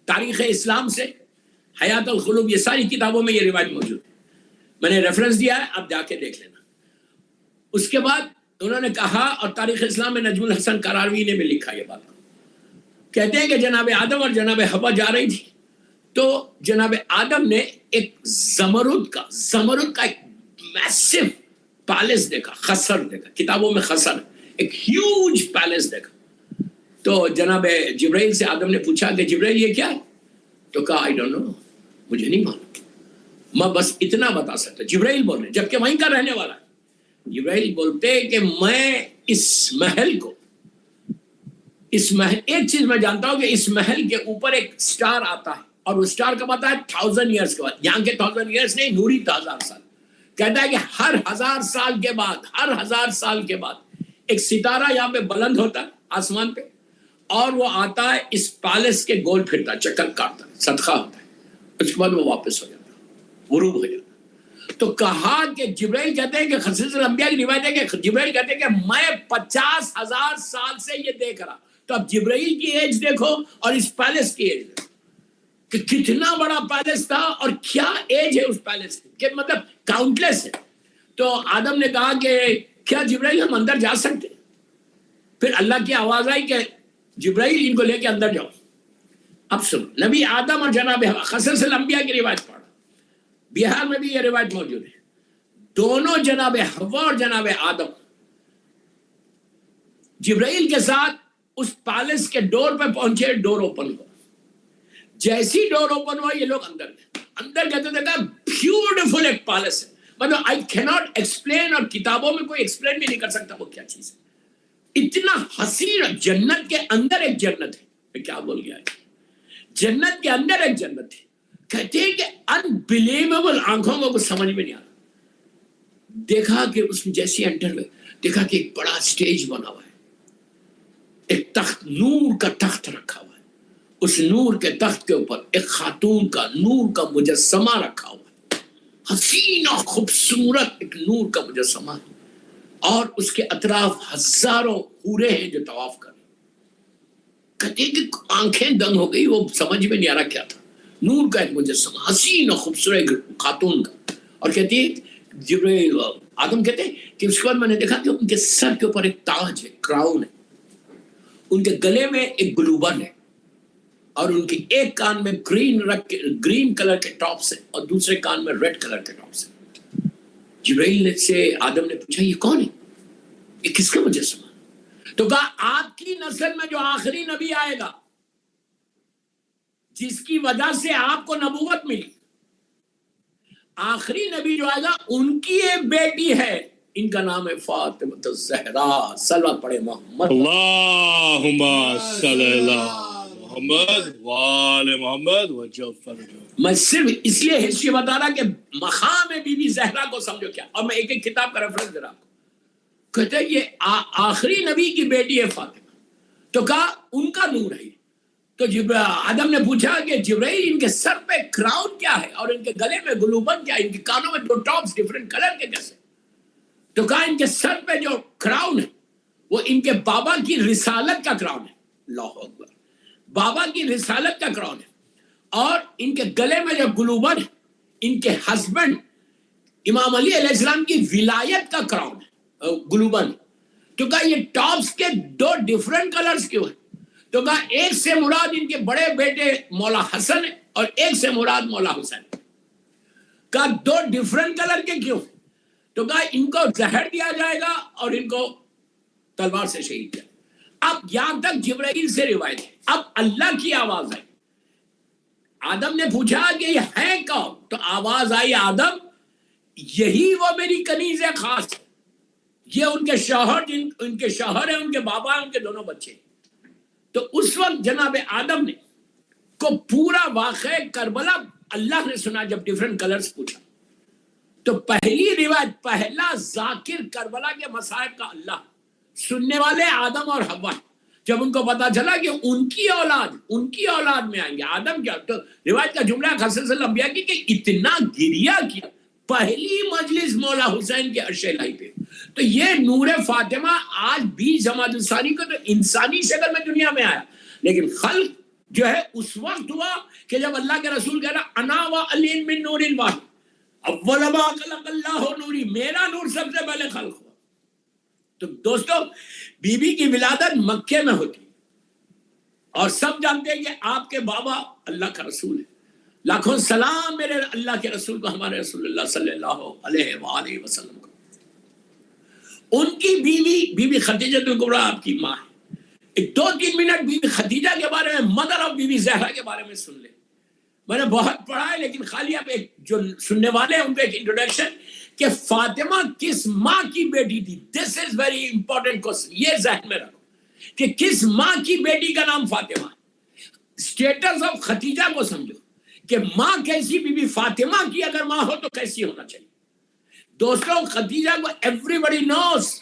تاریخ اسلام سے، حیات القلوب، یہ ساری کتابوں میں یہ روایت موجود ہے. میں نے ریفرنس دیا ہے، آپ جا کے دیکھ لینا. اس کے بعد انہوں نے کہا، اور تاریخ اسلام میں نجم الحسن قراروی نے بھی لکھا یہ بات، کہتے ہیں کہ جناب آدم اور جناب حوا جا رہی تھی، تو جناب آدم نے ایک زمرد کا ایک میسو پیلس دیکھا، خسر دیکھا، کتابوں میں خسر، ایک ہیوج پیلس دیکھا. تو جناب جبرائیل سے آدم نے پوچھا کہ جبرائیل یہ کیا ہے؟ تو کہا آئی ڈونٹ نو، مجھے نہیں معلوم، میں بس اتنا بتا سکتا. جبرائیل بول رہے جبکہ وہیں کا رہنے والا ہے. جبرائیل بولتے کہ میں اس محل ایک چیز میں جانتا ہوں کہ اس محل کے اوپر ایک سٹار آتا ہے، اور وہ سٹار کب آتا ہے؟ 1000 ایئرس کے بعد. یہاں کے 1000 ایئرس نہیں، نوری 1000 سال. کہتا ہے کہ ہر 1000 سال کے بعد ایک ستارہ یہاں پہ بلند ہوتا ہے آسمان پہ، اور وہ آتا ہے اس پیلس کے گول پھرتا ہے، چکر کاٹتا ہے، صدقہ ہوتا ہے. اس کے بعد وہ واپس ہو جاتا ہے، غروب ہو جاتا ہے. تو کہا کہ جبرائیل کہتے ہیں کہ خصیص الانبیاء کی روایت ہے کہ جبرائیل کہتے ہیں کہ میں 50,000 سال سے یہ دیکھ رہا. تو اب جبرائیل کی ایج دیکھو اور اس پیلس کی ایج دیکھو کہ کتنا بڑا پیلس تھا اور کیا ایج ہے اس پیلس کی، کہ مطلب کاؤنٹلیس ہے. تو آدم نے کہا کہ کیا جبرائیل ہم اندر جا سکتے؟ پھر اللہ کی آواز آئی کہ جبرائیل ان کو لے کے اندر جاؤ. اب سنو، نبی آدم اور جناب حوا، خصیص الانبیاء کی روایت پڑھا، بہار میں بھی یہ روایت موجود ہے. دونوں جناب حوا اور جناب آدم جبرائیل کے ساتھ اس پیلس کے ڈور پہ پہنچے. ڈور اوپن ہوا، جیسی ڈور اوپن ہوا یہ لوگ اندر گئے. اندر گئے تو دیکھا بیوٹیفل ایک پیلس ہے، مطلب آئی کینٹ ایکسپلین، اور کتابوں میں کوئی ایکسپلین بھی نہیں کر سکتا وہ کیا چیز ہے. اتنا حسین، جنت کے اندر ایک جنت ہے. میں کیا بول گیا ہے، جنت کے اندر ایک جنت ہے. کہتے ہیں کہ انبلیویبل، آنکھوں کو کچھ سمجھ میں نہیں آ رہا. دیکھا کہ اس میں جیسے انٹر ہوئے، دیکھا کہ ایک بڑا سٹیج بنا ہوا ہے، ایک تخت، نور کا تخت رکھا ہوا ہے. اس نور کے تخت کے اوپر ایک خاتون کا نور کا مجسمہ رکھا ہوا ہے، حسین اور خوبصورت ایک نور کا مجسمہ ہے. اور اس کے اطراف ہزاروں حوریں ہیں جو طواف کر رہے. کہتے ہیں کہ آنکھیں دنگ ہو گئی، وہ سمجھ میں نہیں آ رہا کیا تھا. نور کا ایک مجسمہ، حسین اور خوبصورت خاتون کا. اور کہتی ہے جبرائیل، آدم کہتے ہیں کہ اس کے بعد میں نے دیکھا کہ ان کے سر کے اوپر ایک تاج ہے، کراؤن ہے، ان کے گلے میں ایک گلوبن ہے، اور ان کے ایک کان میں گرین کلر کے ٹاپس ہیں اور دوسرے کان میں ریڈ کلر کے ٹاپس ہیں. جبرائیل سے آدم نے پوچھا یہ کون ہے، یہ کس کا مجسمہ؟ تو کہا آپ کی نسل میں جو آخری نبی آئے گا، جس کی وجہ سے آپ کو نبوت ملی، آخری نبی جو آئے گا ان کی ایک بیٹی ہے، ان کا نام ہے فاطمہ الزہرا. صلوات پڑھے محمد،
اللہم صلی اللہ
محمد وآل محمد وجل فرجہ. میں صرف اس لیے ہسٹری بتا رہا کہ مقام بی بی زہرا کو سمجھو کیا. اور میں ایک ایک کتاب کا ریفرنس دے رہا ہوں. کہتے ہیں یہ آخری نبی کی بیٹی ہے فاطمہ. تو کہا ان کا نور ہے. تو آدم نے پوچھا کہ جبرائیل ان کے سر پہ کراؤن کیا ہے اور ان کے گلے میں گلوبند کیا ہے, ان کے کانوں میں دو ٹاپس ڈیفرنٹ کلر کے کیسے. تو کہا ان کے سر پہ جو کراؤن ہے وہ ان کے بابا کی رسالت کا کراؤن ہے. اللہ اکبر. بابا کی رسالت کا کراؤن ہے. اور ان کے گلے میں جو گلوبند ہے ان کے ہسبینڈ امام علی علیہ السلام کی ولایت کا کراؤن ہے گلوبند. تو کہا یہ ٹاپس کے دو ڈیفرنٹ کلرز کیوں ہیں. تو کہا ایک سے مراد ان کے بڑے بیٹے مولا حسن ہے اور ایک سے مراد مولا حسین. کہا دو ڈیفرنٹ کلر کے کیوں. تو کہا ان کو زہر دیا جائے گا اور ان کو تلوار سے شہید کیا. اب یہاں تک جبرائیل سے روایت ہے. اب اللہ کی آواز آئی. آدم نے پوچھا کہ یہ ہے کون. تو آواز آئی آدم یہی وہ میری کنیز خاص ہے. یہ ان کے شوہر ان کے شوہر ہیں, ان کے بابا ہیں, ان کے دونوں بچے. تو اس وقت جناب آدم نے کو پورا واقعہ کربلا اللہ نے سنا جب ڈیفرنٹ کلرز پوچھا. تو پہلی روایت پہلا ذاکر کربلا کے مصائب کا اللہ, سننے والے آدم اور حوا. جب ان کو پتا چلا کہ ان کی اولاد میں آئیں گے آدم کیا. تو روایت کا جملہ خصوص الانبیاء کی کہ اتنا گریا کیا پہلی مجلس مولا حسین کے عرش الہی پہ. تو یہ نور فاطمہ آج 20 جمادی الثانی کو تو انسانی شکل میں دنیا میں آیا, لیکن خلق جو ہے اس وقت ہوا کہ جب اللہ کے رسول کہہ رہا انا و علی من نور الواحد اول ما خلق اللہ نوری, میرا نور سب سے پہلے خلق ہوا. تو دوستو بی بی کی ولادت مکے میں ہوتی اور سب جانتے ہیں کہ آپ کے بابا اللہ کا رسول ہے. لاکھوں سلام میرے اللہ کے رسول کو, ہمارے رسول اللہ صلی اللہ علیہ وآلہ وسلم کو. ان کی بی بی خدیجہ کبریٰ آپ کی ماں ہے. 2-3 منٹ بی بی خدیجہ کے بارے میں, mother of be be Zahra کے بارے میں سن لیں. میں نے بہت پڑھا ہے لیکن خالی آپ ایک جو سننے والے ہیں ان کو ایک انٹروڈکشن کہ فاطمہ کس ماں کی بیٹی تھی. دس از ویری امپورٹنٹ کوسچن, یہ ذہن میں رکھو کہ کس ماں کی بیٹی کا نام فاطمہ. اسٹیٹس آف خدیجہ کو سمجھو کہ ماں کیسی, بی بی فاطمہ کی اگر ماں ہو تو کیسی ہونا چاہیے. دوستوں خدیجہ کو ایوری بڈی نوز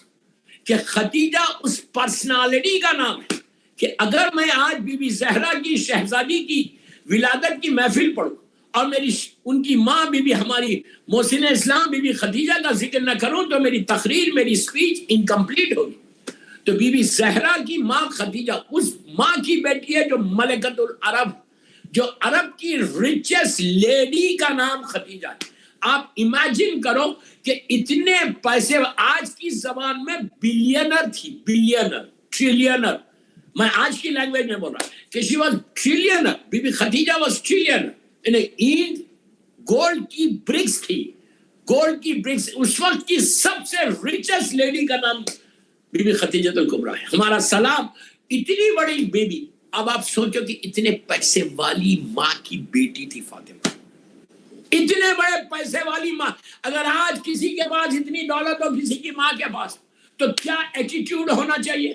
کہ خدیجہ اس پرسنالٹی کا نام ہے کہ اگر میں آج بی بی زہرا کی شہزادی کی ولادت کی محفل پڑھوں اور میری ان کی ماں بی بی ہماری محسن اسلام بی بی خدیجہ کا ذکر نہ کروں تو میری تقریر, میری اسپیچ انکمپلیٹ ہوگی. تو بی بی زہرا کی ماں خدیجہ اس ماں کی بیٹی ہے جو ملکۃ العرب, جو عرب کی ریچسٹ لیڈی کا نام خدیجہ ہے. آپ امیجن کرو کہ اتنے پیسے, آج کی زبان میں بلینر تھی, بلینر, ٹریلینر. میں آج کی لینگویج میں بول رہا کہ she was trailblazer. Bibi Bibi Khadija was trailblazer. اینٹ گولڈ کی برکس تھی, گولڈ کی برکس. اس وقت کی سب سے ریچسٹ لیڈی کا نام بی بی خدیجہ کبریٰ ہے. ہمارا سلام. اتنی بڑی بیبی. اب آپ سوچو کہ اتنے پیسے والی ماں کی بیٹی تھی فاطمہ, اتنے بڑے پیسے والی ماں. اگر آج کسی کے پاس اتنی دولت ہو کسی کی ماں کے پاس, تو کیا ایٹیٹیوڈ ہونا چاہیے,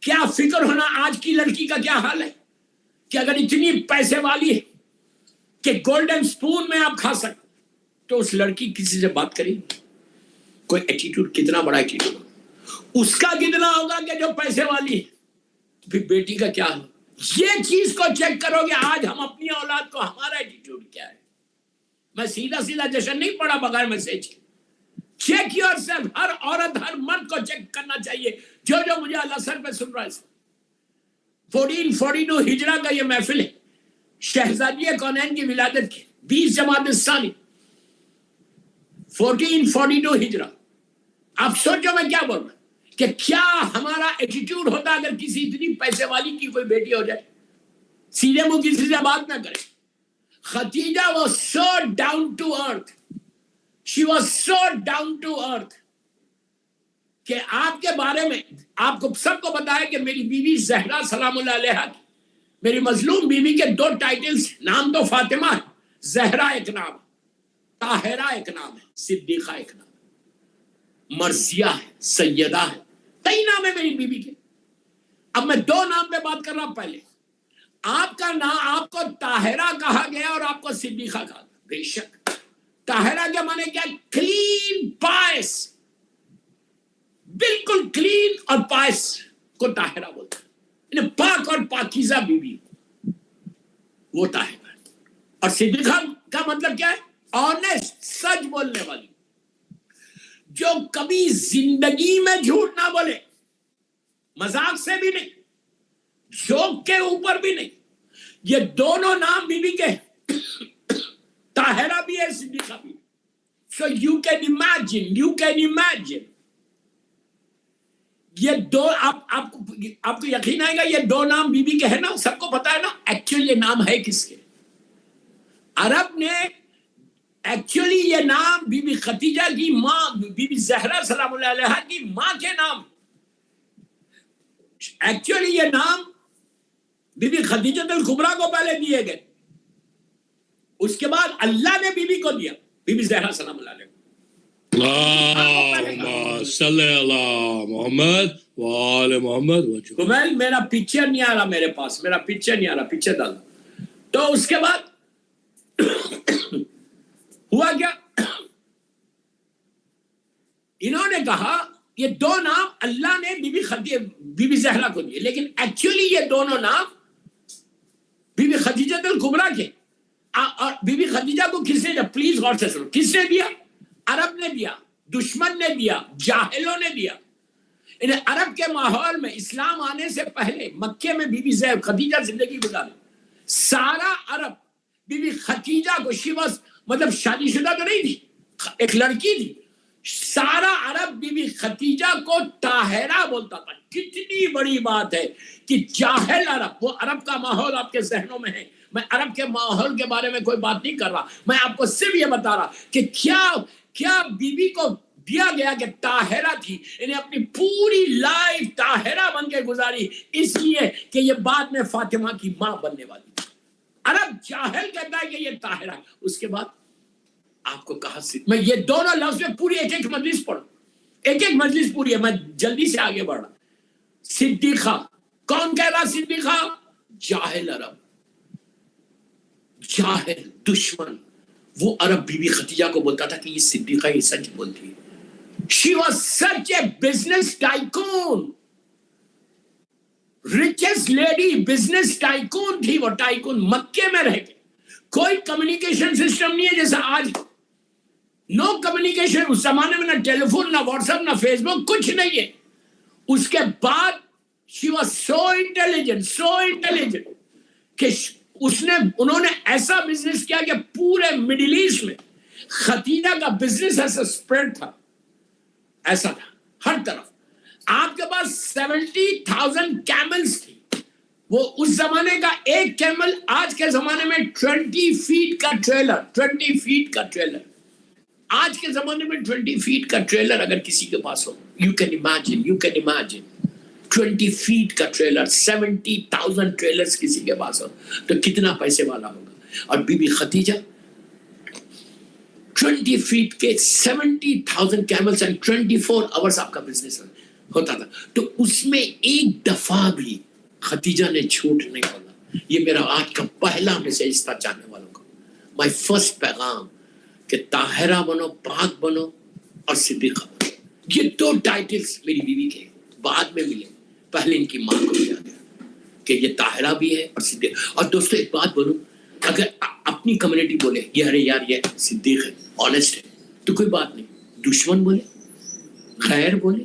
کیا فکر ہونا. آج کی لڑکی کا کیا حال ہے کہ اگر اتنی پیسے والی ہے کہ گولڈن سپون میں آپ کھا سکتے تو اس لڑکی کسی سے بات کریں, کوئی ایٹیٹیوڈ, کتنا بڑا ایٹیٹیوڈ. اس کا کتنا ہوگا کہ جو پیسے والی ہے. پھر بیٹی کا کیا ہوگا. یہ چیز کو چیک کرو کہ آج ہم اپنی اولاد کو ہمارا ایٹیٹیوڈ کیا ہے. میں سیدھا جشن نہیں پڑا بغیر میسج. Check yourself. ہر عورت ہر مرد کو چیک کرنا چاہیے جو مجھے al-Asr پہ سن رہا ہے. 1442 ہجرہ کا یہ محفل ہے, شہزادی کونین کی ولادت کی 20 جمادی الثانی 1442 ہجرہ. آپ سوچو میں کیا بول رہا ہوں کہ کیا ہمارا ایٹیٹیوڈ ہوتا اگر کسی اتنی پیسے والی کی کوئی بیٹی ہو جائے, سیدھے منہ کسی سے بات نہ کرے. Khadija was so down to earth. She was so down to earth کہ آپ کے بارے میں آپ کو سب کو پتا ہے کہ میری بیوی زہرا سلام اللہ علیہا کی, میری مظلوم بیوی کے 2 ٹائٹلز. نام تو فاطمہ ہے, زہرا ایک نام, طاہرہ ایک نام ہے, صدیقہ ایک نام, مرثیہ ہے, سیدہ ہے, کئی نام ہے میری بیوی کے. اب میں دو نام پہ بات کر رہا ہوں. پہلے آپ کا نام آپ کو طاہرہ کہا گیا اور آپ کو صدیقہ کہا گیا. بے شک طاہرہ کے معنی کیا؟ کلین پائس، بالکل کلین اور پائس کو طاہرہ بولتا ہے. پاک اور پاکیزہ بیوی وہ طاہرہ ہے. اور صدیقہ کا مطلب کیا ہے؟ آنیسٹ، سچ بولنے والی، جو کبھی زندگی میں جھوٹ نہ بولے، مذاق سے بھی نہیں، جوک کے اوپر بھی نہیں. یہ دونوں نام بیوی کے ہیں. طاہرہ بھی ہے، صدیقہ بھی. So you can imagine یہ دو آپ کو یقین آئے گا یہ دو نام بیوی کے ہیں نا. سب کو پتا ہے نا ایکچولی یہ نام ہے کس کے. عرب نے ایکچولی یہ نام بی بی خدیجہ کی ماں بی بی زہرا سلام اللہ علیہا کی ماں کے نام، ایکچولی یہ نام بی بی خدیجہ الکبریٰ کو پہلے دیے گئے، اس کے بعد اللہ نے بی بی کو دیا، بی بی زہرا سلام اللہ علیہ.
اللہم صلی اللہ محمد وآل محمد.
کمیل میرا پکچر نہیں آ رہا میرے پاس، میرا پکچر نہیں آ رہا، پکچر ڈال. تو اس کے بعد ہوا کیا؟ انہوں نے کہا یہ دو نام اللہ نے بی بی زہرا کو دیے، لیکن ایکچولی یہ دونوں نام بی بی خدیجہ الکبریٰ کے. اور بی بی خدیجہ کو کس نے دیا؟ پلیز غور سے سنو. کس نے دیا؟ عرب نے دیا، دشمن نے دیا، جاہلوں نے دیا. انہیں عرب کے ماحول میں اسلام آنے سے پہلے مکے میں بی بی خدیجہ زندگی گزاری. سارا عرب بی بی خدیجہ کو شیوس مطلب شادی شدہ تو نہیں تھی، ایک لڑکی تھی. سارا عرب بی بی خدیجہ کو طاہرہ بولتا تھا. کتنی بڑی بات ہے کہ جاہل عرب، وہ عرب کا ماحول آپ کے ذہنوں میں ہے. میں عرب کے ماحول کے بارے میں کوئی بات نہیں کر رہا، میں آپ کو صرف یہ بتا رہا کہ کیا بی بی کو دیا گیا کہ طاہرہ تھی. انہیں اپنی پوری لائف طاہرہ بن کے گزاری، اس لیے کہ یہ بعد میں فاطمہ کی ماں بننے والی. عرب جاہل کہتا ہے کہ یہ طاہرہ. اس کے بعد آپ کو کہا میں یہ دونوں لفظ میں پوری ایک مجلس پڑھوں، ایک مجلس پوری ہے، میں جلدی سے آگے بڑھ رہا. صدیقہ کون کہہ رہا؟ صدیقہ جاہل عرب، جاہل دشمن. وہ عرب بی بی خدیجہ کو بولتا تھا کہ یہ صدیقہ یہ سچ بولتی ہے. She was such a business tycoon, richest lady, business tycoon تھی وہ. ٹائکون مکے میں رہ کے کوئی کمیونیکیشن سسٹم نہیں ہے جیسا آج. نو کمیونیکیشن. اس زمانے میں نہ ٹیلیفون، نہ واٹس ایپ، نہ فیس بک، کچھ نہیں ہے. اس کے بعد she was so intelligent کہ انہوں نے ایسا بزنس کیا کہ پورے مڈل ایسٹ میں خدیجہ کا بزنس ایسا اسپریڈ تھا، ایسا تھا ہر طرف. آپ کے پاس 70,000 کیملز تھی. وہ اس زمانے کا ایک کیمل آج کے زمانے میں 20 فیٹ کا ٹریلر، 20 فیٹ کا ٹریلر. آج کے زمانے میں 20 فیٹ کا ٹریلر اگر کسی کے پاس ہو، یو کین امیجن 20 فیٹ کا ٹریلر، 70,000 ٹریلرز کسی کے پاس ہو تو کتنا پیسے والا ہوگا. اور بی بی خدیجہ 20 فیٹ کے 70,000 کیملز اینڈ 24 آورز آپ کا بزنس ہوتا تھا. تو اس میں ایک دفعہ بھی خدیجہ نے جھوٹ نہیں بولا. یہ میرا آج کا پہلا میسج تھا چاہنے والوں کا، مائی فرسٹ پیغام، کہ طاہرہ بنو، پاک بنو اور صدیقہ بنو. یہ دو ٹائٹلز میری بیوی کے بعد میں ملے، پہلے ان کی ماں کو دیا گیا کہ یہ طاہرہ بھی ہے اور صدیق. اور دوستو ایک بات بولوں، اگر اپنی کمیونٹی بولے یہ ارے یار یہ صدیق ہے، آنیسٹ ہے، تو کوئی بات نہیں. دشمن بولے، غیر بولے،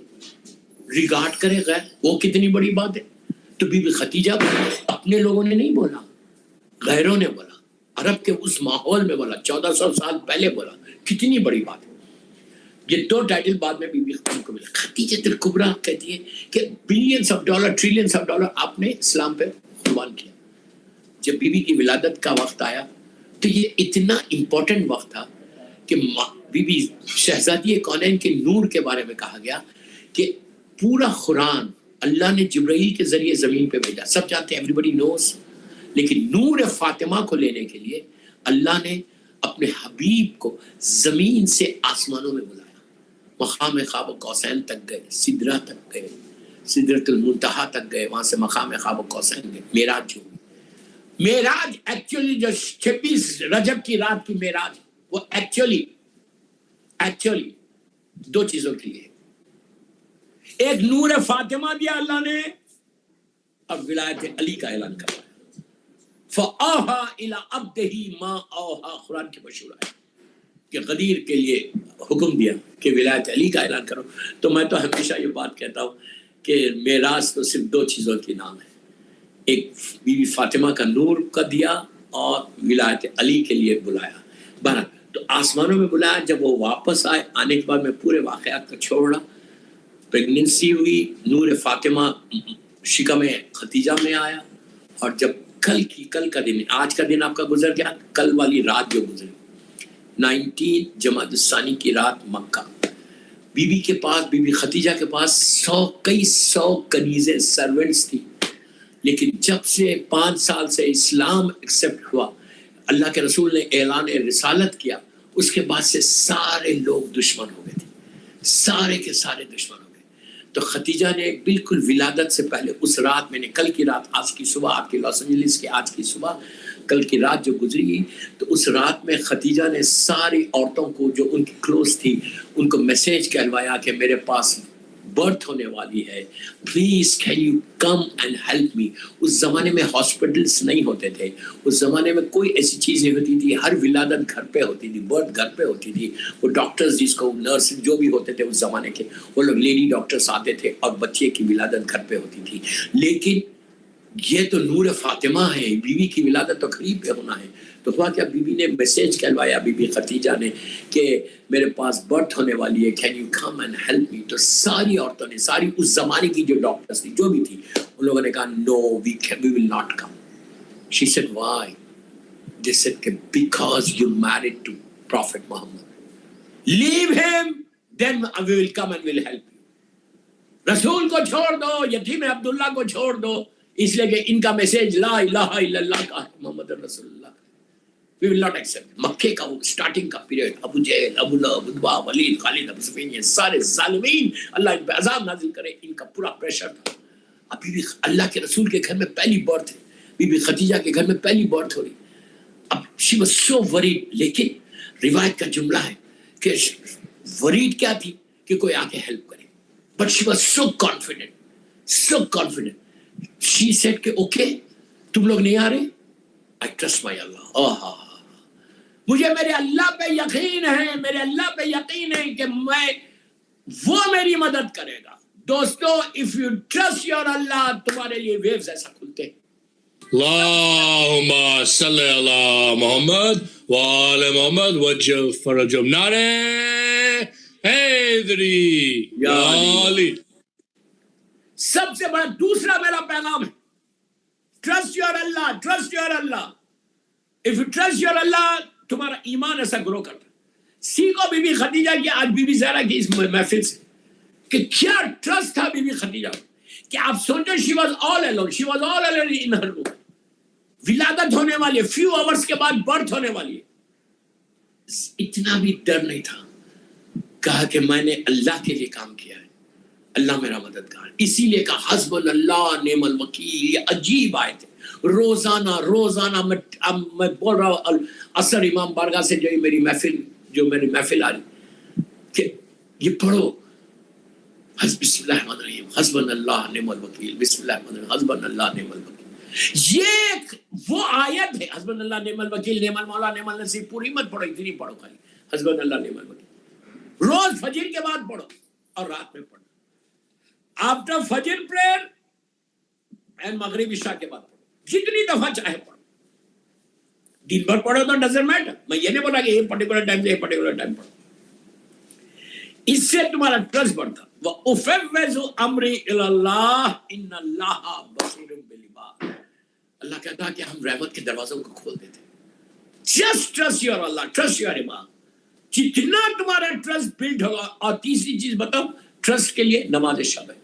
ریگارڈ کرے غیر، وہ کتنی بڑی بات ہے. تو بی بی خدیجہ بولے، اپنے لوگوں نے نہیں بولا، غیروں نے بولا، عرب کے اس ماحول میں بولا، 1400 سال پہلے بولا. کتنی بڑی بات ہے. یہ دو ٹائٹل بعد میں بی بی کو ملے. خدیجہ الکبریٰ کہتی ہے کہ billions of dollar, trillions of dollar آپ نے اسلام پہ قربان کیا. جب بی بی کی ولادت کا وقت آیا تو یہ اتنا امپورٹنٹ وقت تھا کہ بی بی شہزادی کونین کے نور کے بارے میں کہا گیا کہ پورا قرآن اللہ نے جبرائیل کے ذریعے زمین پہ بھیجا. سب جانتے ہیں، ایوری بڈی نوز. لیکن نور فاطمہ کو لینے کے لیے اللہ نے اپنے حبیب کو زمین سے آسمانوں میں بلایا. مقام خواب قوسین تک گئے، سدرہ تک گئے، सिदरतुल मुंतहा तक गए, वहां से मकाम ख्वाब कौसैन गए, मेराज जो हुई। मेराज एक्चुअली जो 26 रजब की रात की मेराज, वो एक्चुअली दो चीजों के लिए, एक नूर फातिमा दिया अल्लाह ने, और विलायत अली का ऐलान करवाया। फ़अौहा इला अब्दिही मा औहा, कुरान की मशहूर है कि गदीर के लिए हुक्म दिया कि विलायत अली का ऐलान करो। तो मैं तो हमेशा ये बात कहता हूँ कि मेराज तो सिर्फ दो चीज़ों की नाम है, एक बीबी फातिमा का नूर का दिया और विलायत अली के लिए बुलाया। बहरहाल तो आसमानों में बुलाया। जब वो वापस आए, आने के बाद मैं पूरे वाक़यात को छोड़ा। प्रेगनेंसी हुई, नूर फातिमा शिकम खतीजा में आया, और जब कल का दिन, आज का दिन आपका गुजर गया, कल वाली रात जो गुजरी 19 जमादुस्सानी की रात, मक्का, बीबी के पास, बीबी खतीजा के पास कई सौ कनीज़ें, सर्वेंट्स थी। लेकिन जब से 5 साल से इस्लाम एक्सेप्ट हुआ, अल्लाह के रसूल ने ऐलान रिसालत किया, उसके बाद से सारे लोग दुश्मन हो गए थे, सारे के सारे दुश्मन हो गए। तो खतीजा ने बिल्कुल विलादत से पहले उस रात, मैंने कल की रात, आज की सुबह, आपके लॉस एंजलिस की आज की सुबह, कल की रात जो गुजरी, तो उस रात में खतीजा ने सारी औरतों को जो उनकी क्लोज थी उनको मैसेज कहलवाया कि मेरे पास बर्थ होने वाली है, please can you come and help me. उस जमाने में हॉस्पिटल्स नहीं होते थे, उस जमाने में कोई ऐसी चीज नहीं होती थी, हर विलादत घर पे होती थी, बर्थ घर पे होती थी। वो डॉक्टर्स, जिसको नर्स जो भी होते थे उस जमाने के, वो लोग लेडी डॉक्टर्स आते थे और बच्चे की विलादत घर पे होती थी। लेकिन ये तो नूर फातिमा है, बीवी की विलादत तो करीब पे होना है। तो हुआ क्या, बीबी ने मैसेज कहलवाया, बीबी खतीजा ने, कि मेरे पास बर्थ होने वाली है, can you come and help me. तो सारी औरतों ने, सारी उस जमाने की जो डॉक्टर्स थी, जो भी थी, उन लोगों ने कहा no, we will not come. She said why? They said because you married to prophet Muhammad, leave him then we will come and will help you. रसूल को छोड़ दो, यतीम अब्दुल्ला को छोड़ दो, इसलिए कि इनका मैसेज ला इलाहा इल्लल्लाह का है, मोहम्मद रसूलुल्लाह। We will not accept. मक्के का वो स्टार्टिंग का पीरियड, अबू जहल, अबू लहब, उतबा, वलीद, खालिद, अबू सुफीन, ये सारे जालिमीन, अल्लाह इन पे अज़ाब नाजिल करे, इनका पूरा प्रेशर था। अब बीबी अल्लाह के रसूल के घर में पहली बर्थ है, बीबी खतीजा के घर में पहली बर्थ हो रही। अब शी वाज सो वरीड, लेकिन रिवायत का जुमला है कि वरीड क्या थी कि कोई आके हेल्प करे, but she was so confident. She said कि ओके, तुम लोग नहीं आ रहे, आई ट्रस्ट माय अल्लाह। मुझे मेरे अल्लाह पे यकीन है, मेरे अल्लाह पे यकीन है कि वो मेरी मदद करेगा। दोस्तों, इफ यू ट्रस्ट योर अल्लाह, तुम्हारे लिए वेव्स ऐसा खुलते हैं।
Allahumma salli ala Muhammad wa ala Muhammad wajjal farajum nare Haydari ya Ali।
सबसे बड़ा दूसरा मेरा पैगाम है, trust your Allah, trust your Allah. If you trust your Allah, तुम्हारा ईमान ऐसा ग्रो करता है। सीखो बीबी खतीजा की, आज बीबी ज़हरा की इस महफिल से, कि क्या ट्रस्ट था बीबी खतीजा कि आप सोचो, she was all alone in her room. विलादत होने वाली है, फ्यू आवर्स के बाद बर्थ होने वाली है, इतना भी डर नहीं था। कहा कि मैंने अल्लाह के लिए काम किया है, अल्लाह मेरा मददगार। इसीलिए कहा हस्बुनल्लाह निअमल वकील। ये अजीब आयत है, रोजाना मैं बोल रहा हूँ असर इमाम बारगाह से, जो मेरी महफिल आ रही, कि ये पढ़ो, बिस्मिल्लाहिर्रहमानिर्रहीम, हस्बुनल्लाह निअमल वकील, बिस्मिल्लाहिर्रहमानिर्रहीम, हस्बुनल्लाह निअमल वकील। ये वो आयत है, हस्बुनल्लाह निअमल वकील, निअमल मौला, निअमल नसीर। पूरी मत पढ़ो, इतनी पढ़ो खाली, हस्बुनल्लाह निअमल वकील। रोज फजर के बाद पढ़ो और रात में पढ़ो, आफ्टर फजर प्रेयर एंड मगरिब इशा के बाद पढ़ो, जितनी दफा चाहे पढ़ो। दिन भर पढ़ो तो डजंट मैटर, मैं ये नहीं बोला कि ये पर्टिकुलर टाइम से ये पर्टिकुलर टाइम पढ़ो। इससे तुम्हारा ट्रस्ट बढ़ता। व उफव्विज़ु अम्री इलल्लाह इन्नल्लाह बसीरुम बिल इबाद। अल्लाह कहता है कि हम रहमत के दरवाजों को खोल देते हैं। Just trust your Allah, trust your इमाम। जितना तुम्हारा ट्रस्ट बिल्ड होगा। और तीसरी चीज बताओ ट्रस्ट के लिए, नमाज शब है।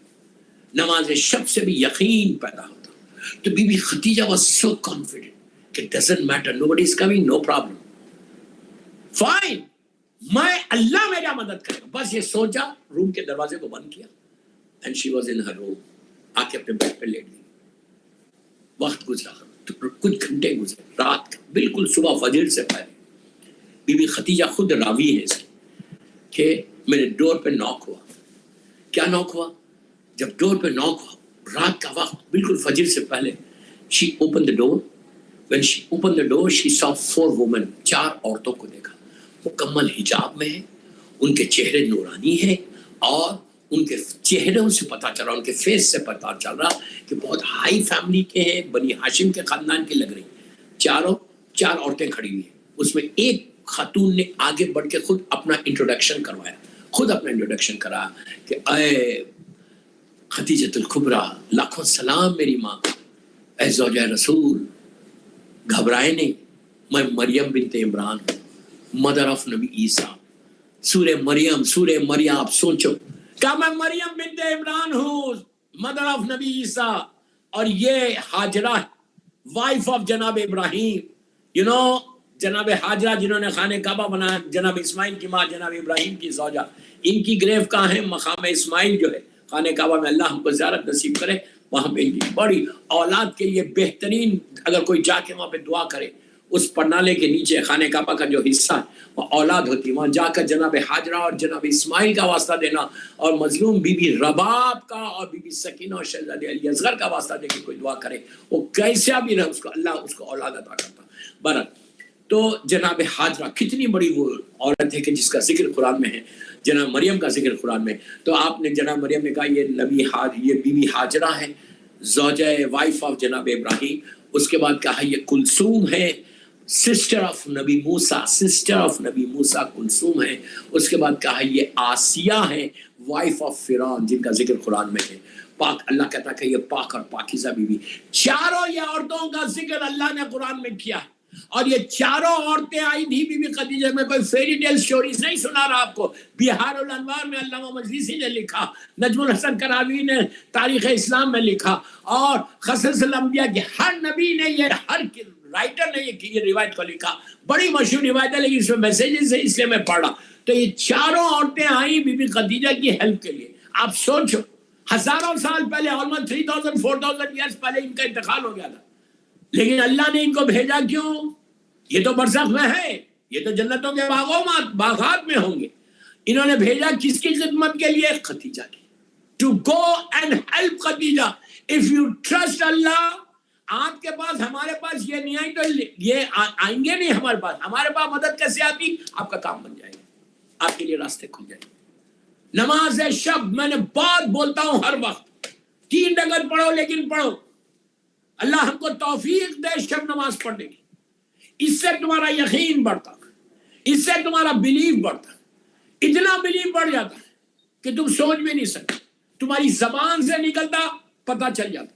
नमाज शब से भी यकीन पैदा होता। तो Bibi Khadija was so confident कि doesn't matter, nobody is coming, no problem, fine, मैं अल्लाह मेरा मदद करेगा। बस ये सोचा, रूम के दरवाजे को बंद किया, and she was in her room. आके अपने बेड पे लेट गई। वक्त गुजरा, कुछ घंटे गुजरे, रात का बिल्कुल सुबह फजर से पहले बीबी खतीजा खुद रावी है इसकी कि मेरे डोर पे नॉक हुआ। क्या नॉक हुआ? जब डोर पे नॉक हुआ, रात का वक्त बिल्कुल फजर से पहले, she opened the door. When she opened the door, she saw 4 women, 4 औरतों को देखा। मुकम्मल हिजाब में है, उनके चेहरे नूरानी है और उनके चेहरों से पता चल रहा, उनके फेस से पता चल रहा कि बहुत हाई फैमिली के हैं, बनी हाशिम के खानदान की लग रही। 4 औरतें खड़ी हुई हैं। उसमें एक खातून ने आगे बढ़ के खुद अपना इंट्रोडक्शन करवाया, खुद अपना इंट्रोडक्शन करा कि अय खतीजतुल कुबरा, लाखों सलाम मेरी माँ, ऐ ज़ौजा रसूल, घबराए नहीं, मैं मरियम बिनते इमरान हूँ, मदर ऑफ नबी ईसा। सूरे मरियम आप सोचो, क्या मैं मरियम बिनते इमरान हूँ, मदर ऑफ नबी ईसा, और ये हाजरा वाइफ ऑफ जनाब इब्राहिम। यू नो जनाब हाजरा जिन्होंने खाने काबा बनाया, जनाब इस्माइल की माँ, जनाब इब्राहिम की ज़ौजा, इनकी ग्रेव कहाँ है? मकाम इस्माइल जो है खाने काबा में, अल्लाह हमको ज़ियारत नसीब करे। वहाँ पे इनकी बड़ी औलाद के लिए बेहतरीन, अगर कोई जाके वहाँ पे दुआ करे, उस परनाले के नीचे खाने काबा का जो हिस्सा है वो औलाद होती है। वहाँ जाकर जनाब हाजरा और जनाब इस्माइल का वास्ता देना और मजलूम बीबी रबाब का और बीबी सकीना और शहजादे अली असगर का वास्ता दे के कोई दुआ करे, वो कैसा भी रहे उसको अल्लाह उसको औलाद अता करता। बरत तो जनाब हाजरा कितनी बड़ी वो औरत है कि जिसका जिक्र कुरान में है, जनाब मरियम का जिक्र कुरान में। तो आपने जनाब मरियम ने कहा ये बीबी हाजरा है, ज़ौजा वाइफ ऑफ जनाब इब्राहिम। उसके बाद कहा ये कुलसूम है, सिस्टर ऑफ नबी मूसा कुलसूम है। उसके बाद कहा ये आसिया है, वाइफ ऑफ फिरौन, जिनका जिक्र कुरान में है। पाक, अल्लाह कहता है कि ये पाक और पाकीज़ा बीबी। चारों ये औरतों का जिक्र अल्लाह ने कुरान में किया है और ये चारों औरतें आई थी बीबी खदीजा में। कोई फेरी टेल स्टोरीज नहीं सुना रहा आपको। बिहार उल अनवार में अल्लामा मजलिसी ने लिखा, नजमुल हसन करावी ने तारीख इस्लाम में लिखा, और क़ससल अंबिया के हर नबी ने ये, हर राइटर ने ये रिवायत को लिखा। बड़ी मशहूर रिवायत है, लेकिन इसमें मैसेजेस है इसलिए मैं पढ़ा। तो ये चारों औरतें आई बीबी खदीजा की हेल्प के लिए। आप सोचो, हजारों साल पहले, ऑलमोस्ट 3000-4000 ईयर्स पहले इनका इंतकाल हो गया था, लेकिन अल्लाह ने इनको भेजा क्यों? ये तो बरज़ख में है, ये तो जन्नतों के बागात में होंगे। इन्होंने भेजा किसकी खिदमत के लिए? खदीजा की। To go and help Khadija. If you trust Allah, आपके पास, हमारे पास ये नहीं आई तो ये आएंगे नहीं हमारे पास। हमारे पास मदद कैसे आती? आपका काम बन जाएगा, आपके लिए रास्ते खुल जाएंगे। नमाज शब मैंने बहुत बोलता हूँ हर वक्त, 3 रकात पढ़ो, लेकिन पढ़ो। अल्लाह हमको तौफीक दे शब नमाज पढ़ने की। इससे तुम्हारा यकीन बढ़ता, इससे तुम्हारा बिलीव बढ़ता, इतना बिलीव बढ़ जाता कि तुम सोच भी नहीं सकते। तुम्हारी जबान से निकलता, पता चल जाता,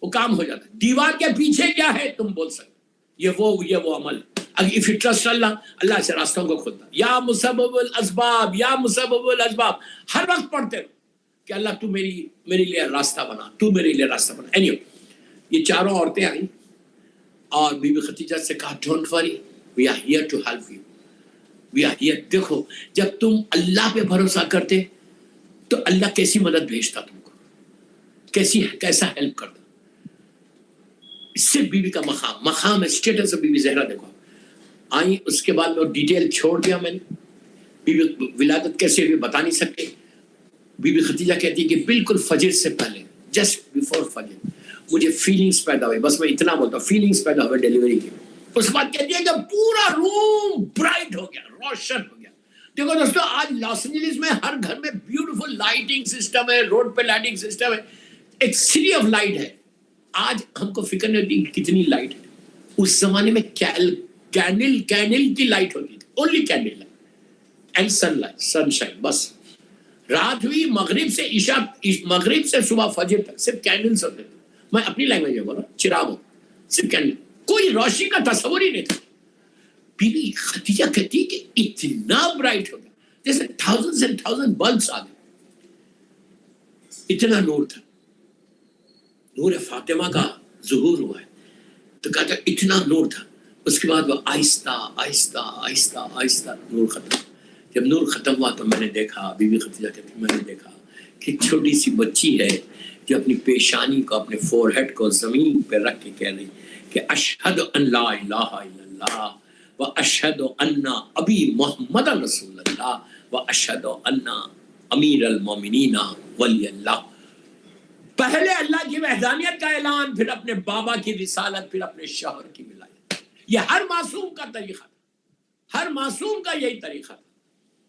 वो काम हो जाता। दीवार के पीछे क्या है तुम बोल सकते। ये वो अमल। अगर इफ यू ट्रस्ट अल्लाह, अल्लाह से रास्तों को खुलता। या मुसब्बिबुल अस्बाब, या मुसब्बिबुल अस्बाब, हर वक्त पढ़ते रहो कि अल्लाह तू मेरे लिए रास्ता बना, तू मेरे लिए रास्ता बना। एनीवे, ये चारों औरतें आई और बीबी खदीजा से कहा, don't worry, we are here to help you, we are here. देखो, जब तुम अल्लाह पे भरोसा करते तो अल्लाह कैसी मदद भेजता तुमको, कैसा हेल्प करता। इससे बीबी का मकाम स्टेटस ऑफ बीबी ज़हरा देखो आई। उसके बाद में डिटेल छोड़ दिया मैंने। बीबी विलादत कैसे हुई बता नहीं सकते। बीबी खदीजा कहती है कि बिल्कुल फजर से पहले, जस्ट बिफोर फजर, मुझे फीलिंग्स पैदा हुए। बस मैं इतना बोलता हूँ, फीलिंग्स पैदा हुए डिलीवरी की। उसके बाद कहती है कि पूरा रूम ब्राइट हो गया, रोशन हो गया। देखो दोस्तों, आज लॉस एंजलिस में हर घर में ब्यूटीफुल लाइटिंग सिस्टम है, रोड पे लाइटिंग सिस्टम है, एक सिटी ऑफ लाइट है। आज हमको फिक्र नहीं होती कितनी लाइट है। उस जमाने में कैंडल की लाइट होती थी, only candle light and sunlight, sunshine. बस रात हुई, मगरिब से सुबह फजर तक सिर्फ कैंडल्स होते थे। मैं अपनी लैंग्वेज में बोला, चिराग, सिर्फ कैंडल, कोई रोशनी का तस्वर ही नहीं था। बीबी खदीजा कहती कि इतना ब्राइट हो गया जैसे थाउजेंड्स एंड थाउजेंड बल्ब्स आ गए। इतना नूर था, नूर फातिमा का ज़ुहूर हुआ है। तो कहता इतना नूर था। उसके बाद वो आहिस्ता आहिस्ता आहिस्ता आहिस्ता नूर खत्म। जब नूर खत्म हुआ तो मैंने देखा, बीबी खदीजा कहती मैंने देखा کہ چھوٹی سی بچی ہے جو اپنی پیشانی کو اپنے فور ہیڈ کو زمین پہ رکھ کے کہہ رہی کہ اشہد ان لا الہ الا اللہ و اشہد ان ابی محمد رسول اللہ و اشہد ان امیر المومنین ولی اللہ. پہلے اللہ کی وحدانیت کا اعلان، پھر اپنے بابا کی رسالت، پھر اپنے شوہر کی ولایت. یہ ہر معصوم کا طریقہ تھا، ہر معصوم کا یہی طریقہ تھا.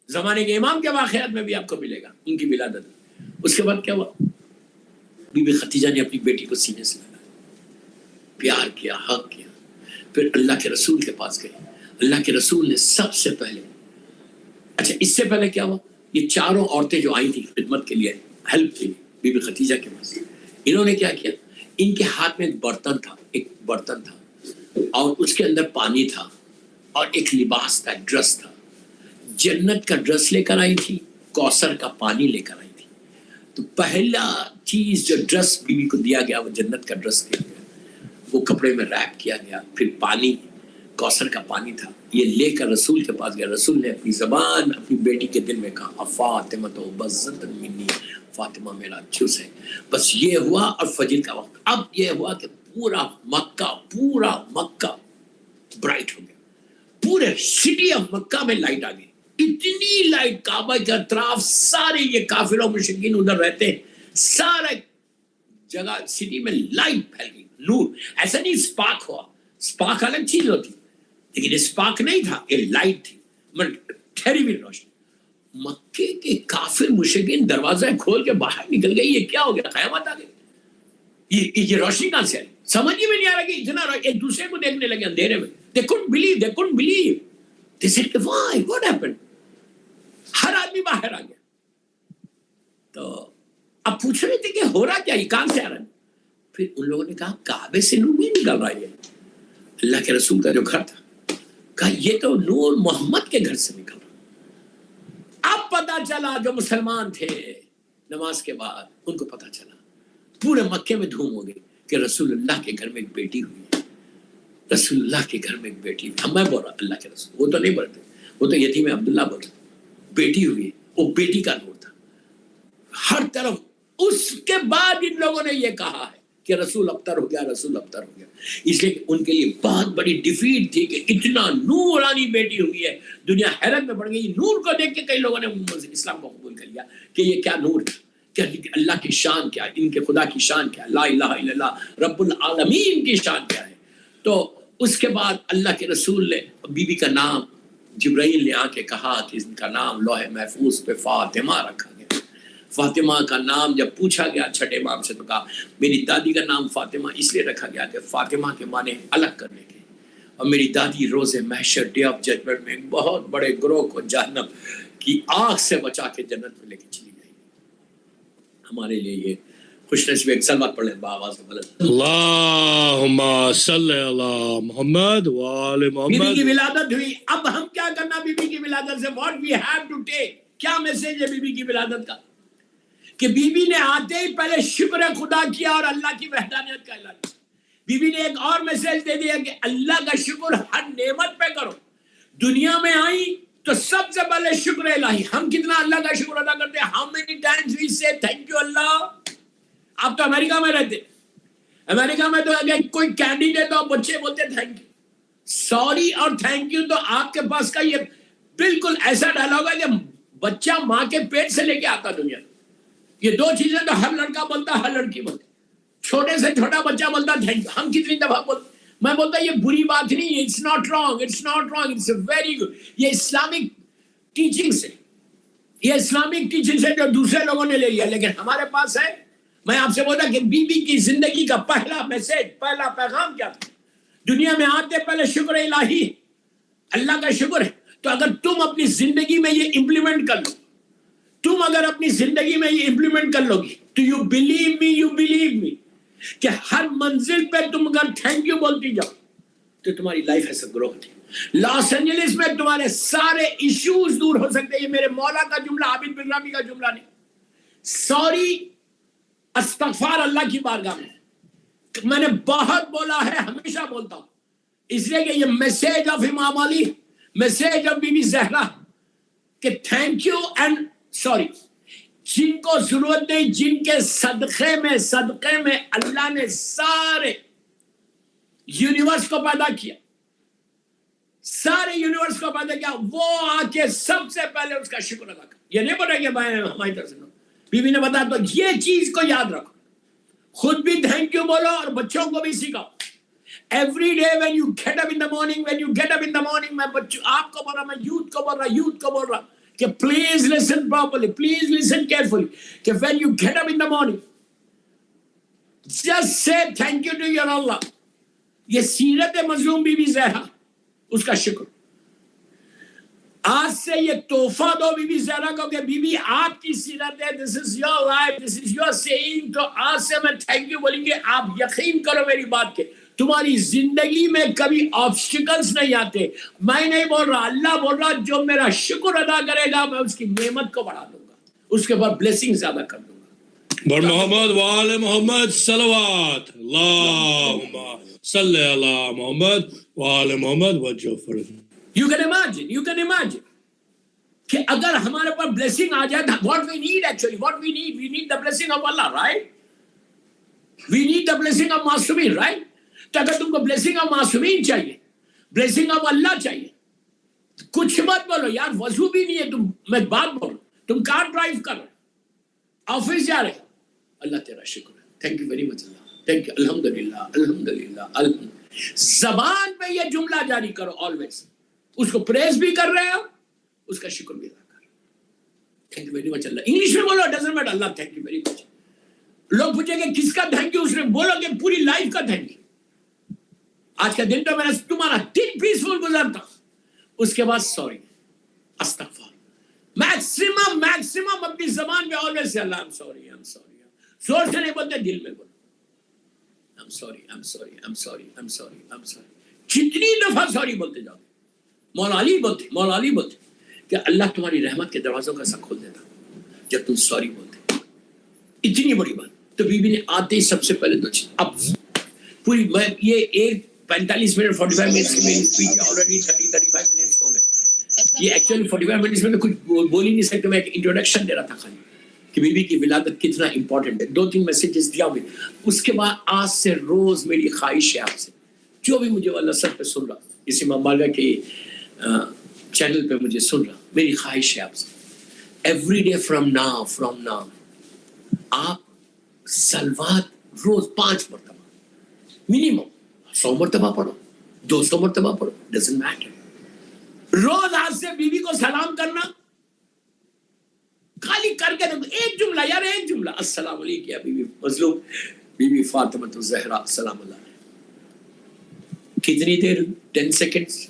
زمانے کے امام کے واقعات میں بھی آپ کو ملے گا ان کی ولادت. اس کے بعد کیا ہوا؟ بی بی خدیجہ نے اپنی بیٹی کو سینے سے لگا، پیار کیا، حق کیا. پھر اللہ کے رسول کے پاس گئے. اللہ کے رسول نے سب سے پہلے، اچھا اس سے پہلے کیا ہوا، یہ چاروں عورتیں جو آئی تھی خدمت کے لیے، ہیلپ کے لیے بی بی خدیجہ کے پاس، انہوں نے کیا کیا، ان کے ہاتھ میں ایک برتن تھا اور اس کے اندر پانی تھا اور ایک لباس تھا، ڈریس تھا. جنت کا ڈریس لے کر آئی تھی، کوثر کا پانی لے کر آئی تھی. تو پہلا چیز جو ڈریس بیوی کو دیا گیا وہ جنت کا ڈریس دیا گیا، وہ کپڑے میں ریپ کیا گیا. پھر پانی، کوثر کا پانی تھا، یہ لے کر رسول کے پاس گیا. رسول نے اپنی زبان اپنی بیٹی کے دل میں کہا فاطمہ تو بزت منی، فاطمہ میرا چوس ہے. بس یہ ہوا. اور فجر کا وقت اب یہ ہوا کہ پورا مکہ برائٹ ہو گیا. پورے سٹی آف مکہ میں لائٹ آ گئی، اتنی لائٹ، کعبہ کے اطراف سارے یہ کافر و مشرکین ادھر رہتے ہیں، سارے جگہ سٹی میں لائٹ پھیل گئی، نور. ایسا نہیں اسپارک ہوا، اسپارک الگ چیز ہوتی، لیکن اسپارک نہیں تھا، یہ لائٹ تھی، ٹیریبل روشنی. مکے کے کافر مشرکین دروازہ کھول کے باہر نکل گئی. یہ کیا ہو گیا؟ قیامت آ گئی. یہ روشنی کہاں سے آئی؟ سمجھ میں نہیں آ رہا کہ اتنا ایک دوسرے کو دیکھنے لگے اندھیرے میں. They couldn't believe. They said, why? What happened? ہر آدمی باہر آ گیا. تو اب پوچھ رہے تھے کہ ہو رہا کیا، یہ کہاں سے آ رہا ہے؟ پھر ان لوگوں نے کہا کعبے سے نور نہیں نکل رہا ہے، اللہ کے رسول کا جو گھر تھا. کہا یہ تو نور محمد کے گھر سے نکل رہا. اب پتا چلا جو مسلمان تھے نماز کے بعد ان کو پتا چلا، پورے مکے میں دھوم ہو گئی کہ رسول اللہ کے گھر میں ایک بیٹی ہوئی ہے. رسول اللہ کے گھر میں ایک بیٹی ہوئی. ہم میں بول رہا اللہ کے رسول، وہ تو نہیں بولتے، وہ تو یتیم عبداللہ بول رہے. بیٹی ہوئی، وہ بیٹی کا نور تھا ہر طرف. اس کے بعد ان لوگوں نے یہ کہا ہے کہ رسول ابتر ہو گیا، رسول ابتر ہو گیا. اس لیے کہ ان کے لیے بہت بڑی ڈیفیٹ تھی کہ اتنا نورانی بیٹی ہوئی ہے. دنیا حیرت میں پڑ گئی. نور کو دیکھ کے کئی لوگوں نے اسلام کو قبول کر لیا کہ یہ کیا نور تھا، کہ اللہ کی شان کیا ہے، ان کے خدا کی شان کیا ہے، لا الہ الا اللہ رب العالمین کی شان کیا ہے. تو اس کے بعد اللہ کے رسول نے بی بی کا نام، جبرائیل نے آ کے کہا کہ ان کا نام لوح محفوظ پہ فاطمہ رکھا گیا. فاطمہ کا نام جب پوچھا گیا چھٹے امام سے تو کہا میری دادی کا نام فاطمہ اس لیے رکھا گیا کہ فاطمہ کے معنی الگ کرنے کے، اور میری دادی روز محشر ڈے آف ججمنٹ میں ایک بہت بڑے گروہ کو جہنم کی آگ سے بچا کے جنت میں لے کے چلی جائے گی. ہمارے لیے یہ خوش نصیب. ایک سلوات پڑھ لیں بآواز بلند.
اللہم صلی علی محمد وآل محمد.
بی بی کی ولادت ہوئی. اب ہم کیا کرنا بی بی کی ولادت سے؟ What we have to take. کیا میسج ہے بی بی کی ولادت کا؟ کہ بی بی نے آتے ہی پہلے شکر خدا کیا اور اللہ کی وحدانیت کا اعلان کیا. بی بی نے ایک اور میسج دے دیا کہ اللہ کا شکر ہر نعمت پہ کرو. دنیا میں آئی تو سب سے پہلے شکر الہی. ہم کتنا اللہ کا شکر ادا کرتے ہیں؟ ہاؤ مینی ٹائمز وی سے تھینک یو اللہ. آپ تو امریکہ میں رہتے، امریکہ میں تو اگر کوئی کینڈیڈیٹ ہو بچے بولتے تھینک یو. سوری اور تھینک یو تو آپ کے پاس کا یہ بالکل ایسا ڈائلاگ ہے کہ بچہ ماں کے پیٹ سے لے کے آتا دنیا. یہ دو چیزیں تو ہر لڑکا بولتا، ہر لڑکی بولتی. چھوٹے سے چھوٹا بچہ بولتا تھینک یو. ہم کتنی دفعہ بولتے؟ میں بولتا یہ بری بات نہیں ہے، it's not wrong, it's not wrong, it's very good. یہ اسلامک ٹیچنگ سے، یہ اسلامک ٹیچنگ سے جو دوسرے لوگوں نے لے لیا، لیکن ہمارے پاس ہے. میں آپ سے بولتا کہ بی بی کی زندگی کا پہلا میسج، پہلا پیغام کیا تھا؟ دنیا میں آتے پہلے شکر الہی، اللہ کا شکر ہے. تو اگر تم اپنی زندگی میں یہ امپلیمنٹ کر لو، تم اگر اپنی زندگی میں یہ امپلیمنٹ کر لو گی تو یو بلیو می کہ ہر منزل پہ تم اگر تھینک یو بولتی جاؤ تو تمہاری لائف ایسا گرو ہوتی ہے. لاس اینجلس میں تمہارے سارے ایشوز دور ہو سکتے ہیں. یہ میرے مولا کا جملہ، عابد بلگرامی کا جملہ نہیں. سوری، استغفار اللہ کی بارگاہ میں نے بہت بولا ہے، ہمیشہ بولتا ہوں، اس لیے کہ یہ message of Imam Ali, message of be be زہرا کہ تھینک یو اینڈ سوری. جن کو ضرورت نہیں, جن کے صدقے میں اللہ نے سارے یونیورس کو پیدا کیا, سارے یونیورس کو پیدا کیا, وہ آ کے سب سے پہلے اس کا شکر ادا کر. یہ نہیں بولا کہ ہماری طرف سے. بی بی نے بتایا تو یہ چیز کو یاد رکھو, خود بھی تھینک یو بولو اور بچوں کو بھی سکھاؤ. Every day when you get up in the morning, میں بچوں آپ کو بول رہا, میں یوتھ کو بول رہا کہ please listen properly, please listen carefully, کہ when you get up in the morning just say thank you to your Allah. یہ سیرت مظلوم بی بی زہرا, اس کا شکر. آج سے یہ تحفہ دو بی بی زہرا کو کہ بی بی آپ کی سیرت ہے, this is your life, this is your seeing. تو آج سے میں تھینک یو بولیں گے. آپ یقین کرو میری بات کے, تمہاری زندگی میں کبھی آبسٹیکلز نہیں آتے. میں نہیں بول رہا, اللہ بول رہا, جو میرا شکر ادا کرے گا میں اس کی نعمت کو بڑھا دوں گا, اس کے بعد بلیسنگ زیادہ کر دوں گا.
بر محمد وآل محمد صلوات, اللہم صلی علی محمد وآل محمد وجہ فرض.
You can imagine کہ اگر ہمارے پر blessing آ جائے, what we need the blessing of Allah, right? We need the blessing of معصومین, right? تو اگر تم کو blessing of معصومین چاہیے, blessing of اللہ چاہیے, کچھ مت بولو یار, وضو بھی نہیں ہے تم, میں بات بولو, تم کار ڈرائیو کر رہے, آفس جا رہے, اللہ تیرا شکر ہے, thank you very much Allah, thank you, الحمدللہ. زبان پہ یہ جملہ جاری کرو always, اس کو پریز بھی کر رہے ہو, اس کا شکر بھی ادا کر رہے ہو. Thank you very much Allah. English میں بولو, doesn't matter, Allah thank you very much. لوگ پوچھیں گے کس کا تھینک یو, اس نے بولو کہ پوری لائف کا تھینک یو. آج کا دن تو میرا تمہارا دن پیسفل گزرتا, اس کے بعد سوری, استغفار, میکسیمم اپنی زبان پہ always say Allah I'm sorry. زور سے نہیں بولتے, دل میں بولو I'm sorry. جتنی دفعہ سوری بولتے جاؤ. مولا علی بولتے کہ اللہ تمہاری رحمت کے دروازوں کا سب کھول دیتا جب تم سوری بولتے. اتنی بڑی بات. تو بی بی نے آتے ہی سب سے پہلے دو چیز, اب پوری میں یہ ایک 45 منٹ 45 منٹ کی میری اسپیچ آلریڈی 30-35 منٹ ہو گئے. یہ ایکچولی 45 منٹ میں کچھ بول ہی نہیں سکتے, میں ایک انٹروڈکشن دے رہا تھا خالی کہ بی بی کی ولادت کتنا امپورٹنٹ ہے. 2-3 میسیجز دیا ہوئے. اس کے بعد آج سے روز میری خواہش ہے آپ سے, جو بھی مجھے al-Asr پہ سن رہا, اسی امام بارگاہ کے چینل پہ مجھے سن رہا, میری خواہش ہے آپ سے, ایوری ڈے فرام ناؤ آپ سلوات روز 5 مرتبہ منیمم, 100 مرتبہ پڑھو, 200 مرتبہ پڑھو, ڈزنٹ میٹر. روز آج سے بیوی کو سلام کرنا, خالی کر کے ایک جملہ یار, ایک جملہ, السلام علیکم یا بیوی مظلوم بیوی فاطمہ الزہرا السلام اللہ. کتنی دیر, 10 seconds.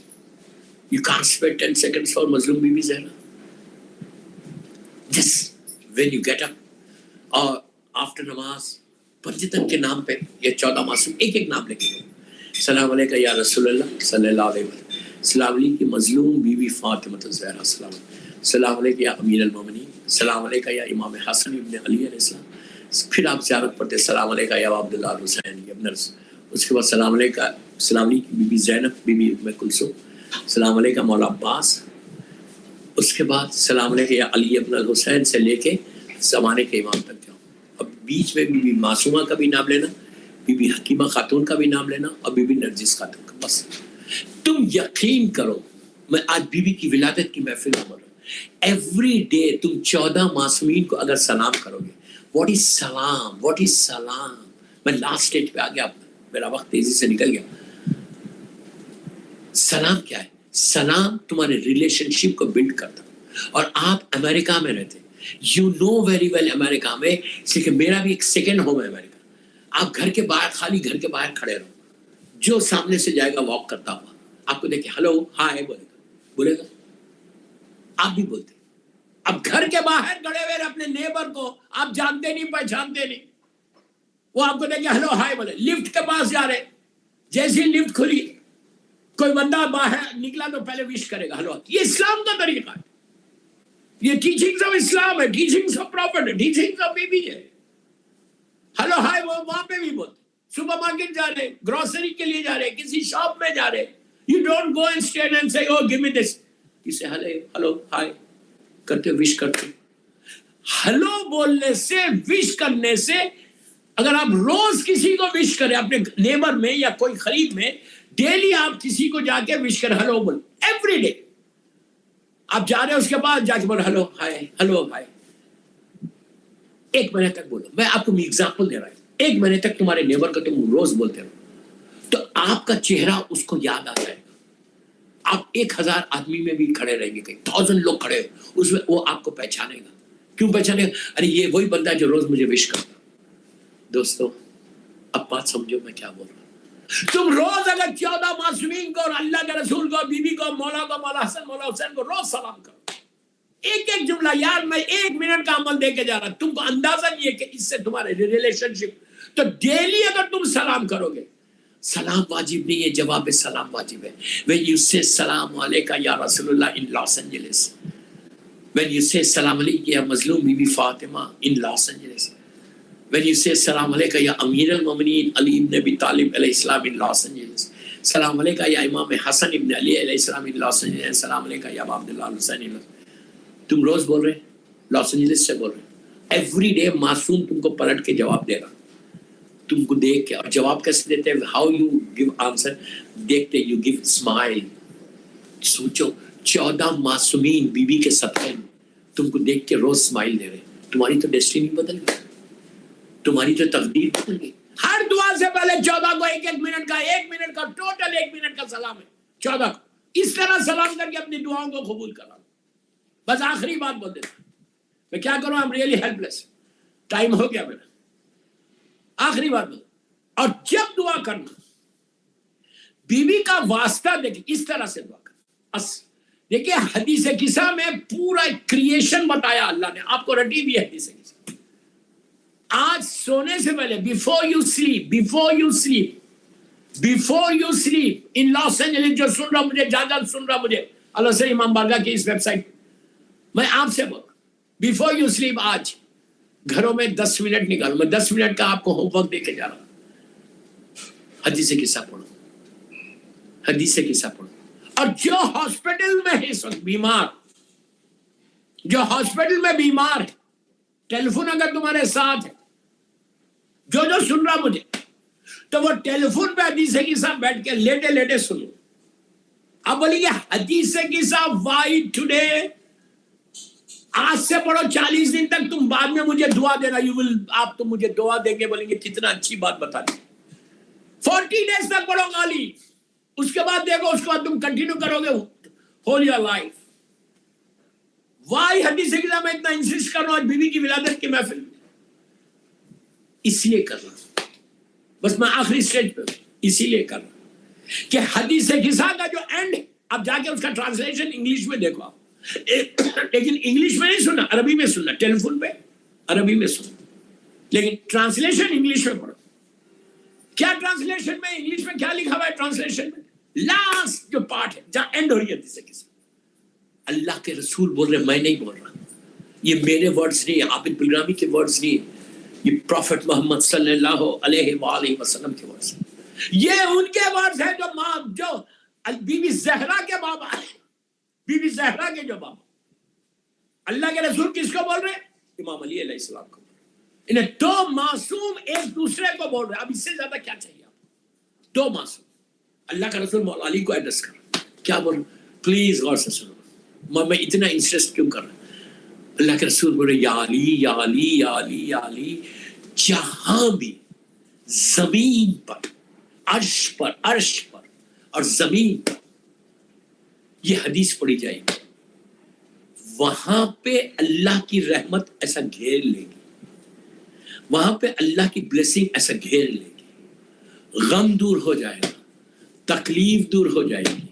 You can't spend 10 seconds for Muslim Bibi Zahra. Just when you get up, or after namaz, پنجتن کے نام پہ یہ 14 معصوم ایک نام لے کے السلام علیکم یا رسول اللہ صلی اللہ علیہ وسلم, السلام علیکم مظلوم بی بی فاطمہ الزہرا السلام علیکم یا امیر المومنین, السلام علیکم یا امام حسن ابن علی علیہ السلام. پھر آپ زیارت پڑھتے السلام علیکم یا عبداللہ الحسین ابن رسول. اس کے بعد السلام علیکم be be Zainab be be ام کلثوم, السلام علیکم مولا عباس. اس کے بعد السلام علیکم یا علی ابن الحسین سے لے کے زمانے کے امام تک جاؤ. اب بیچ میں بی بی معصومہ کا بھی نام لینا, بی بی حکیمہ خاتون کا بھی نام لینا, اور بی بی نرجس خاتون کا. بس تم یقین کرو, میں آج بی بی کی ولادت کی محفل میں بول رہا ہوں, ایوری ڈے تم 14 معصومین کو اگر سلام کرو گے, واٹ از سلام. میں لاسٹ اسٹیج پہ آ گیا, میرا وقت تیزی سے نکل گیا. سلام کیا ہے؟ سلام تمہارے ریلیشن شپ کو بلڈ کرتا. اور آپ امریکہ میں رہتے, یو نو ویری ویل امریکہ میں, کہ میرا بھی ایک سیکنڈ ہوم ہے امریکہ. آپ گھر کے باہر, خالی گھر کے باہر کھڑے رہو, جو سامنے سے جائے گا واک کرتا ہوا آپ کو دیکھے ہلو ہائے بولے گا, آپ بھی بولتے. اب گھر کے باہر کھڑے ہوئے اپنے نیبر کو آپ جانتے نہیں پہچانتے نہیں, وہ آپ کو دیکھے ہلو ہائے بولے. لفٹ کے پاس جا رہے, جیسی لفٹ کھلی کوئی بندہ باہر نکلا تو پہلے وش کرے گا ہلو. یہ اسلام کا طریقہ ہے, یہ ٹیچنگز آف اسلام ہے, ٹیچنگز آف پروفٹ ہے, ٹیچنگز آف بیبی ہے. ہلو ہائے وہ وہاں پہ بھی بولتے. سپر مارکیٹ جا رہے, گروسری کے لیے جا رہے, کسی شاپ میں جا رہے, you don't go and stand and سے او گیو می دس, اسے ہلو ہائے کرتے وش کرتے. ہلو بولنے سے, وش کرنے سے, اگر آپ روز کسی کو وش کریں اپنے نیبر میں یا کوئی قریب میں, ڈیلی آپ کسی کو جا کے وش کریں, ہلو بول, ایوری ڈے. آپ جا رہے ہیں اس کے بعد جا کے بول ہلو ہائے, ہلو ہائے, 1 مہینے تک بولو. میں آپ کو ایگزامپل دے رہا ہوں, 1 مہینے تک تمہارے نیبر کو تم روز بولتے رہو تو آپ کا چہرہ اس کو یاد آ جائے گا. آپ 1000 آدمی میں بھی کھڑے رہیں گے, کہیں 1000 لوگ کھڑے اس میں, وہ آپ کو پہچانے گا. کیوں پہچانے گا؟ ارے یہ وہی بندہ ہے جو روز مجھے وش کرتا. دوستو اب بات سمجھو میں کیا بول رہا ہوں. تم روز اگر 14 معصومین کو اور اللہ کے رسول کو, بی بی کو, مولا کو, مولا حسن, مولا حسین کو روز سلام کرو, ایک ایک جملہ. یار میں 1 منٹ کا عمل دے کے جا رہا ہوں, تم کو اندازہ نہیں ہے کہ اس سے تمہارے ریلیشن شپ. تو ڈیلی اگر تم سلام کرو گے, سلام واجب نہیں ہے, جواب سلام واجب ہے. when you say سلام علیکہ یا رسول اللہ in Los Angeles, when you say سلام علیکہ یا مظلوم Bibi Fatima in Los Angeles, when you say سلام علیکہ یا امیر المومنین علی ابن ابی طالب علیہ السلام in Los Angeles, سلام علیکہ یا امام حسن ابن علی علیہ السلام in Los Angeles, سلام علیکہ یا ابا عبداللہ الحسین. تم روز بول رہے, لاس اینجلس سے بول رہے, ایوری ڈے معصوم تم کو پلٹ کے جواب دے رہا, تم کو دیکھ کے. اور جواب کیسے دیتے ہیں؟ ہاؤ یو گیو آنسر, دیکھتے یو گیو اسمائل. سوچو 14 معصومین بی بی کے صدقے میں تم کو دیکھ کے روز اسمائل دے رہے. تمہاری تو ڈیسٹینی بدل گئی, تمہاری تو تقدیر بدل گئی. ہر دعا سے پہلے 14 کو 1 منٹ کا, 1 منٹ کا ٹوٹل 1 منٹ کا سلام ہے. 14 کو اس طرح سلام کر کے اپنی دعاؤں کو قبول کرا. بس آخری بات بول دیتا, میں کیا کروں, I'm really helpless, ٹائم ہو گیا میرا. آخری بات بول. اور جب دعا کرنا, بی بی کا واسطہ دیکھیں, اس طرح سے دعا کرنا. دیکھیں حدیث قصہ میں پورا کریشن بتایا اللہ نے, آپ کو رٹی بھی ہے حدیث قصہ. آج سونے سے پہلے, before you sleep in Los Angeles, جو سن رہا مجھے, جہاں سن رہا مجھے, al-Asr امام بارگاہ کی اس ویب سائٹ, میں آپ سے بول, بیفور یو سلیپ آج گھروں میں 10 منٹ نکالو. میں 10 منٹ کا آپ کو ہوم ورک دے کے جا رہا ہوں. حدیث قصہ پڑھو, حدیث قصہ پڑھو. اور جو ہاسپٹل میں ہے اس وقت بیمار, جو ہاسپٹل میں بیمار ہے, ٹیلی فون اگر تمہارے ساتھ ہے, جو سن رہا مجھے, تو وہ ٹیلی فون پہ حدیث قصہ بیٹھ کے لیٹے لیٹے سنو. اب بولیے گے حدیث قصہ وائی ٹوڈے, آج سے پڑھو 40 دن تک, تم بعد میں مجھے دعا دینا. آپ تو مجھے دعا دیں گے, بولیں گے کتنا اچھی بات بتا دی. 40 days تک پڑھو غالی, اس کے بعد دیکھو, اس کے بعد تم کنٹینیو کرو گے ہول یور لائف. وائی حدیث قصہ میں اتنا انسسٹ کر رہا ہوں بی بی کی ولادت کی محفل میں, اس لیے کر رہا ہوں. بس میں آخری سٹیج پہ اسی لیے کر رہا ہوں کہ حدیث قصہ کا جو اینڈ ہے, اب جا کے اس کا ٹرانسلیشن انگلش میں دیکھو آپ, لیکن انگلش میں نہیں سننا, عربی میں سننا. ٹیلی فون پہ عربی میں سننا, لیکن ٹرانسلیشن انگلش میں پڑھو. کیا ٹرانسلیشن میں, انگلش میں کیا لکھا ہوا ہے ٹرانسلیشن میں؟ لاسٹ جو پارٹ ہے جہاں اینڈ ہو رہی ہے حدیث قصہ, اللہ کے رسول بول رہے, میں نہیں بول رہا. یہ میرے ورڈز نہیں, عابد بلگرامی کے ورڈز نہیں, یہ پروفٹ محمد صلی اللہ علیہ وآلہ وسلم کے ورڈز ہیں. یہ ان کے ورڈز ہیں جو بی بی زہرا کے بابا ہیں, بی بی زہرا کے جو بابا. اللہ کے رسول کس کو بول رہے ہیں؟ امام علی علیہ السلام کو. انہیں 2 معصوم ایک دوسرے کو بول رہے ہیں. اب اس سے زیادہ کیا چاہیے آپ؟ 2 معصوم, اللہ کا رسول مولا علی کو ایڈریس کر رہا ہے. کیا بول رہے ہیں؟ پلیز غور سے سنو, میں اتنا انسسٹ کیوں کر رہا ہوں. اللہ کے رسول بول رہے ہیں, یا علی یا علی یا علی یا علی, جہاں بھی زمین پر, عرش پر اور زمین پر یہ حدیث پڑھی جائے گی, وہاں پہ اللہ کی رحمت ایسا گھیر لے گی, وہاں پہ اللہ کی بلیسنگ ایسا گھیر لے گی. غم دور ہو جائے گا, تکلیف دور ہو جائے گی,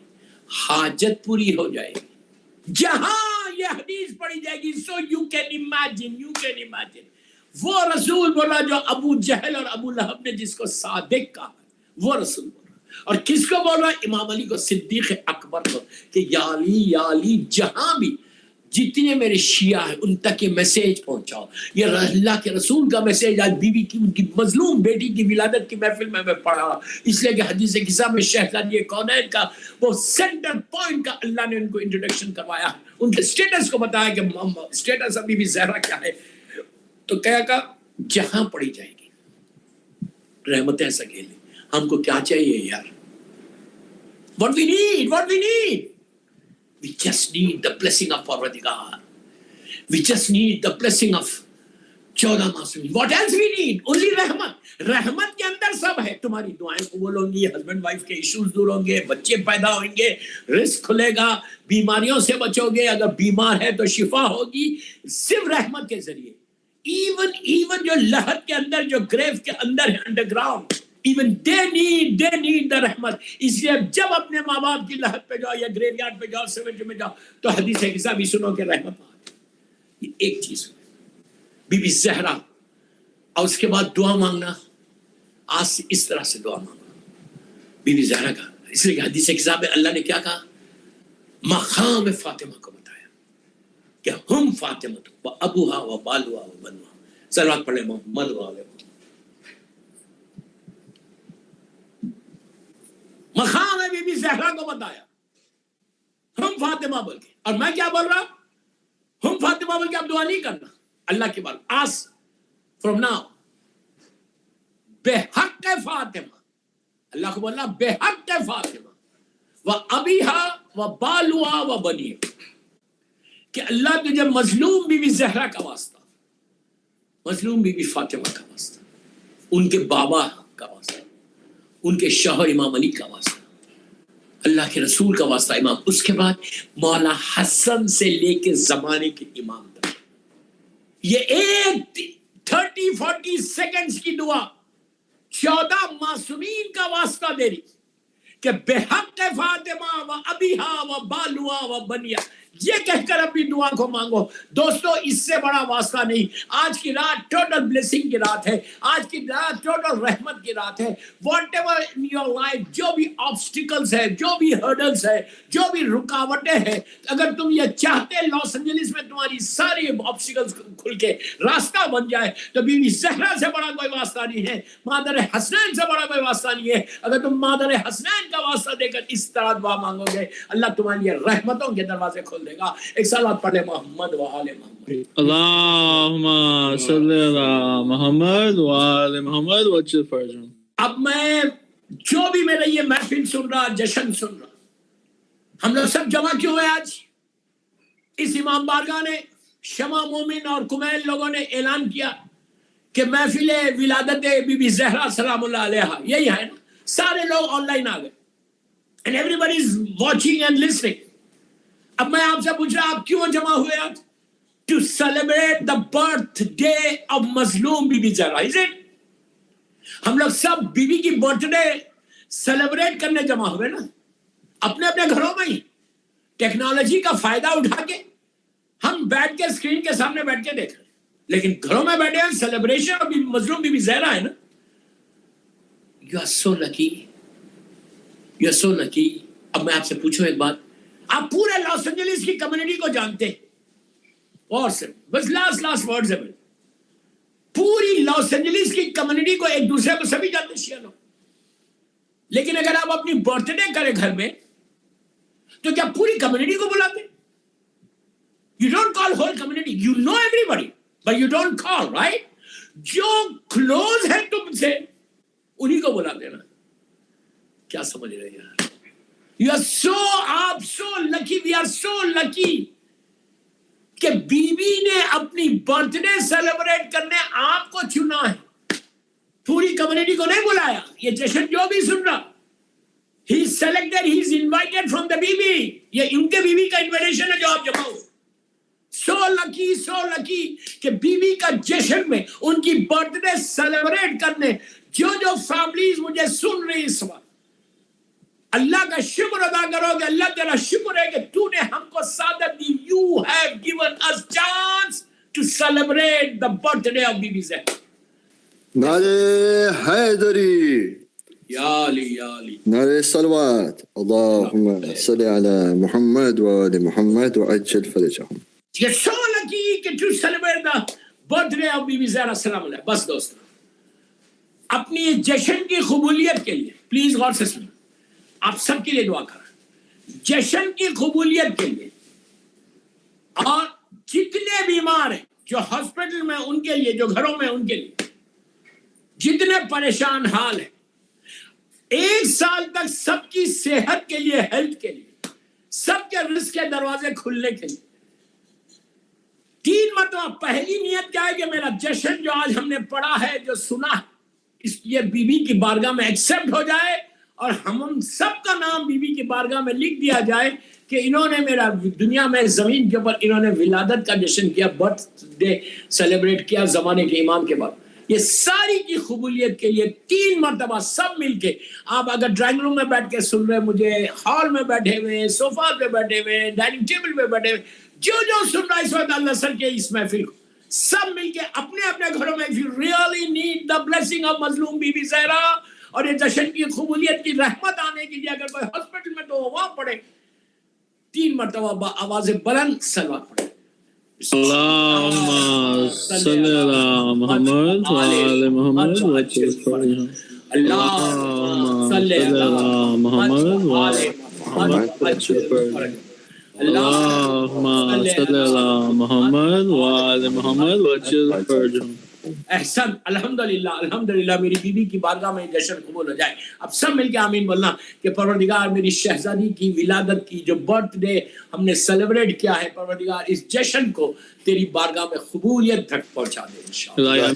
حاجت پوری ہو جائے گی جہاں یہ حدیث پڑھی جائے گی. سو یو کین امیجن وہ رسول بولا جو ابو جہل اور ابو لہب نے جس کو صادق کہا, وہ رسول بولا. اور کس کو بول رہا ہے؟ امام علی کو, صدیق اکبر کو, کہ یا علی جہاں بھی جتنے میرے شیعہ ہیں ان تک یہ میسیج پہنچاؤ. یہ اللہ کے رسول کا میسیج. آج بیوی کی ان کی مظلوم بیٹی کی ولادت کی محفل میں پڑھا, اس لیے کہ حدیث قصہ میں شہزادی کونین کا وہ سینٹر پوائنٹ کا اللہ نے ان کو انٹروڈکشن کروایا, ان کے سٹیٹس کو بتایا کہ سٹیٹس ابھی بھی زہرا کیا ہے. تو کہا جہاں پڑھی جائے گی رحمتیں سکیلیں. ہم کو کیا چاہیے یار؟ What we need? We just need the blessing of Parvatigar. We just need the blessing of 14 Masumi. What else we need? Only Rahmat. رحمت کے اندر سب ہے. تمہاری دعائیں قبول ہوں گی, ہسبینڈ وائف کے ایشوز دور ہوں گے, بچے پیدا ہوئیں گے, رزق کھلے گا, بیماریوں سے بچو گے, اگر بیمار ہے تو شفا ہوگی صرف رحمت کے ذریعے. ایون جو لہت کے اندر, جو گریو کے اندر ہے under ground, even they need the رحمت. اس لیے جب اپنے ماں باپ کی لہت پہ جاؤ یا گریو یارڈ پہ جاؤ, سیمیٹری میں جاؤ, تو حدیث قصہ بھی سنو کہ رحمت آتی. یہ ایک چیز بی بی زہرا. اور اس کے بعد دعا مانگنا, آج سے اس طرح سے دعا مانگنا بی بی زہرا کا. اس لیے کہ حدیث قصہ میں اللہ نے کیا کہا, مقام فاطمہ کو بتایا کہ ہم فاطمہ و ابوہا و بالوہا و بنوہا. صلوات پڑھے محمد و آلہ. مقام ہے بی بی زہرا کو بتایا ہم فاطمہ بول کے. اور میں کیا بول رہا, ہم فاطمہ بول کے اب دعا نہیں کرنا اللہ کے بار. آج فرام ناؤ بے حق فاطمہ, اللہ کو بولنا بے حق فاطمہ و ابیہا و بالوہا و بنیہا, کہ اللہ تجھے مظلوم بی بی زہرا کا واسطہ, مظلوم بی بی فاطمہ کا واسطہ, ان کے بابا کا واسطہ, ان کے شوہر امام علی کا واسطہ, اللہ کے رسول کا واسطہ امام. اس کے بعد مولا حسن سے لے کے زمانے کے امام تک یہ ایک 30-40 سیکنڈز کی دعا 14 معصومین کا واسطہ دے رہی کہ بے حق فاطمہ و ابیہا و بالوہا و بنیہا. یہ کہہ کر اپنی دعا کو مانگو. دوستو اس سے بڑا واسطہ نہیں. آج کی رات ٹوٹل بلیسنگ کی رات ہے, آج کی رات ٹوٹل رحمت کی رات ہے. What ever in your life, جو بھی آبسٹیکلز ہے, جو بھی ہرڈلز ہے, جو بھی رکاوٹیں ہیں, اگر تم یہ چاہتے لاس اینجلس میں تمہاری ساری آبسٹیکلز کھل کے راستہ بن جائے, تو بی بی زہرا سے بڑا کوئی واسطہ نہیں ہے, مادر حسنین سے بڑا کوئی واسطہ نہیں ہے. اگر تم مادر حسنین کا واسطہ دے کر اس طرح دعا مانگو گے, اللہ تمہارے لیے رحمتوں کے دروازے کھول دے گا. ایک صلوات پڑھے محمد و آل محمد.
اللہم صلی علی محمد و آل محمد وجل فرجن.
اب میں جو بھی میرا یہ محفل سن رہا, جشن سن رہا, ہم لوگ سب جمع کیوں ہیں آج؟ اس امام بارگاہ نے, شمع مومن اور کمیل لوگوں نے اعلان کیا کہ محفل ولادت بی بی زہرا سلام اللہ علیہا, یہی ہے نا. سارے لوگ آن لائن آ گئے and everybody is watching and listening. اب میں آپ سے پوچھ رہا, آپ کیوں جمع ہوئے آج؟ To celebrate the birthday of مظلوم be be Zahra. Is it? ہم لوگ سب بی بی کی برتھ ڈے سیلیبریٹ کرنے جمع ہوئے نا, اپنے اپنے گھروں میں ہی. ٹیکنالوجی کا فائدہ اٹھا کے ہم بیٹھ کے اسکرین کے سامنے بیٹھ کے دیکھ رہے ہیں, لیکن گھروں میں بیٹھے ہیں سیلیبریشن آف مظلوم بی بی زہرا ہے نا. You are so lucky. You are so lucky. اب میں آپ سے پوچھوں ایک بات, آپ پورے لاس اینجلس کی کمیونٹی کو جانتے ہیں, اور سے بس لاسٹ ورڈ ہے, پوری لاس اینجلس کی کمیونٹی کو ایک دوسرے کو سبھی جانتے شیعہ لوگ. لیکن اگر آپ اپنی برتھ ڈے کریں گھر میں, تو کیا پوری کمیونٹی کو بلاتے؟ You don't call whole community. You know everybody, but you don't call, right? جو کلوز ہے تم سے انہی کو بلاتے نا. کیا سمجھ رہے ہیں؟ You are so, آپ so lucky, we are so lucky کہ بی بی نے اپنی برتھ ڈے سیلیبریٹ کرنے آپ کو چنا ہے, پوری کمیونٹی کو نہیں بلایا. یہ جشن جو بھی سن رہا, he is selected, he is invited from the Bibi. یہ ان کے بیوی کا انویٹیشن ہے جو آپ جمع ہو. So lucky کہ بیوی کا جشن میں ان کی برتھ ڈے سیلیبریٹ کرنے جو فیملیز مجھے سن رہی اس وقت, اللہ کا شکر ادا کرو کہ اللہ تیرا شکر ہے کہ تو نے ہم کو سعادت دی. You have given us chance to celebrate the birthday of Bibi Zahra.
نعرے حیدری,
یا علی
نعرے صلوات, اللہم صلی علی محمد و آل محمد و عجل فرجہم.
You're so lucky to celebrate the birthday of Bibi Zahra salam alaiha. بس دوستو اپنی جشن کی قبولیت کے لیے پلیز غور سے سنیں, آپ سب کے لیے دعا کریں جشن کی قبولیت کے لیے, اور جتنے بیمار ہیں جو ہاسپٹل میں ان کے لیے, جو گھروں میں ان کے لیے, جتنے پریشان حال ہیں, 1 سال تک سب کی صحت کے لیے, ہیلتھ کے لیے, سب کے رزق کے دروازے کھلنے کے لیے 3 مرتبہ. پہلی نیت کیا ہے کہ میرا جشن جو آج ہم نے پڑھا ہے, جو سنا ہے, اس لیے بی بی کی بارگاہ میں ایکسیپٹ ہو جائے, اور ہم سب کا نام بی بی کی بارگاہ میں لکھ دیا جائے کہ انہوں نے میرا دنیا میں زمین کے اوپر انہوں نے ولادت کا جشن کیا, برتھ ڈے سیلیبریٹ کیا زمانے کے امام کے بعد. یہ ساری کی قبولیت کے لیے 3 مرتبہ سب مل کے, آپ اگر ڈرائنگ روم میں بیٹھ کے سن رہے مجھے, ہال میں بیٹھے ہوئے, صوفہ پہ بیٹھے ہوئے, ڈائننگ ٹیبل پہ بیٹھے ہوئے, جو سن رہا ہے اس وقت al-Asr کے اس محفل کو, سب مل کے اپنے اپنے گھروں میں, if you really need the blessing of مظلوم بی بی زہرا اور یہ جشن کی قبولیت کی رحمت آنے کے لیے, اگر کوئی ہاسپٹل میں تو وہاں پڑھے 3 مرتبہ آواز بلند صلوات پڑھے.
اللهم صل على محمد وعلى محمد وجل فرجهم. اللهم صل على محمد وعلى محمد وجل فرجهم. اللهم صل على محمد وعلى محمد وجل فرجهم.
احسن, الحمدللہ الحمدللہ. میری بیوی کی بارگاہ میں جشن قبول ہو جائے. اب سب مل کے آمین بولنا کہ پروردگار میری شہزادی کی ولادت کی جو برتھ ڈے ہم نے سیلیبریٹ کیا ہے, پروردگار اس جشن کو تیری بارگاہ میں قبولیت تک پہنچا دے انشاءاللہ.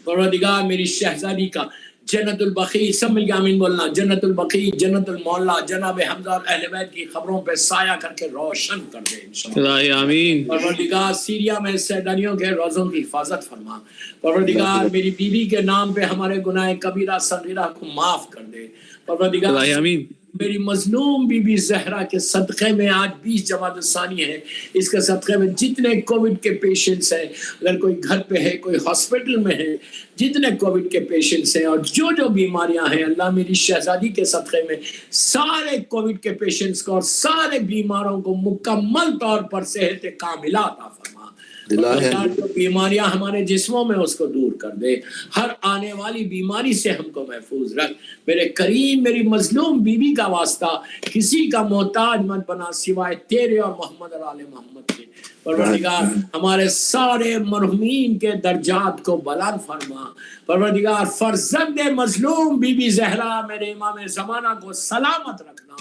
پروردگار میری شہزادی کا جنت البقیع, سب مل کے آمین بولنا, جنت البقیع, جنت المولا, جناب حمزہ اور اہل بیت کی خبروں پہ سایہ کر کے روشن کر دے انشاءاللہ. آمین. پروردگار سیریا میں سیدانیوں کے روزوں کی حفاظت فرما. پروردگار میری بیوی کے نام پہ ہمارے گناہ کبیرہ صغیرہ کو معاف کر دے. پروردگار آمین. میری مظلوم بی بی زہرا کے صدقے میں آج 20 جمادی الثانی ہے, اس کے صدقے میں جتنے کووڈ کے پیشنٹس ہیں, اگر کوئی گھر پہ ہے, کوئی ہاسپٹل میں ہے, جتنے کووڈ کے پیشنٹس ہیں اور جو بیماریاں ہیں, اللہ میری شہزادی کے صدقے میں سارے کووڈ کے پیشنٹس کو اور سارے بیماروں کو مکمل طور پر صحت کاملہ عطا فرما. جو بیماریاں ہمارے جسموں میں اس کو دور کر دے, ہر آنے والی بیماری سے ہم کو محفوظ رکھ. میرے کریم میری مظلوم بیوی کا واسطہ کسی کا محتاج مت بنا سوائے تیرے اور محمد اور آل محمد کے. پروردگار ہمارے سارے مرحومین کے درجات کو بلند فرما. پروردگار فرزند مظلوم بی بی زہرا میرے امام زمانہ کو سلامت رکھنا.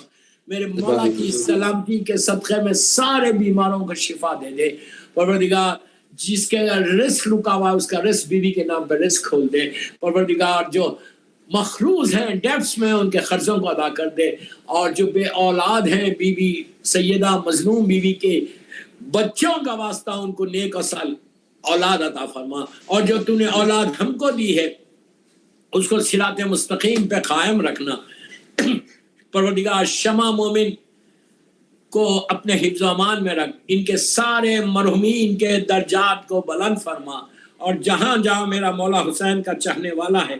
میرے مولا کی سلامتی کے صدقے میں سارے بیماروں کو شفا دے دے. پروردگار جس کے رزق رکا ہوا ہے اس کا رزق بیوی کے نام پہ رزق کھول دے. پروردگار جو مخروض ہیں ڈیبٹس میں ان کے قرضوں کو ادا کر دے, اور جو بے اولاد ہیں بی بی سیدہ مظلوم بیوی کے بچوں کا واسطہ ان کو نیک و صالح اولاد عطا فرما. اور جو تو نے اولاد ہم کو دی ہے اس کو صراط مستقیم پہ قائم رکھنا. پروردگار شمع مومن کو اپنے حفظ و امان میں رکھ, ان کے سارے مرحومین کے درجات کو بلند فرما, اور جہاں جہاں میرا مولا حسین کا چاہنے والا ہے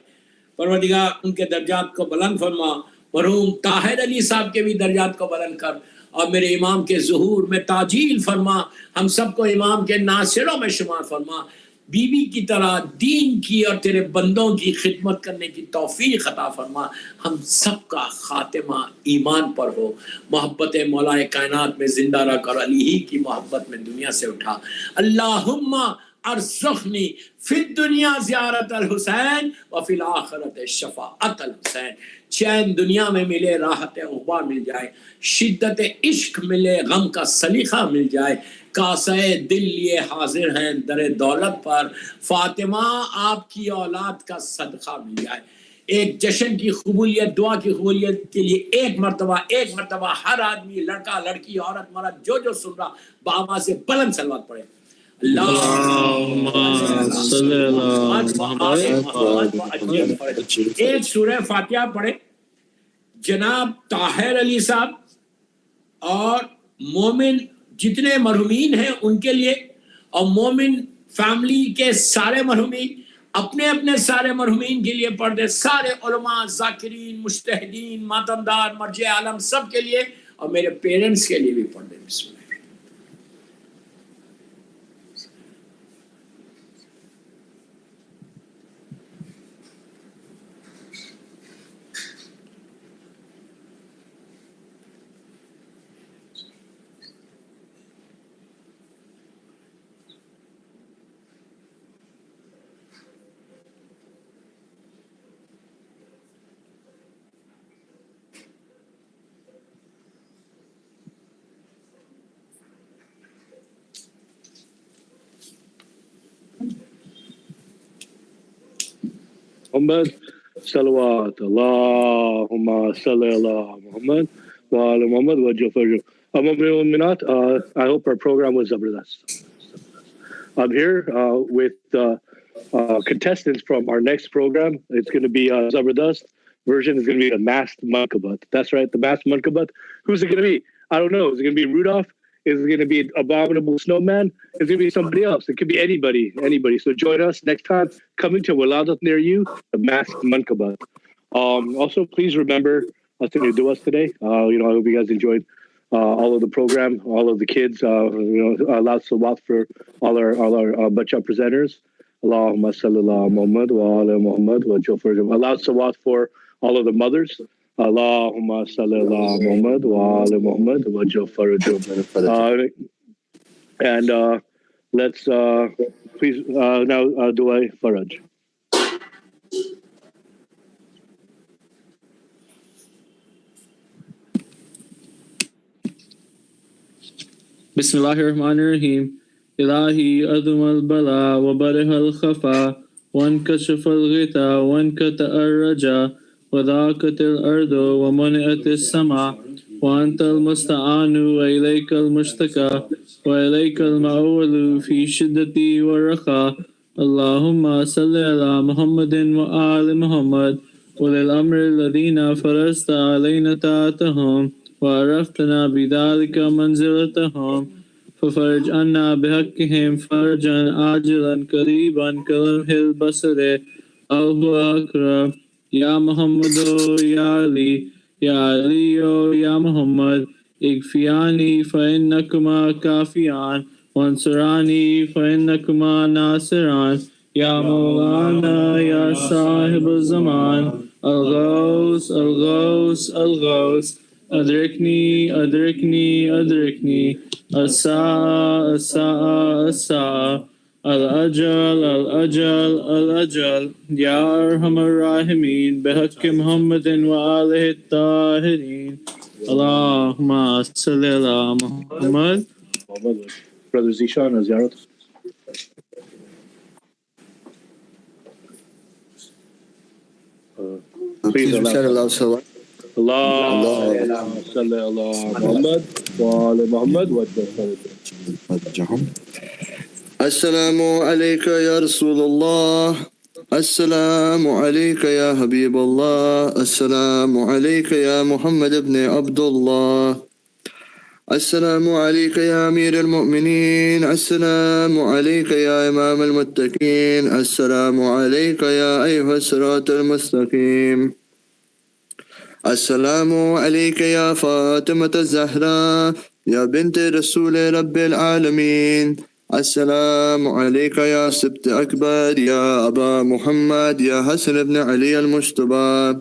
پروردگار ان کے درجات کو بلند فرما. مرحوم طاہر علی صاحب کے بھی درجات کو بلند کر, اور میرے امام کے ظہور میں تعجیل فرما. ہم سب کو امام کے ناصروں میں شمار فرما. بی بی کی طرح دین کی اور تیرے بندوں کی خدمت کرنے کی توفیق عطا فرما. ہم سب کا خاتمہ ایمان پر ہو. محبت مولا کائنات میں زندہ رکھ اور علی ہی کی محبت میں دنیا سے اٹھا. اللہم ارزقنی فی الدنیا زیارت الحسین وفی الآخرت شفاعت الحسین. چین دنیا میں ملے, راحت عقبیٰ مل جائے, شدت عشق ملے, غم کا سلیقہ مل جائے. کاسے دل لیے حاضر ہیں در دولت پر, فاطمہ آپ کی اولاد کا صدقہ مل جائے. ایک جشن کی قبولیت, دعا کی قبولیت کے لیے ایک مرتبہ ہر آدمی, لڑکا لڑکی, عورت مرد, جو سن رہا بآواز سے بلند صلوات پڑھے. ایک سورہ فاتحہ پڑھے جناب طاہر علی صاحب اور مومن جتنے مرحومین ہیں ان کے لیے, اور مومن فیملی کے سارے مرحومین اپنے اپنے سارے مرحومین کے لیے پڑھ دے. سارے علماء, ذاکرین, مجتہدین, ماتمدار, مرجع عالم سب کے لیے, اور میرے پیرنٹس کے لیے بھی پڑھ دے. بسم اللہ.
Muhammad. Salawat. Allahumma salli ala Muhammad wa ala Muhammad wa Jafar. I hope our program was zabardast. I'm here with contestants from our next program. It's going to be Zabardast version. Is going to be a masked Mankabat. That's right, the masked Mankabat. Who's it going to be? I don't know. Is it going to be Rudolph? Is it going to be an abominable snowman? Is it going to be somebody else? It could be anybody. So join us next time. Coming to Wiladate near you, the masked Mankabat. Also, please remember to do us today. I hope you guys enjoyed all of the program, all of the kids. Lots of salawat for all our bacha presenters. Allahumma salli ala Muhammad wa ala Muhammad wa Jafar. Lots of salawat for all of the mothers. Allahumma salli ala Muhammad wa ala Muhammad wa Jafar. And let's please now dua Faraj.
Bismillahirrahmanirrahim. Ilahi adum al-bala wa barih al-khafa wa ankashaf al-ghita wa ankata al-raja wa dhaqat al-ardu wa muni'at al-sama wa anta al-musta'anu wa ilayka al-mushtaka wa ilayka al-ma'ulu fi shiddati wa raqa. Allahumma salli ala Muhammadin wa ali Muhammad wa lil amri alladhina farasta alayna ta'atahum وعرفتنا بذلك منزلتهم ففرج عنا بحقهم فرجا عاجلا قريبا كلمح البصر أو هو أقرب يا محمد يا علي يا علي يا محمد اكفياني فإنكما كافيان وانصراني فإنكما ناصران يا مولانا يا صاحب الزمان الغوث الغوث الغوث أدركني أدركني أدركني الساعة الساعة الساعة الأجل الأجل الأجل يا أرحم الراحمين بحق محمد وآله الطاهرين اللهم صل على محمد.
Brother Zishan, Ziyarat. Please recite aloud salat. اللهم صل على محمد وعلى محمد وجههم. السلام عليك يا رسول الله. السلام عليك يا حبيب الله. السلام عليك يا محمد بن عبد الله. السلام عليك يا أمير المؤمنين. السلام عليك يا إمام المتقين. السلام عليك يا أيها الصراط المستقيم. السلام عليك يا فاطمة الزهراء يا بنت رسول رب العالمين. السلام عليك يا سبت أكبر يا أبا محمد يا حسن بن علي المجتبى.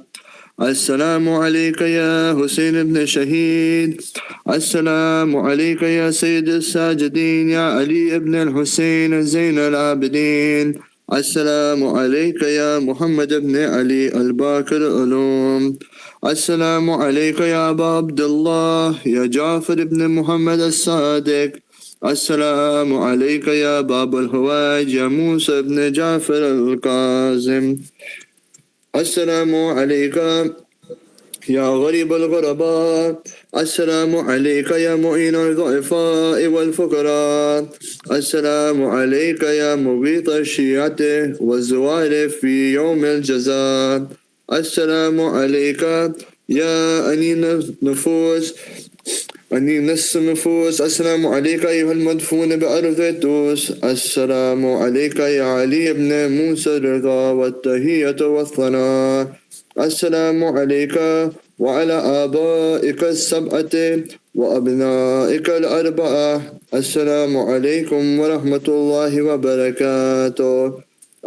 السلام عليك يا حسين بن شهيد. السلام عليك يا سيد الساجدين يا علي بن الحسين زين العابدين. السلام عليك يا محمد بن علي الباكر العلوم. السلام عليك يا أبا عبد الله يا جعفر بن محمد الصادق. السلام عليك يا باب الهواج يا موسى بن جعفر القاسم. السلام عليك يا غريب الغرباء. السلام عليك يا معين الضعفاء والفقراء. السلام عليك يا مغيث الشيعة والزوار في يوم الجزاء. السلام عليك يا أنيس النفوس. السلام عليك أيها المدفون بأرض الدوس. السلام عليك يا علي بن موسى الرضا والتهية والثناء. السلام عليك وعلى آبائك السبعة وأبنائك الأربعة. السلام عليكم ورحمة الله وبركاته.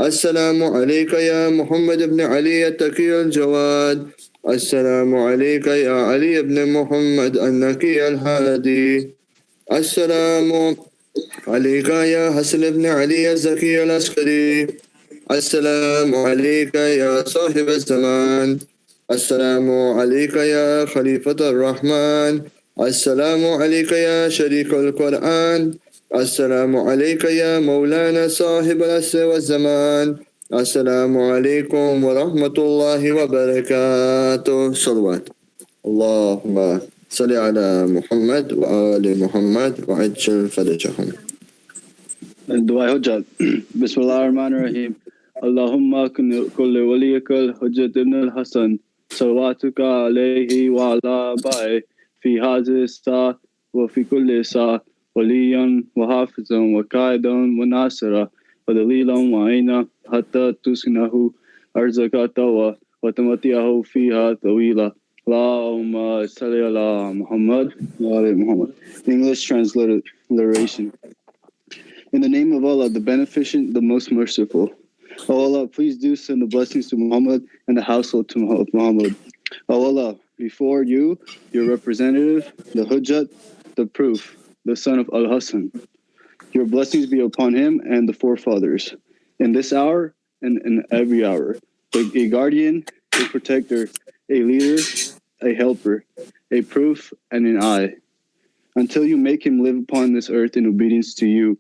السلام عليك يا محمد بن علي التقي الجواد. السلام عليك يا علي بن محمد النقي الهادي. السلام عليك يا حسن بن علي الزكي العسكري. السلام عليك يا صاحب الزمان. السلام عليك يا خليفة الرحمن. السلام عليك يا شريك القرآن. السلام عليك يا مولانا صاحب العصر والزمان.
السلام عليكم ورحمة الله وبركاته. صلوات. اللهم صل على محمد وآل محمد وعجل فرجهم.
الدعاء حجة. بسم الله الرحمن الرحيم. اللهم كل وليك الحجة ابن الحسن صلواتك عليه وعلى آبائه في هذه الساعة وفي كل ساعة وليا وحافظا وقائدا وناصرا ودليلا وعينا حتى تسكنه أرزك توا وتمتعه فيها طويلا. اللهم صل على محمد وعلى Muhammad. English transliteration. In the name of Allah, the Beneficent, the Most Merciful. O Allah, please do send the blessings to Muhammad and the household to Muhammad. O Allah, before you, your representative, the Hujjat, the proof, the son of Al-Hassan. Your blessings be upon him and the forefathers, in this hour and in every hour. A guardian, a protector, a leader, a helper, a proof, and an eye. Until you make him live upon this earth in obedience to you,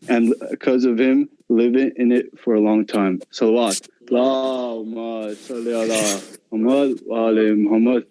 and because of him, live in it for a long time. Salawat. Allahumma salli ala Muhammad wa ala Muhammad.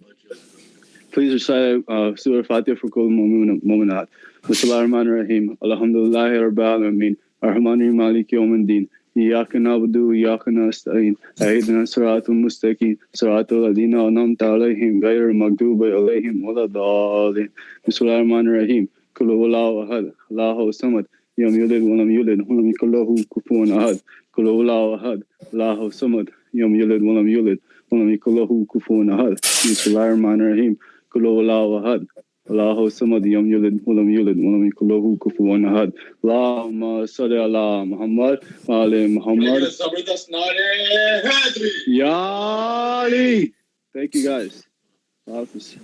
Please recite Surah Fatiha for Kul Mu'minat. Bismillahir Rahmanir Rahim. Alhamdulillahi Rabbil Alameen. Ar-Rahmanir Maliki Yawmiddin. إياك نعبد وإياك نستعين اهدنا الصراط المستقيم صراط الذين أنعمت عليهم غير المغضوب عليهم ولا الضالين. بسم الله الرحمن الرحيم. قل هو الله أحد الله الصمد لم يلد ولم يولد ولم يكن له كفوا أحد. قل هو الله أحد الله الصمد لم يلد ولم يولد ولم يكن له كفوا أحد. بسم الله الرحمن الرحيم. قل هو الله أحد الله الصمد لم يلد ولم يولد ولم يكن له كفوا أحد. اللهم صل على محمد وعلى محمد. Ya Ali. Thank you guys. Hafiz.